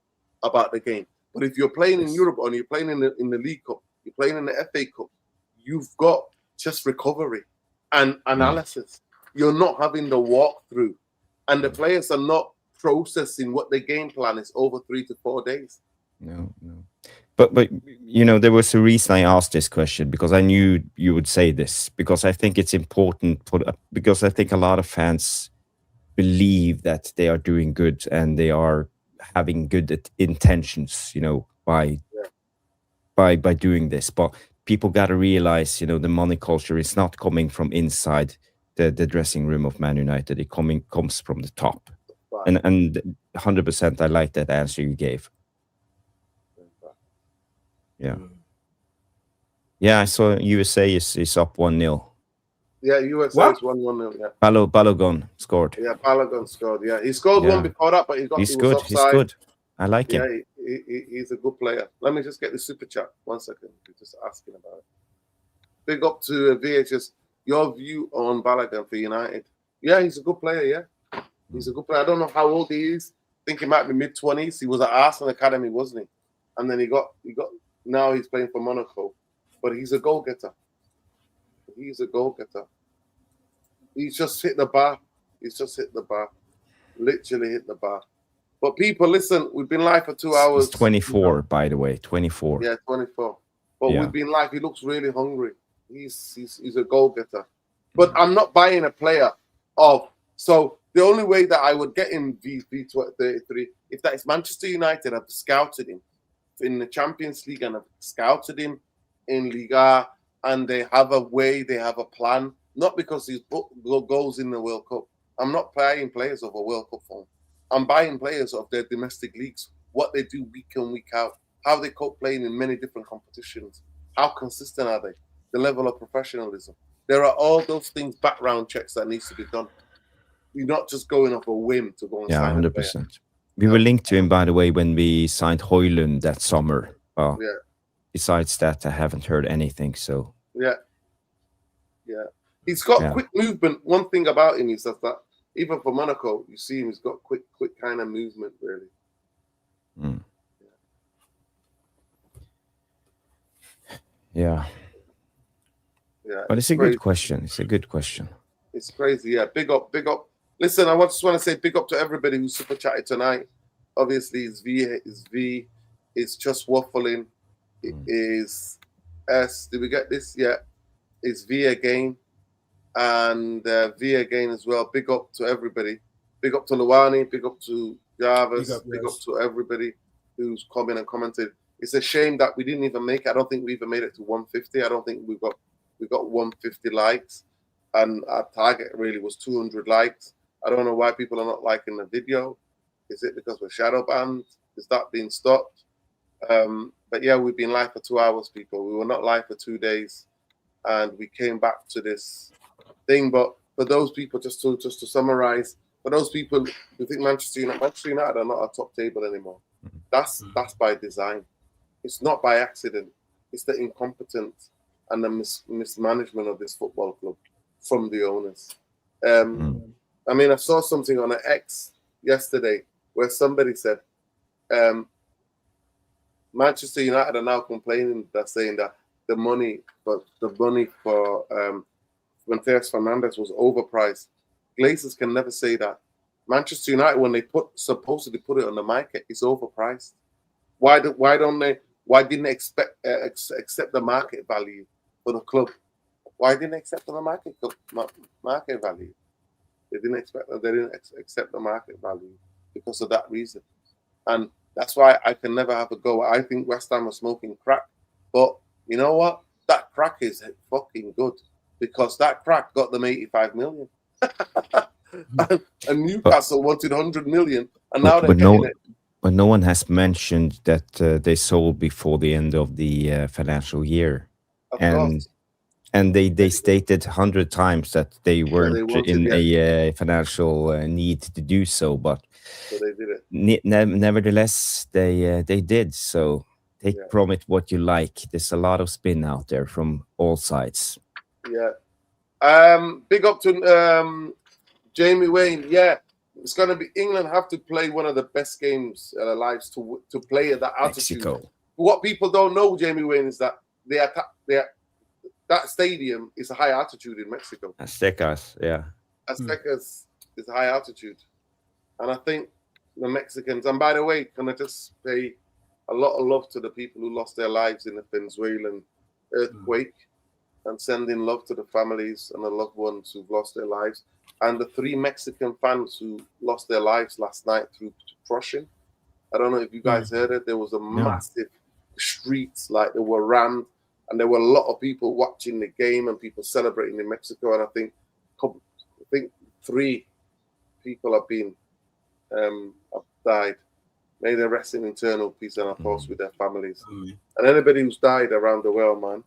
about the game. But if you're playing in Europe or you're playing in the League Cup, you're playing in the FA Cup, you've got just recovery and analysis. You're not having the walkthrough. And the players are not processing what the game plan is over 3 to 4 days. No. But there was a reason I asked this question, because I knew you would say this, because I think it's important because I think a lot of fans believe that they are doing good and they are having good intentions, by doing this. But people got to realize, the money culture is not coming from inside the dressing room of Man United. It comes from the top. Right. And 100% I like that answer you gave. Yeah, I saw USA is up 1-0. Yeah, USA is 1-0. Yeah. Balogun scored. Yeah, Balogun scored. Yeah, he scored one before that, but he's good. Offside. He's good. I like him. Yeah, he's a good player. Let me just get the super chat. 1 second. He's just asking about it. Big up to VHS. Your view on Balogun for United? Yeah, he's a good player. Yeah, he's a good player. I don't know how old he is. I think he might be mid-20s. He was at Arsenal Academy, wasn't he? And then he got. Now he's playing for Monaco, but he's a goal-getter. He's just hit the bar. Literally hit the bar. But people, listen, we've been live for 2 hours. He's 24, by the way, 24. Yeah, 24. But we've been live. He looks really hungry. He's a goal-getter. But I'm not buying a player so the only way that I would get him V33, if that is Manchester United, I've scouted him in the Champions League and I've scouted him in Liga, and they have a way, they have a plan, not because he's goals in the World Cup. I'm not buying players of a World Cup form. I'm buying players of their domestic leagues, what they do week in, week out, how they cope playing in many different competitions, how consistent are they, the level of professionalism. There are all those things, background checks that needs to be done. You're not just going off a whim to go and sign 100%. We were linked to him, by the way, when we signed Højlund that summer. Besides that, I haven't heard anything. So yeah, he's got quick movement. One thing about him is that even for Monaco, you see him. He's got quick kind of movement, really. Yeah. But it's a good question. It's crazy. Yeah, big up. Listen, I just want to say big up to everybody who super chatted tonight. Obviously, it's V. It's just waffling. It is S. Did we get this? Yeah. It's V again. And V again as well. Big up to everybody. Big up to Luani. Big up to Jarvis. Big up to everybody who's come in and commented. It's a shame that we didn't even make it. I don't think we even made it to 150. I don't think we got 150 likes. And our target really was 200 likes. I don't know why people are not liking the video. Is it because we're shadow banned? Is that being stopped? But yeah, we've been live for 2 hours, people. We were not live for 2 days, and we came back to this thing. But for those people, just to summarize, for those people who think Manchester United are not a top table anymore, that's by design. It's not by accident. It's the incompetence and the mismanagement of this football club from the owners. I mean, I saw something on an X yesterday where somebody said, Manchester United are now complaining. They're saying that the money for when Fernanders was overpriced. Glazers can never say that. Manchester United, when they supposedly put it on the market, it's overpriced. Why didn't they accept the market value for the club? Why didn't they accept the market value? They didn't accept the market value because of that reason. And that's why I can never have a go. I think West Ham are smoking crack. But you know what? That crack is fucking good because that crack got them 85 million. and Newcastle wanted 100 million. And now they're getting it. But no one has mentioned that they sold before the end of the financial year. Of course. And they stated 100 times that they weren't in a financial need to do so, but so they did it. Nevertheless, they did. So take from it what you like. There's a lot of spin out there from all sides. Yeah. Big up to Jamie Wayne. Yeah, it's going to be England have to play one of the best games in their lives to play at that altitude. Mexico. What people don't know, Jamie Wayne, is that that stadium is a high altitude in Mexico. Aztecas, yeah. Aztecas is high altitude. And I think the Mexicans, and by the way, can I just pay a lot of love to the people who lost their lives in the Venezuelan earthquake and sending love to the families and the loved ones who've lost their lives. And the 3 Mexican fans who lost their lives last night through crushing. I don't know if you guys heard it. There was a massive streets, like they were rammed. And there were a lot of people watching the game and people celebrating in Mexico. And I think 3 people have died. May they rest in eternal peace and our thoughts with their families. And anybody who's died around the world, man,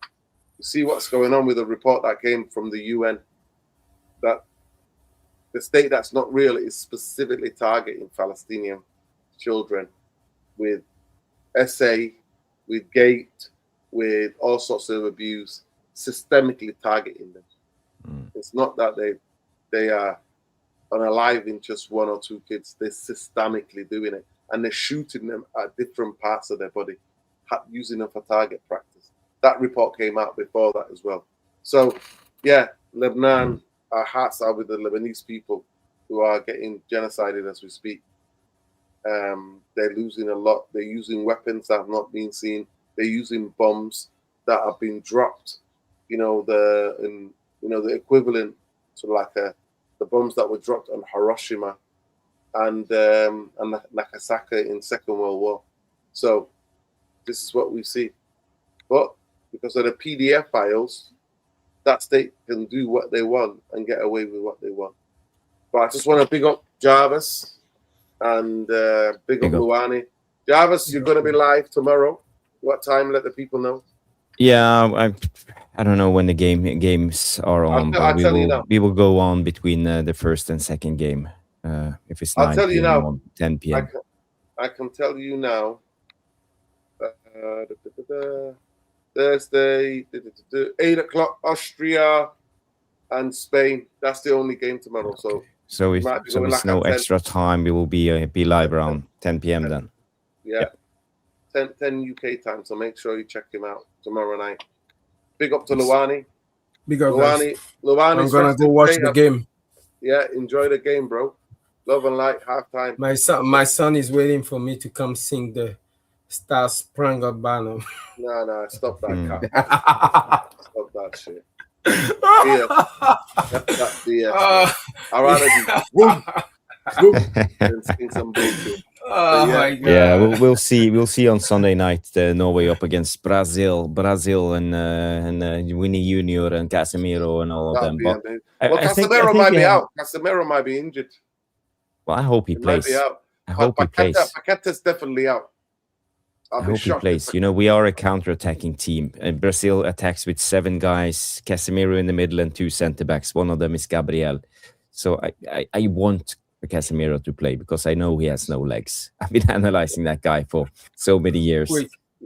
you see what's going on with the report that came from the UN, that the state that's not real is specifically targeting Palestinian children with SA, with gate, with all sorts of abuse, systemically targeting them. It's not that they are unaliving just 1 or 2 kids. They're systemically doing it. And they're shooting them at different parts of their body, using them for target practice. That report came out before that as well. So, yeah, Lebanon, our hearts are with the Lebanese people who are getting genocided as we speak. They're losing a lot. They're using weapons that have not been seen. They're using bombs that have been dropped. The equivalent to like the bombs that were dropped on Hiroshima and Nagasaki in Second World War. So this is what we see. But because of the PDF files, that state can do what they want and get away with what they want. But I just want to big up Jarvis and big up Luani. Jarvis, you're going to be live tomorrow. What time? Let the people know. Yeah, I don't know when the games are on, but we will go on between the first and second game. If it's 9 tell you PM now, or 10 p.m. I can tell you now. Thursday, 8 o'clock, Austria and Spain. That's the only game tomorrow. Okay. So if there's no extra time, we will be live around 10 p.m. then. Yeah. 10 UK time. So make sure you check him out tomorrow night. Big up to Luani. Big up, Luani. I'm gonna go watch the game. Yeah, enjoy the game, bro. Love and light, halftime. My son is waiting for me to come sing the Star Spangled Banner. No, stop that crap. Stop that shit. That's BS. I'd rather be and sing some bullshit. Oh my God. Yeah, we'll see on Sunday night Norway up against Brazil and Winnie Junior and Casemiro and all of them. But Casemiro might be out. Casemiro might be injured. Well, I hope he plays. I hope he plays. Paqueta's definitely out. I hope he plays. We are a counter-attacking team. And Brazil attacks with 7 guys, Casemiro in the middle and 2 centre-backs. One of them is Gabriel. So I want Casemiro to play because I know he has no legs. I've been analyzing that guy for so many years.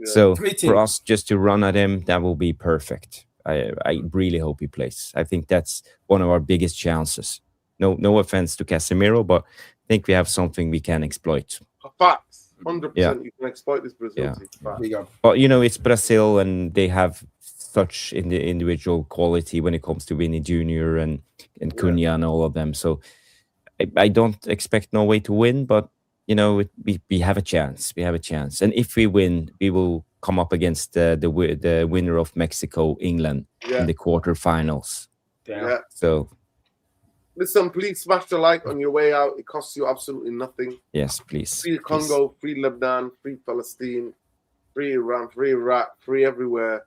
So for us just to run at him, that will be perfect. I really hope he plays. I think that's one of our biggest chances. No offense to Casemiro, but I think we have something we can exploit. Facts. 100%. Yeah. You can exploit this Brazil Yeah. team. But Big up. But it's Brazil, and they have such in the individual quality when it comes to Vinny Jr. and Cunha and all of them. So I don't expect Norway to win, but we have a chance. We have a chance, and if we win, we will come up against the winner of Mexico, England in the quarterfinals. yeah. So Listen, please smash the like on your way out. It costs you absolutely nothing. yes, please. Free Congo, free Lebanon, free Palestine, free Iran, free Iraq, free everywhere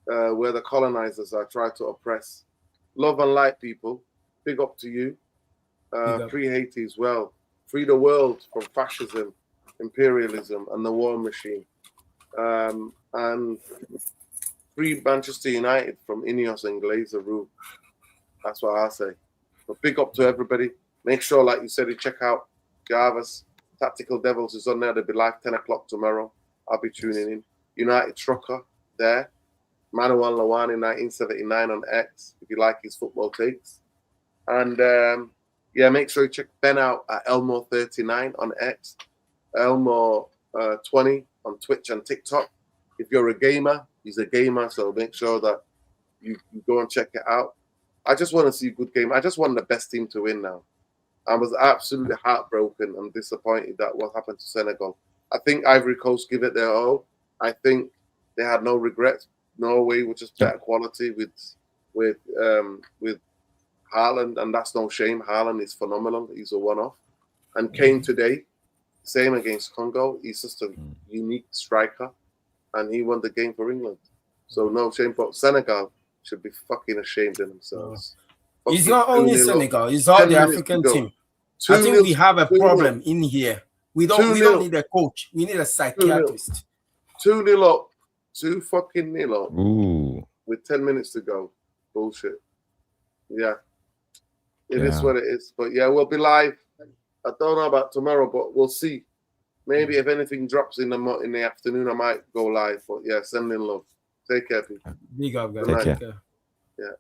where the colonizers are trying to oppress. Love and light, people. Big up to you. Free Haiti as well. Free the world from fascism, imperialism, and the war machine. And free Manchester United from Ineos and Glazer rule. That's what I say. But big up to everybody. Make sure, like you said, you check out Jarvis. Tactical Devils is on there. They'll be live 10 o'clock tomorrow. I'll be tuning in. United Trucker there. Manuel Lawani 1979 on X, if you like his football takes. And make sure you check Ben out at Elmo39 on X, Elmo20 on Twitch and TikTok. If you're a gamer, he's a gamer, so make sure that you go and check it out. I just want to see a good game. I just want the best team to win now. I was absolutely heartbroken and disappointed that what happened to Senegal. I think Ivory Coast give it their all. I think they had no regrets. Norway was just better quality with Haaland, and that's no shame. Haaland is phenomenal. He's a one-off. And Kane today, same against Congo. He's just a unique striker, and he won the game for England. So no shame. But Senegal should be fucking ashamed of themselves. It's not only Senegal, it's all the African team. I think we have a problem in here. We don't need a coach. We need a psychiatrist. 2-0 up. 2-0 up. Ooh. With 10 minutes to go. Bullshit. Yeah. It is what it is. But yeah, we'll be live. I don't know about tomorrow, but we'll see. Maybe if anything drops in the afternoon, I might go live. But yeah, send in love. Take care, people. Big up, guys. Take care. Yeah.